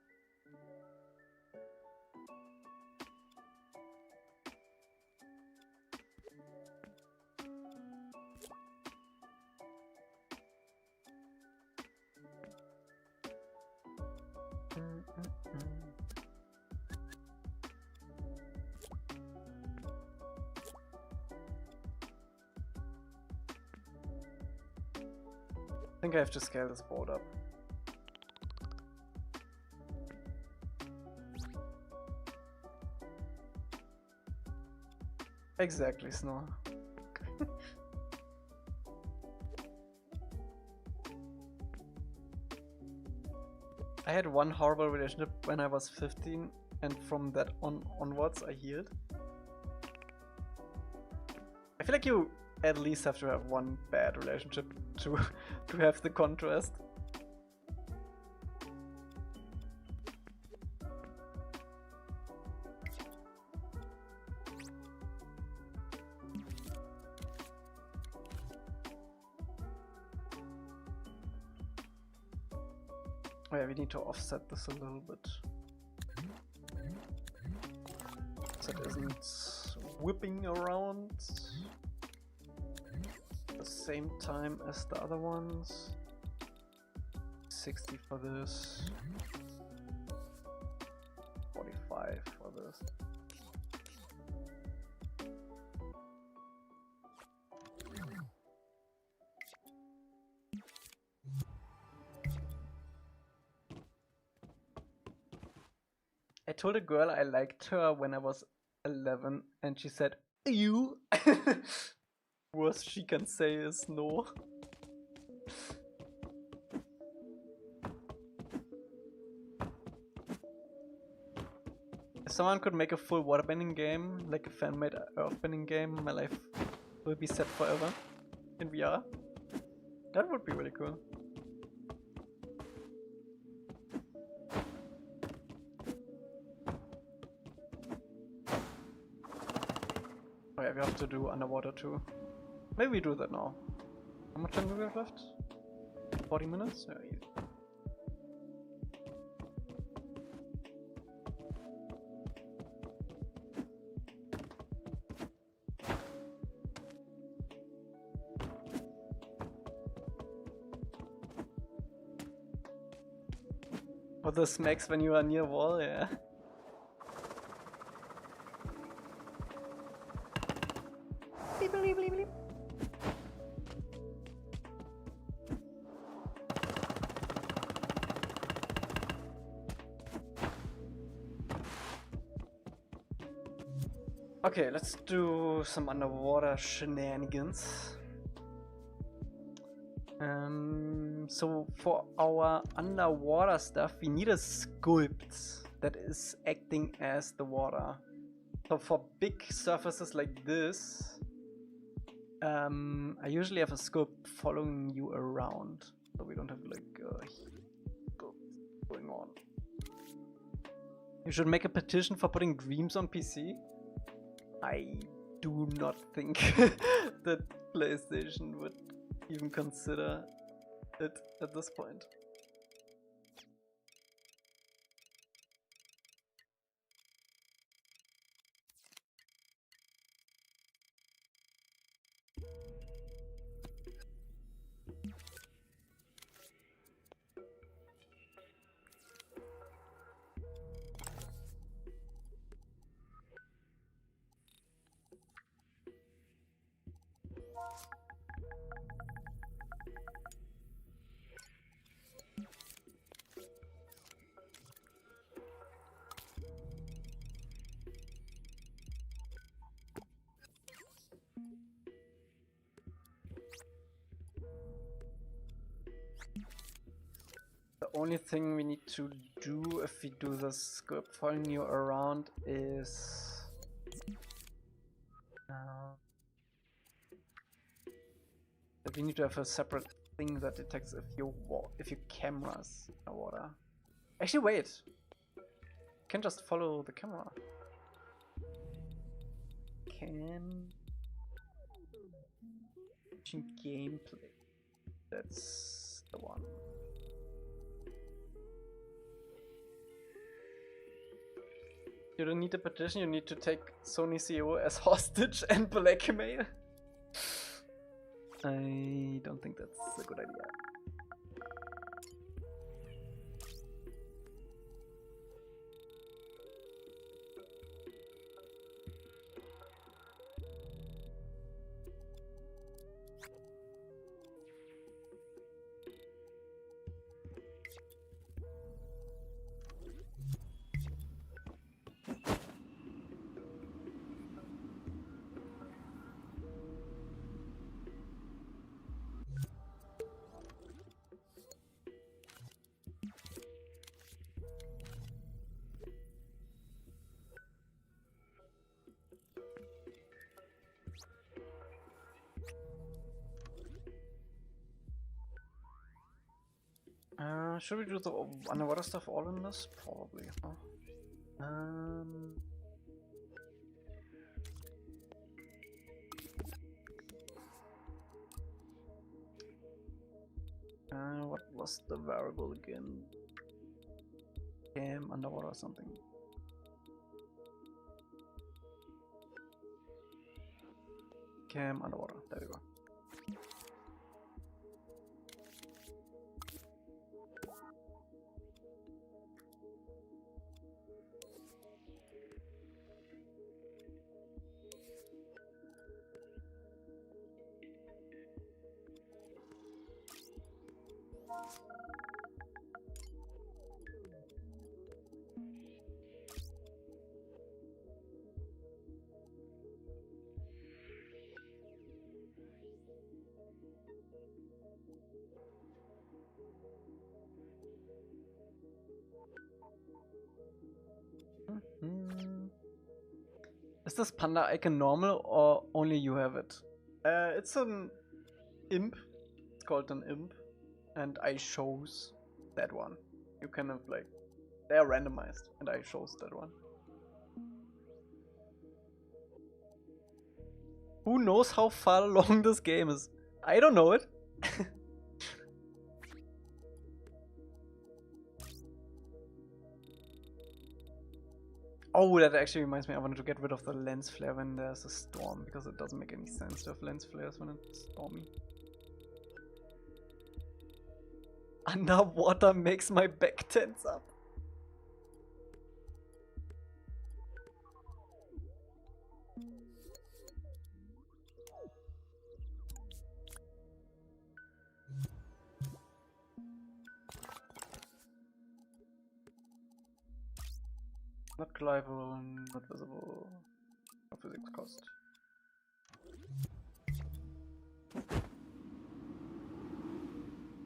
I think I have to scale this board up. Exactly, Snow. I had one horrible relationship when I was 15, and from that onwards I healed. I feel like you at least have to have one bad relationship to have the contrast. Oh yeah, we need to offset this a little bit. So it isn't whipping around at the same time as the other ones. 60 for this. 45 for this. I told a girl I liked her when I was 11 and she said, "You." Worst she can say is no. If someone could make a full waterbending game, like a fan-made earthbending game, my life will be set forever in VR. That would be really cool. Oh yeah, we have to do underwater too. Maybe we do that now. How much time do we have left? 40 minutes? Yeah, easy. Or the smacks when you are near wall, yeah. Bleep, bleep, bleep, bleep. Okay, let's do some underwater shenanigans. So for our underwater stuff, we need a sculpt that is acting as the water. So for big surfaces like this, I usually have a sculpt following you around, so we don't have like going on. You should make a petition for putting dreams on PC. I do not think that PlayStation would even consider it at this point. The only thing we need to do if we do the script following you around is that we need to have a separate thing that detects if your cameras are water. Actually, wait. You can just follow the camera. Gameplay. That's the one. You don't need a petition, you need to take Sony CEO as hostage and blackmail. I don't think that's a good idea. Should we do the underwater stuff all in this? Probably, huh? What was the variable again? Cam underwater or something. Cam underwater, there we go. Is this panda icon normal or only you have it? It's an imp. It's called an imp. And I chose that one. You kind of like, they are randomized and I chose that one. Who knows how far along this game is? I don't know it. Oh, that actually reminds me, I wanted to get rid of the lens flare when there's a storm, because it doesn't make any sense to have lens flares when it's stormy. Underwater makes my back tense up. Glyval, not visible. No physics cost.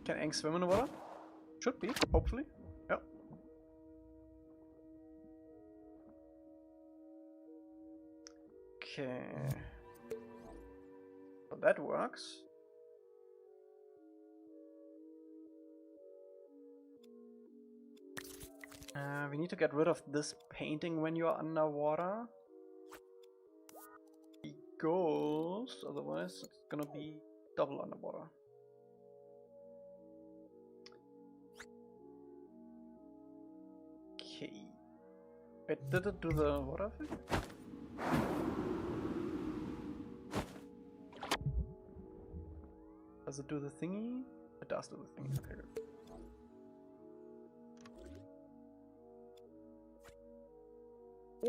Can Aang swim in the water? Should be, hopefully. Yep. Okay. So that works. We need to get rid of this painting when you are underwater. Because otherwise it's gonna be double underwater. Okay. Wait, did it do the water thing? Does it do the thingy? It does do the thingy, okay.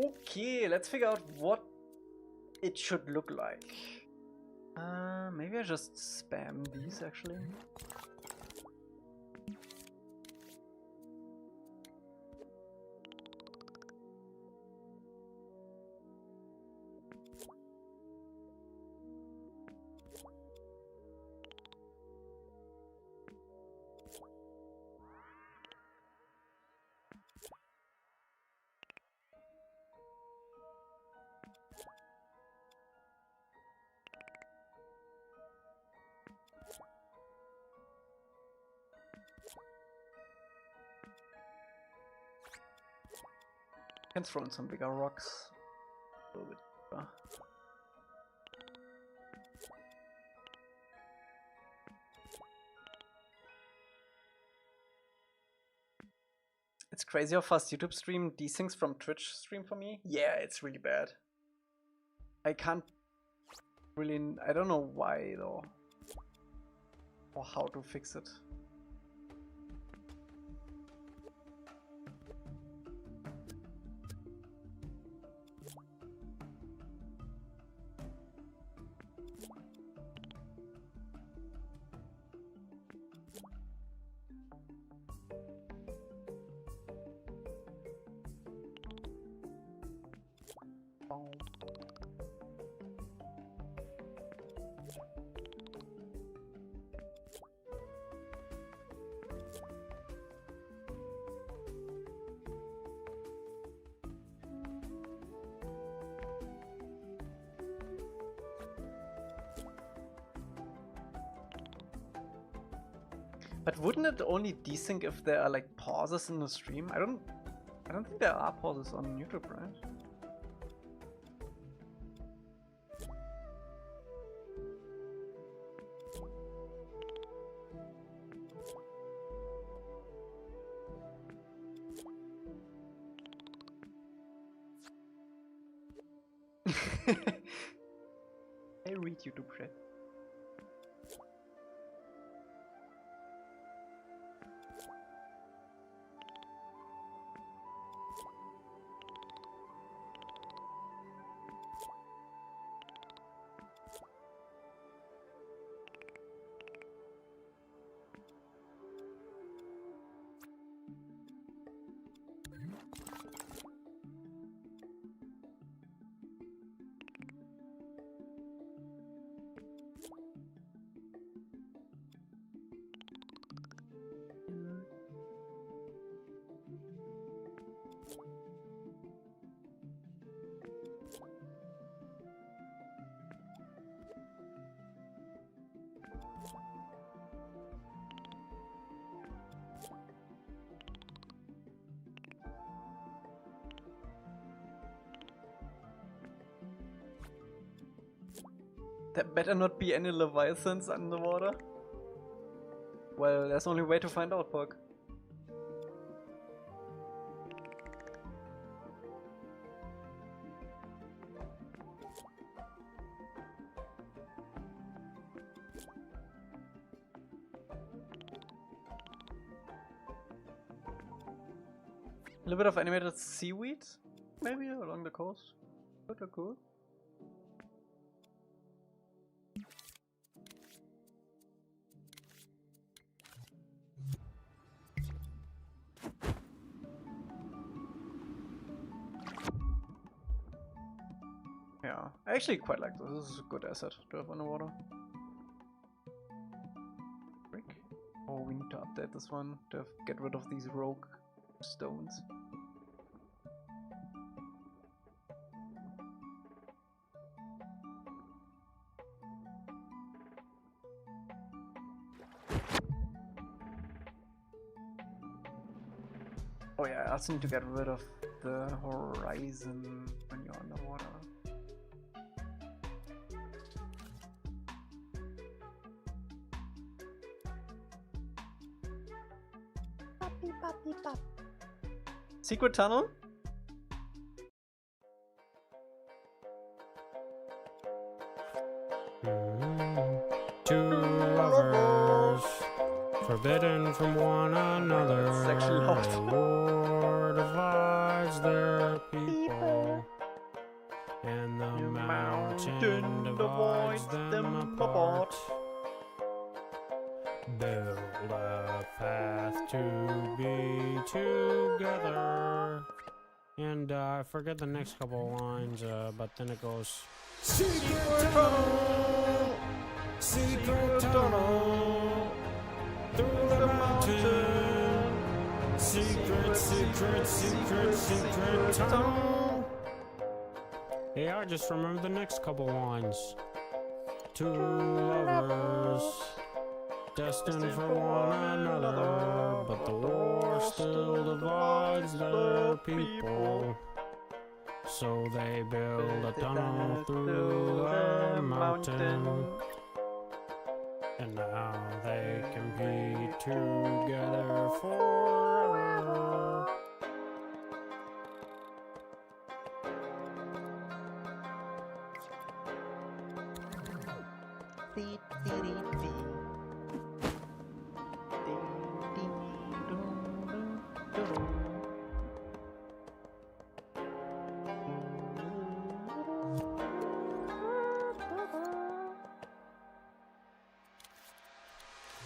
Okay, let's figure out what it should look like. Maybe I just spam these actually. Can throw in some bigger rocks. A little bit deeper. It's crazy how fast YouTube stream desyncs from Twitch stream for me. Yeah, it's really bad. I can't really... I don't know why though. Or how to fix it. But wouldn't it only desync if there are like pauses in the stream? I don't think there are pauses on YouTube, right? I read YouTube chat. There better not be any leviathans underwater. Well, there's only way to find out, Pog. A little bit of animated seaweed, maybe along the coast. Would look cool. Yeah, I actually quite like this. This is a good asset to have underwater. Brick. Oh, we need to update this one to get rid of these rogue stones. Oh yeah, I also need to get rid of the horizon when you're underwater. Secret tunnel? Two lovers, forbidden from one another. It's actually loud. A war divides their people, and the mountain divides them apart. Build a path to be together. And I forget the next couple of lines, but then it goes, secret tunnel, secret tunnel, through the mountain, secret, secret, secret, secret tunnel. Hey, I just remember the next couple lines. Two lovers, destined for one another, but the war still divides their people. So they build a tunnel through the mountain, and now they compete together forever.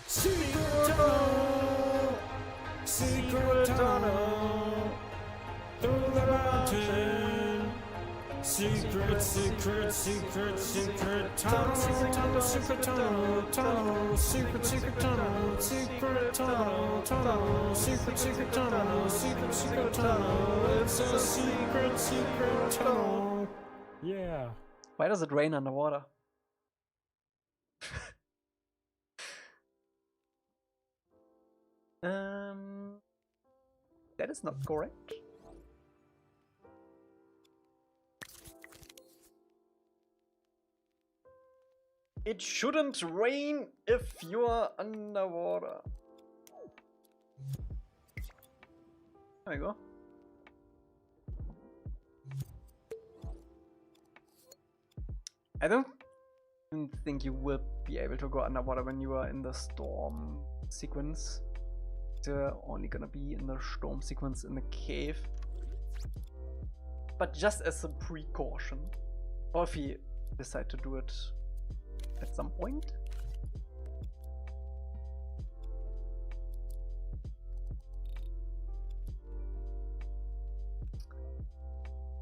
Secret tunnel, secret tunnel, through the mountain. Secret, secret, secret, secret tunnel, tunnel, secret tunnel, tunnel, secret, secret tunnel, secret tunnel, tunnel, secret, secret tunnel, secret, secret tunnel. It's a secret, secret tunnel. Yeah. Why does it rain underwater? That is not correct. It shouldn't rain if you are underwater. There you go. I don't think you will be able to go underwater when you are in the storm sequence. You're only gonna be in the storm sequence in the cave. But just as a precaution. Or if you decide to do it at some point.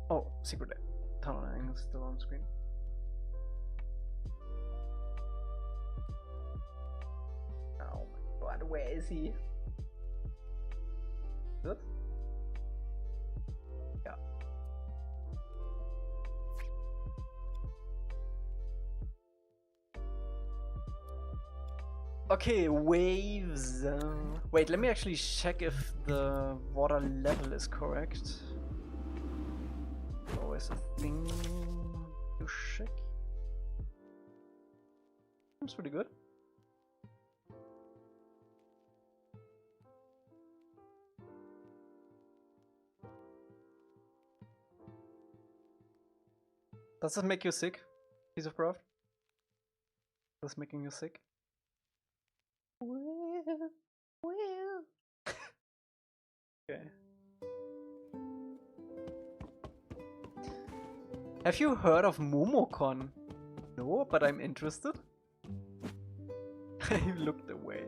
Oh, secret tunneling is still on screen. Oh my god, where is he? This? Yeah. Okay, waves. Wait, let me actually check if the water level is correct. Always a thing to check. Seems pretty good. Does this make you sick, piece of craft? Does this making you sick? Well. Okay. Have you heard of Momocon? No, but I'm interested. I looked away.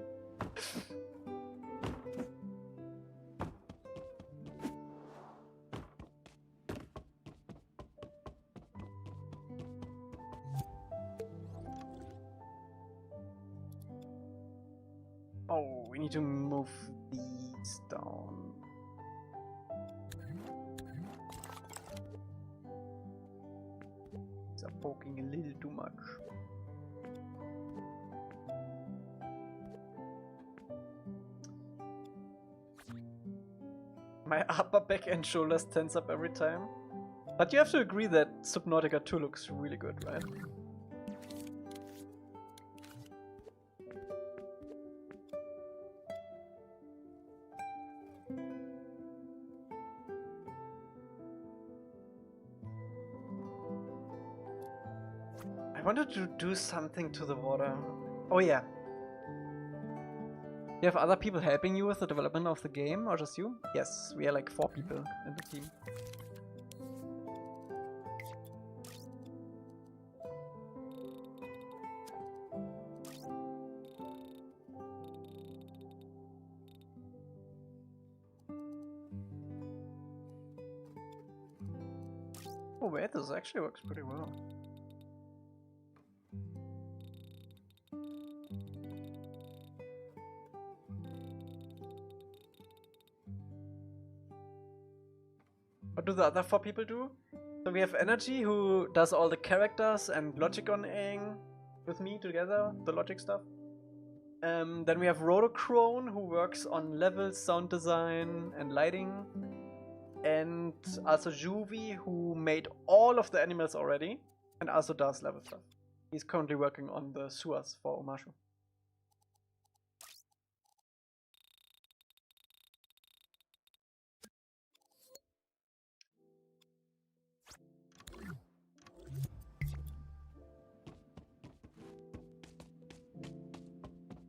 we need to move these down. These are poking a little too much. My upper back and shoulders tense up every time. But you have to agree that Subnautica 2 looks really good, right? I wanted to do something to the water. Oh yeah. Do you have other people helping you with the development of the game, or just you? Yes, we are like 4 people in the team. Oh wait, this actually works pretty well. What do the other 4 people do? So we have Energy, who does all the characters and logic on-ing with me together, the logic stuff. Then we have Rhodo, who works on levels, sound design, and lighting. And also Juvy, who made all of the animals already, and also does level stuff. He's currently working on the sewers for Omashu.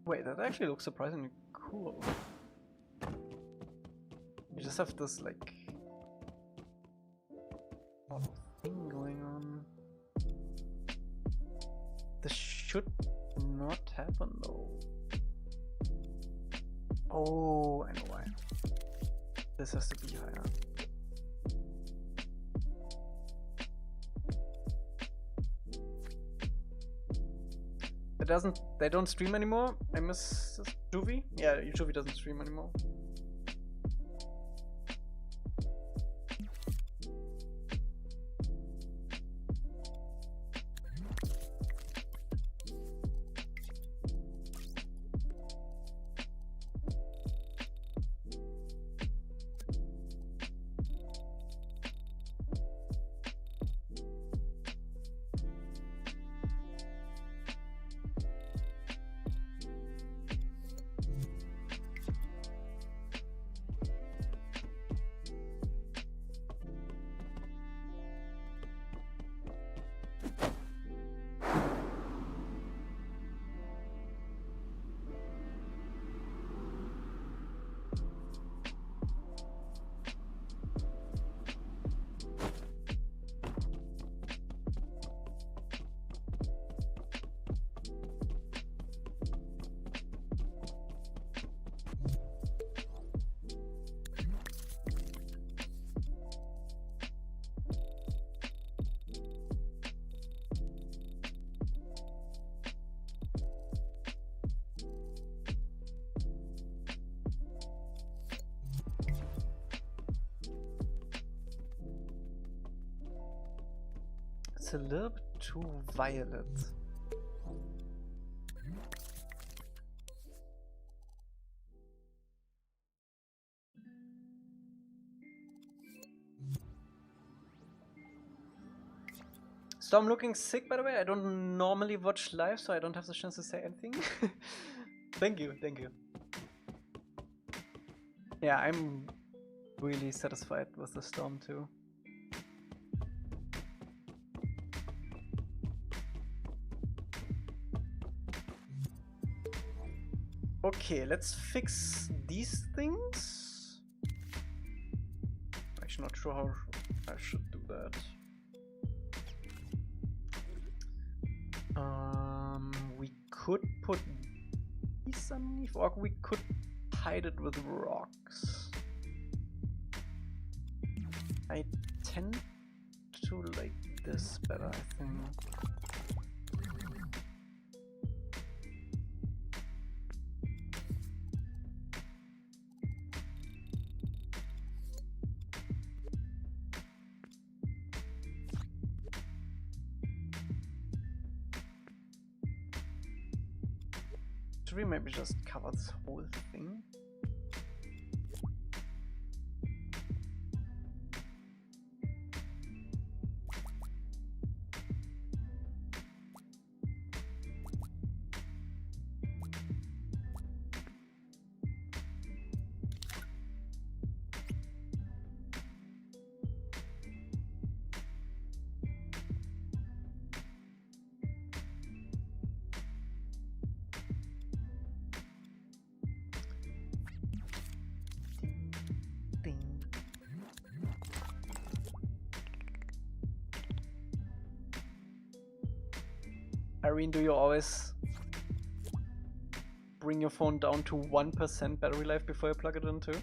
Wait, that actually looks surprisingly cool. You just have this, like, odd thing going on. This should not happen, though. Oh, I know why. This has to be higher. They don't stream anymore. I miss Juvy. Yeah, Juvy doesn't stream anymore. It's a little bit too violet. Storm looking sick, by the way. I don't normally watch live, so I don't have the chance to say anything. Thank you, thank you. Yeah, I'm really satisfied with the Storm too. Okay, let's fix these things. I'm actually not sure how I should do that. We could put these underneath, or we could hide it with rocks. I tend to like this better, I think. Should we maybe just cover this whole thing? Irene, do you always bring your phone down to 1% battery life before you plug it in too?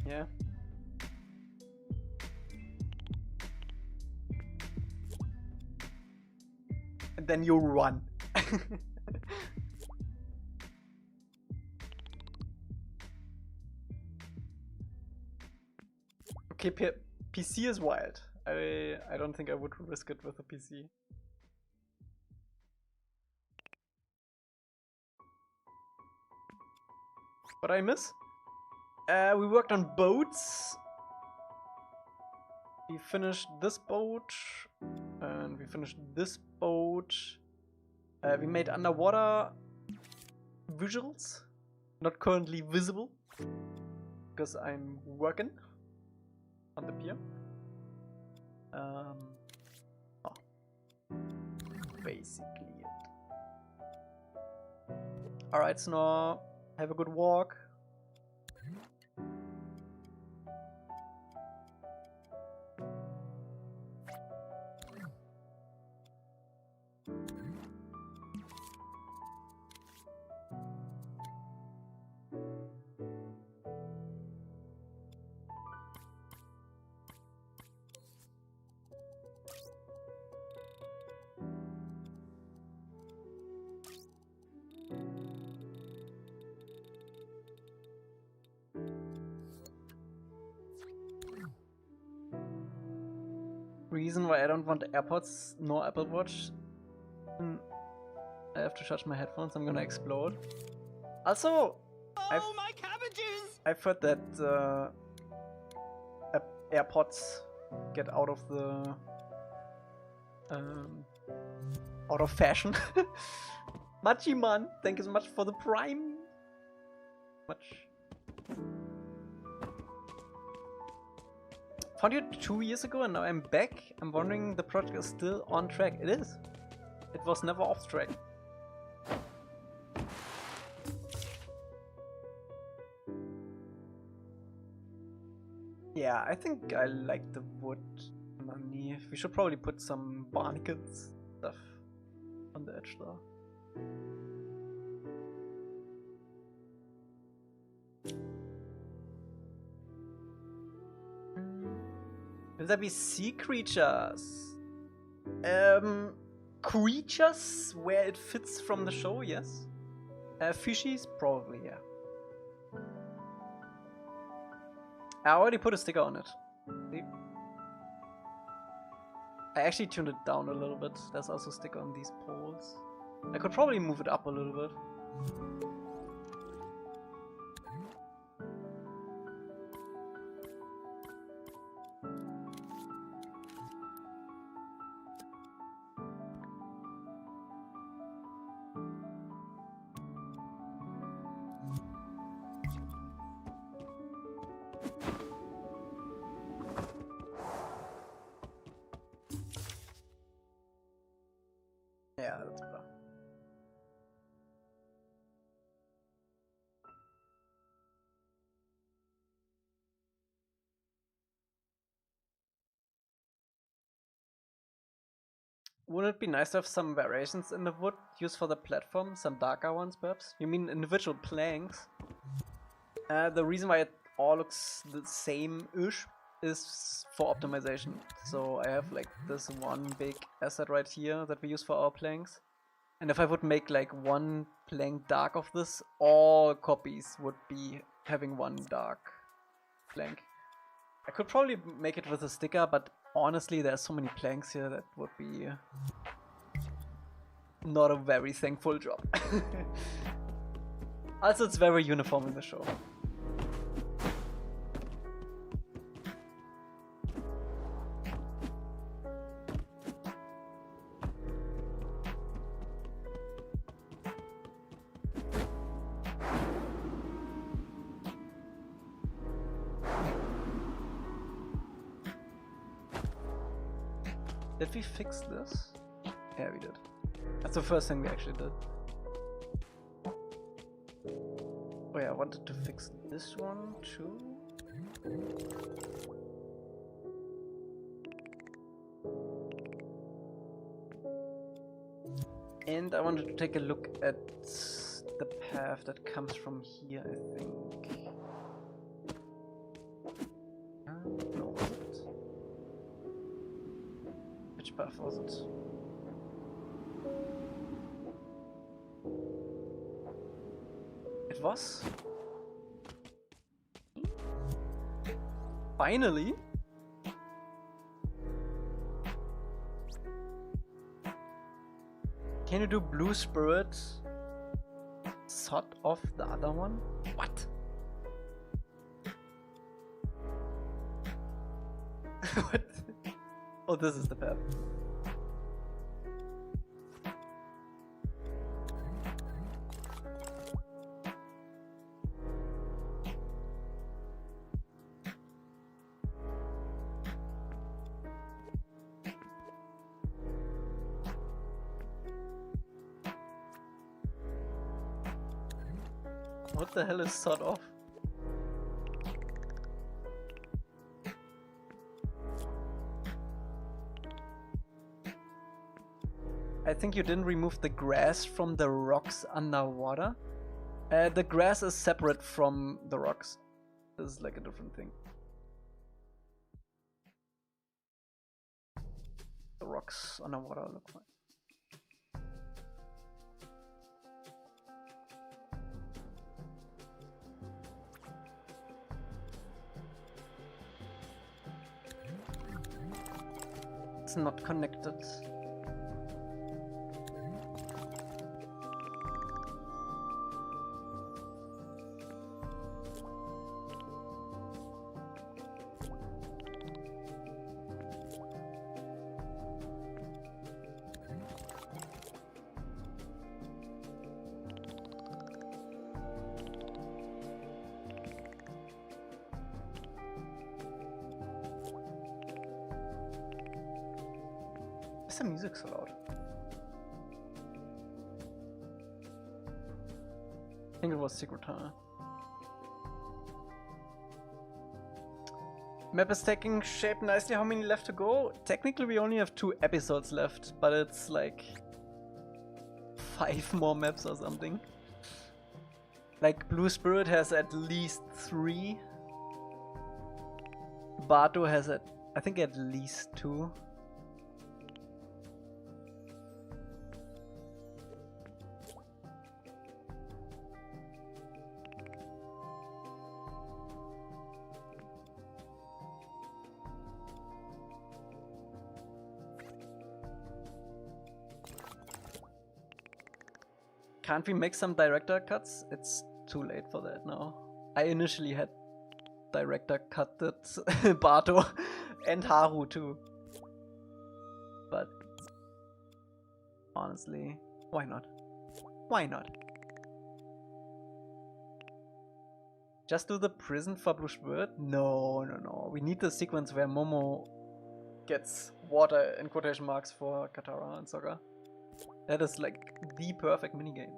Yeah. And then you run. Okay, PC is wild. I don't think I would risk it with a PC. What I miss? We worked on boats. We finished this boat. And we finished this boat. We made underwater visuals. Not currently visible. Because I'm working on the pier. Basically it. Alright, Snore. Have a good walk. Reason why I don't want AirPods nor Apple Watch. I have to charge my headphones, I'm gonna explode. Also, my cabbages! I've heard that AirPods get out of the out of fashion. Machiman, thank you so much for the Prime. Found you 2 years ago and now I'm back. I'm wondering the project is still on track. It is. It was never off track. Yeah, I think I like the wood money. We should probably put some barnacles stuff on the edge there. Will there be sea creatures? Creatures where it fits from the show, yes. Fishies, probably, yeah. I already put a sticker on it. See? I actually tuned it down a little bit. There's also a sticker on these poles. I could probably move it up a little bit. Yeah, that's better. Wouldn't it be nice to have some variations in the wood used for the platform? Some darker ones, perhaps? You mean individual planks? The reason why it all looks the same-ish is for optimization. So I have like this one big asset right here that we use for our planks. And if I would make like one plank dark of this, all copies would be having one dark plank. I could probably make it with a sticker, but honestly there's so many planks here that would be not a very thankful job. Also, it's very uniform in the show. Did we fix this? Yeah, we did. That's the first thing we actually did. Oh yeah, I wanted to fix this one too. And I wanted to take a look at the path that comes from here, I think. No, was it? Which path was it? It was? Finally? Can you do blue spirit sort of the other one? What? What? Oh, this is the path. What the hell is sort of? I think you didn't remove the grass from the rocks underwater. The grass is separate from the rocks. This is like a different thing. The rocks underwater look fine. It's not connected. The music so loud. I think it was Secret Tunnel. Map is taking shape nicely. How many left to go? Technically we only have 2 episodes left, but it's like 5 more maps or something. Like Blue Spirit has at least 3. Bato has I think at least 2. Can't we make some director cuts? It's too late for that now. I initially had director cutted Bato and Haru too. But honestly, why not? Why not? Just do the prison for Blue Spirit? No, no, no. We need the sequence where Momo gets water in quotation marks for Katara and Sokka. That is like the perfect minigame.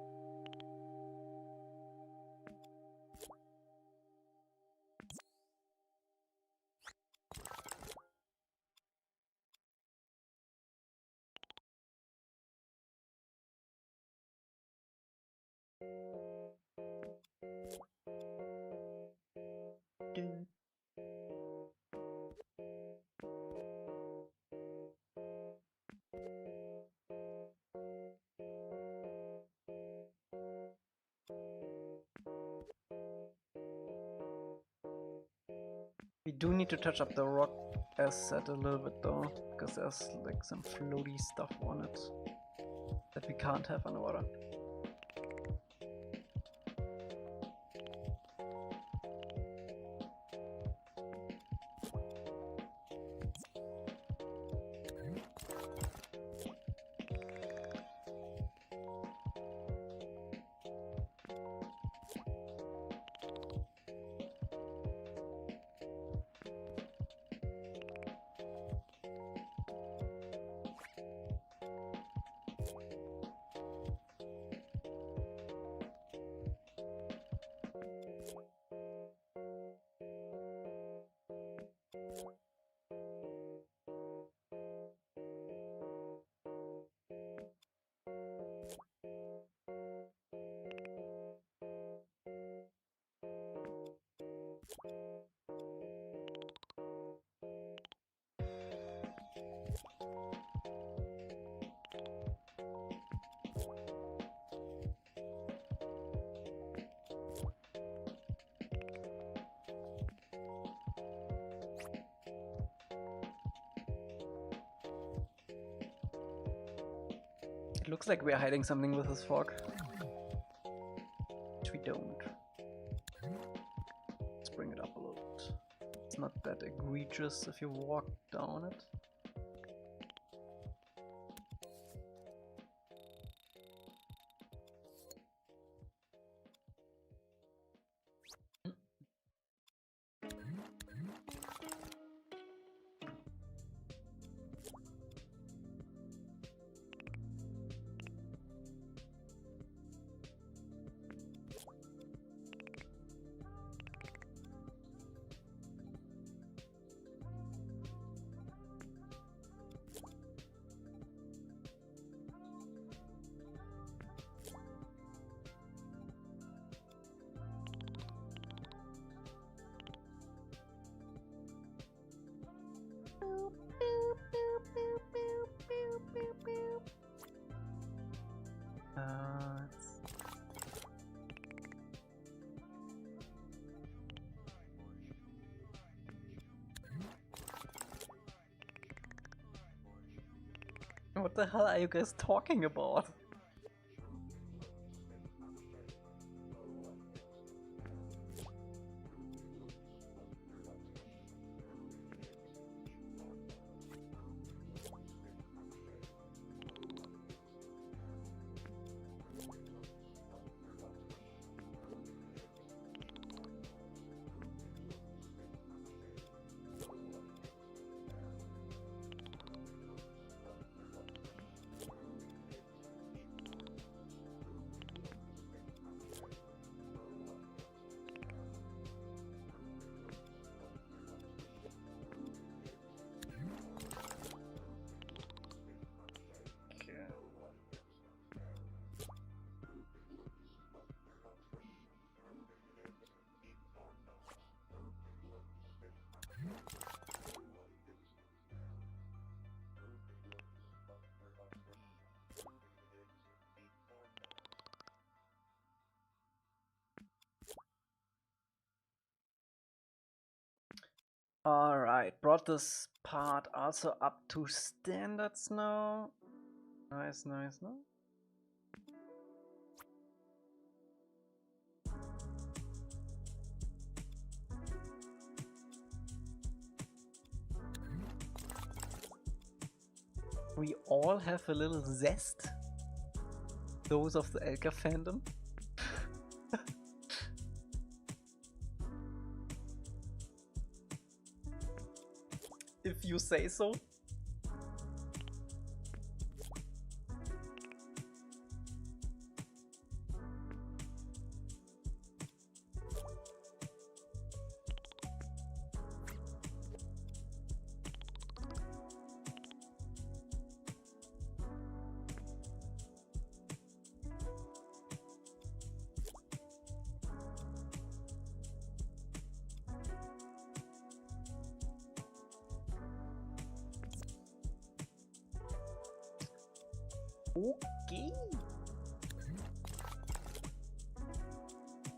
We do need to touch up the rock asset a little bit though, because there's like some floaty stuff on it that we can't have underwater. It looks like we're hiding something with this fog. Which we don't. Let's bring it up a little bit. It's not that egregious if you walk down it. What the hell are you guys talking about? Alright, brought this part also up to standards now. Nice, nice, no? We all have a little zest. Those of the Elca fandom. If you say so. Okay.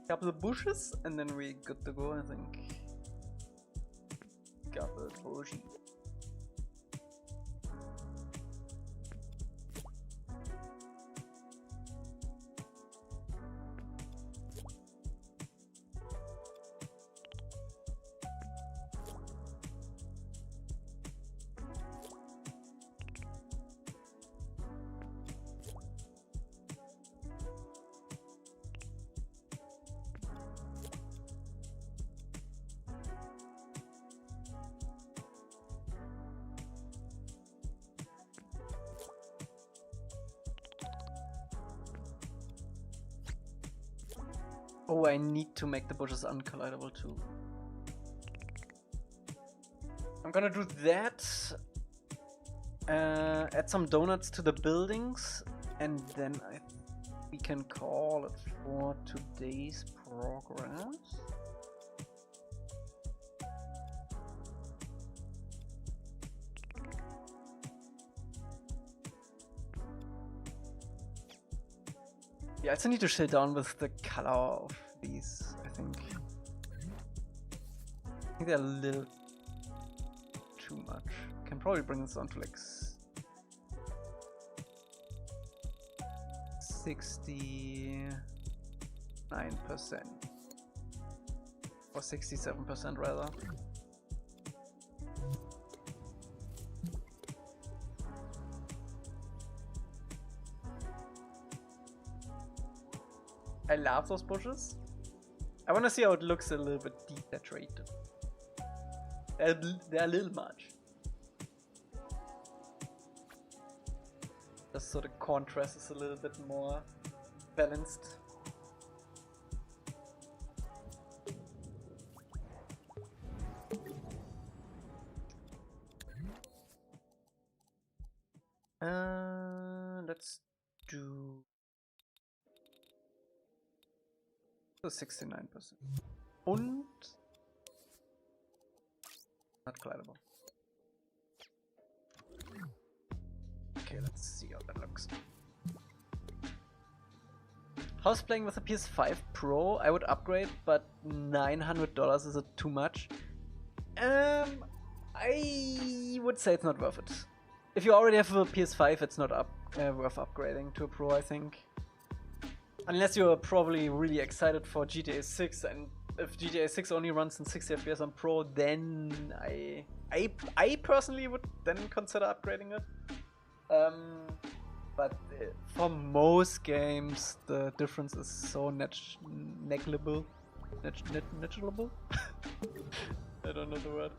Couple of bushes and then we're good to go, I think. Scuffle bougie. Oh, I need to make the bushes uncollidable too. I'm gonna do that. Add some donuts to the buildings, and then we can call it for today's progress. Yeah, I also need to chill down with the color of these, I think. I think they're a little too much. Can probably bring this down to like 69% or 67% rather. I love those bushes. I want to see how it looks a little bit desaturated. They're a little much. Just so the contrast is a little bit more balanced. Let's do so 69%. Und not collidable. Okay, let's see how that looks. How's playing with a PS5 Pro? I would upgrade, but $900 is it too much? I would say it's not worth it. If you already have a PS5, it's not worth upgrading to a Pro, I think. Unless you're probably really excited for GTA 6, and if GTA 6 only runs in 60 FPS on Pro, then I personally would then consider upgrading it. But for most games, the difference is so negligible. Negligible? I don't know the word.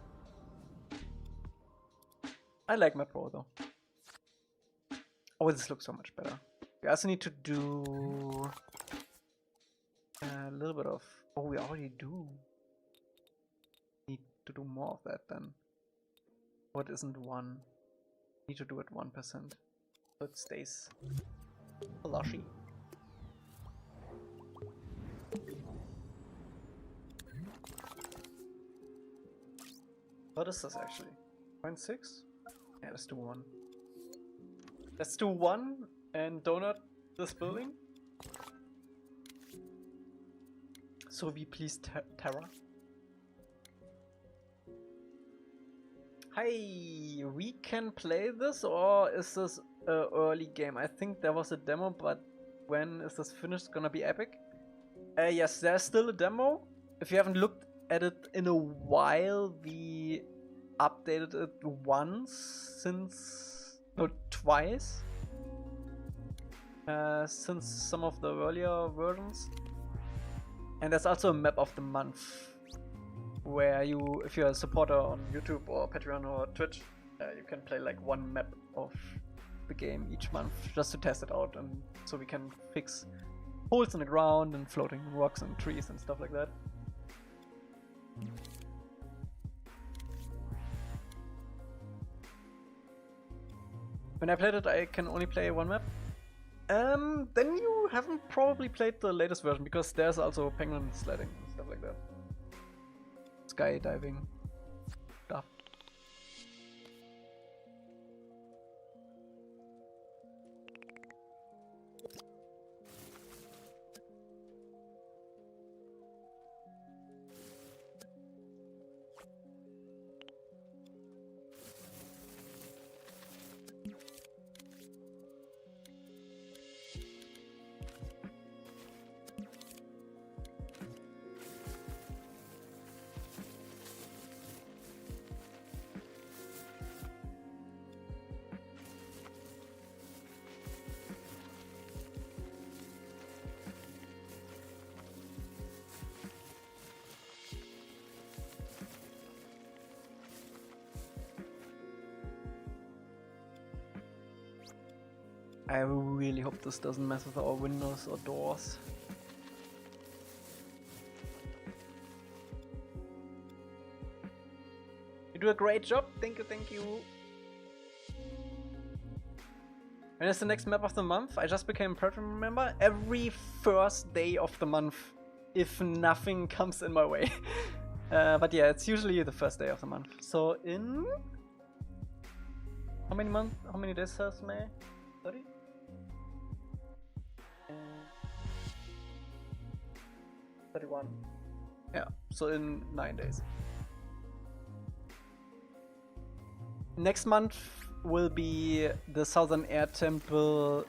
I like my Pro though. Oh, this looks so much better. We also need to do a little bit of... Oh, we already do. Need to do more of that then. What isn't 1? Need to do it 1%. So it stays flushy. What is this actually? 0.6? Yeah, let's do 1. Let's do 1 and donut this building. So we please Terra. Hi, we can play this, or is this an early game? I think there was a demo, but when is this finished? Gonna be epic? Yes, there's still a demo. If you haven't looked at it in a while, we updated it twice since some of the earlier versions. And there's also a map of the month, where you, if you're a supporter on YouTube or Patreon or Twitch, you can play like one map of the game each month just to test it out, and so we can fix holes in the ground and floating rocks and trees and stuff like that. When I played it, I can only play one map. Then you haven't probably played the latest version, because there's also penguin sledding and stuff like that. Skydiving stuff. I really hope this doesn't mess with our windows or doors. You do a great job. Thank you, thank you. When is the next map of the month? I just became a Platinum member. Every first day of the month, if nothing comes in my way. But yeah, it's usually the first day of the month. So in how many days has May? 30? 31. Yeah, so in 9 days. Next month will be the Southern Air Temple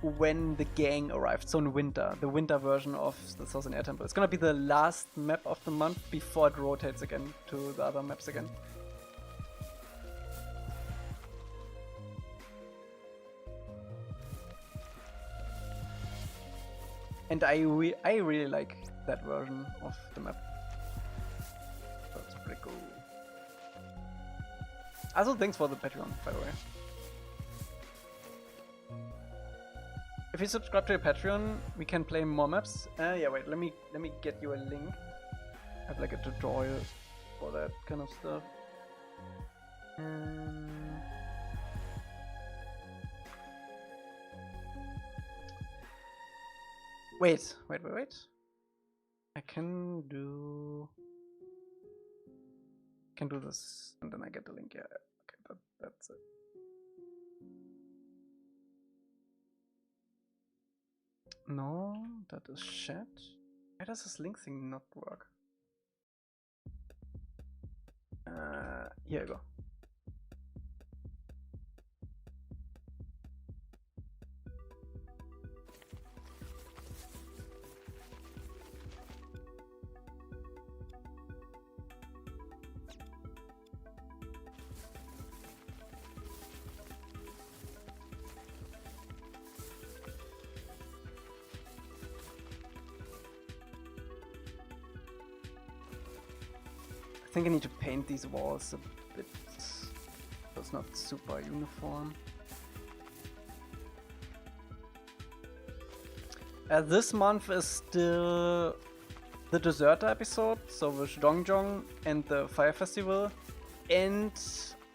when the gang arrived, so in winter, the winter version of the Southern Air Temple. It's gonna be the last map of the month before it rotates again to the other maps again. And I really like that version of the map. That's pretty cool. Also, thanks for the Patreon, by the way. If you subscribe to your Patreon, we can play more maps. Yeah, wait, let me get you a link. I have like a tutorial for that kind of stuff. Wait. I can do this, and then I get the link. Yeah, okay, that's it. No, that is chat. Why does this link thing not work? Here you go. I think I need to paint these walls a bit so it's not super uniform. This month is still the Deserter episode, so with Dongjong and the Fire Festival, and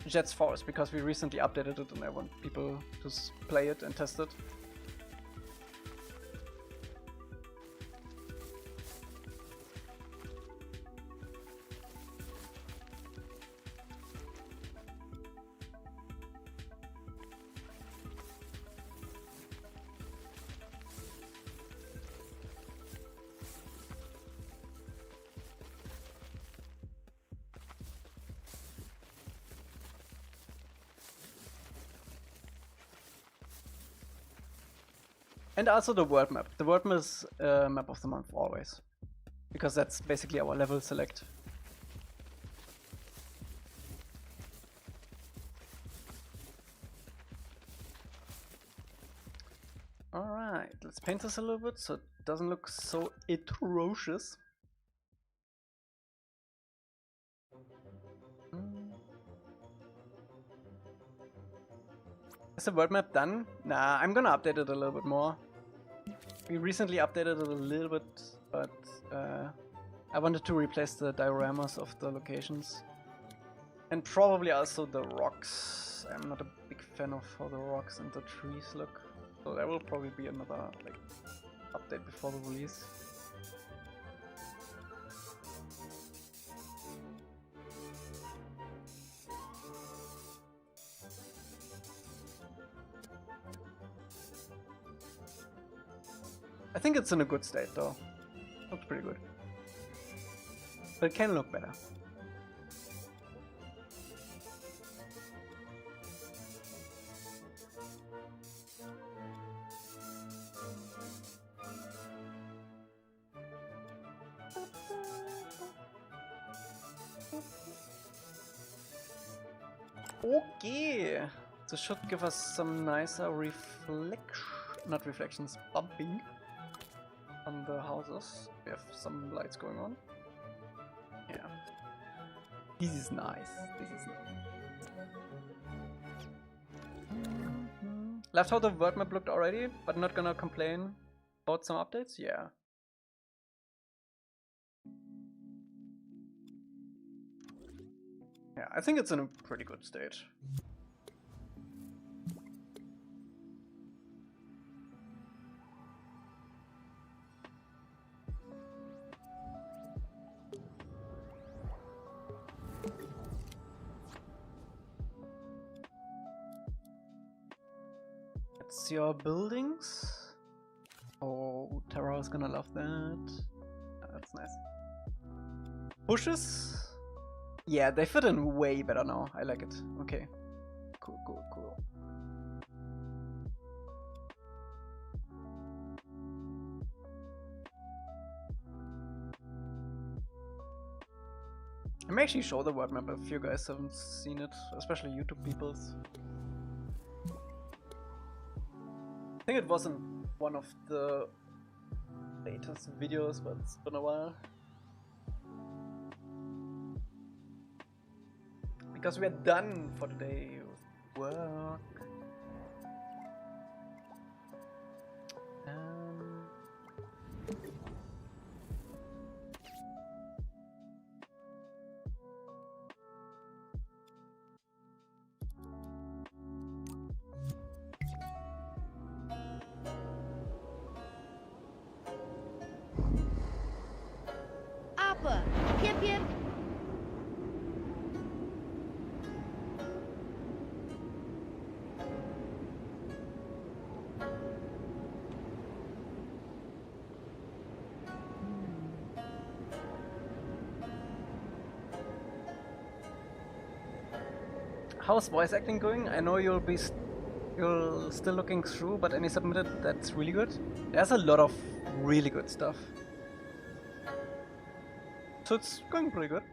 Jet's Forest, because we recently updated it and I want people to play it and test it. And also the world map. The world map is map of the month always, because that's basically our level select. Alright, let's paint this a little bit so it doesn't look so atrocious. Is the world map done? Nah, I'm gonna update it a little bit more. We recently updated it a little bit, but I wanted to replace the dioramas of the locations. And probably also the rocks. I'm not a big fan of how the rocks and the trees look. So there will probably be another like update before the release. I think it's in a good state though. Looks pretty good. But it can look better. Okay, this should give us some nicer not reflections, bumping on the houses. We have some lights going on. Yeah. This is nice. This is nice. Left how the word map looked already, but not gonna complain about some updates? Yeah. Yeah, I think it's in a pretty good state. It's your buildings. Oh, Terra is gonna love that. That's nice. Bushes. Yeah, they fit in way better now. I like it. Okay. Cool, cool, cool. I may actually show the word map if you guys haven't seen it, especially YouTube peoples. I think it wasn't one of the latest videos, but it's been a while. Because we are done for today with work. Appa, yip yip. How's voice acting going? I know you'll still looking through, but any submitted that's really good. There's a lot of really good stuff. So it's going pretty good.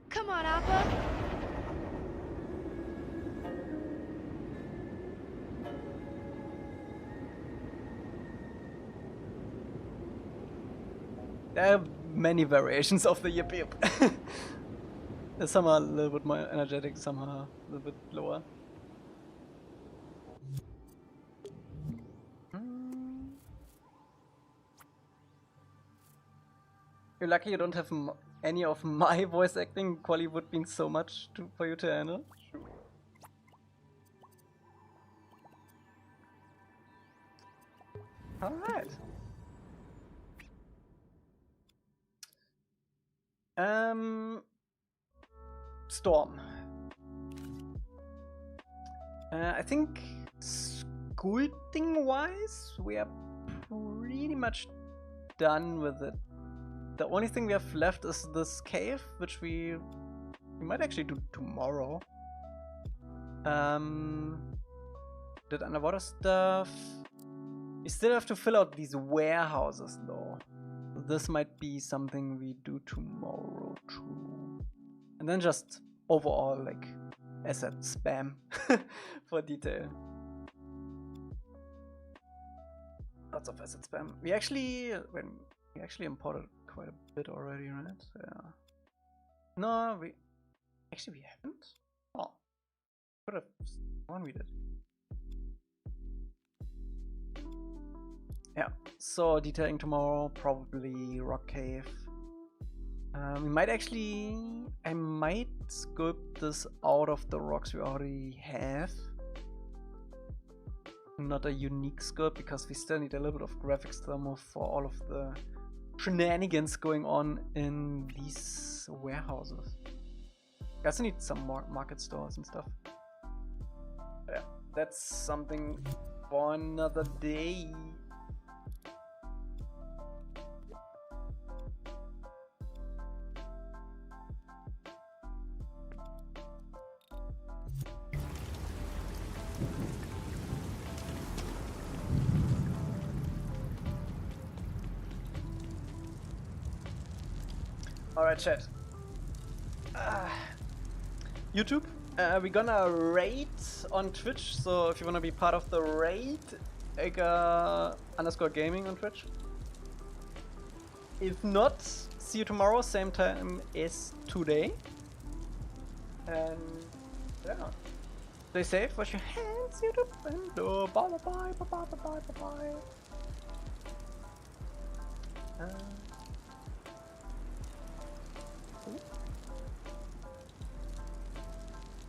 Come on, Appa. There are many variations of the yip yip. Some are a little bit more energetic, some are a little bit lower. You're lucky you don't have any of my voice acting. Quali would mean so much for you to handle. Alright. Storm. I think sculpting wise, we are pretty much done with it. The only thing we have left is this cave, which we might actually do tomorrow. Did underwater stuff. We still have to fill out these warehouses though. This might be something we do tomorrow too. And then just overall like asset spam for detail. Lots of asset spam. We actually imported quite a bit already, right? Yeah. No, we haven't. Oh, could have sworn we did. Yeah. So detailing tomorrow, probably rock cave. We might actually. I might sculpt this out of the rocks we already have. Not a unique sculpt because we still need a little bit of graphics thermo for all of the shenanigans going on in these warehouses. I also need some more market stores and stuff. But yeah, that's something for another day. Alright, chat. YouTube, we're gonna raid on Twitch, so if you wanna be part of the raid, Elca_gaming on Twitch. If not, see you tomorrow, same time as today. And yeah, stay safe, wash your hands, YouTube, and bye bye bye bye bye bye bye bye.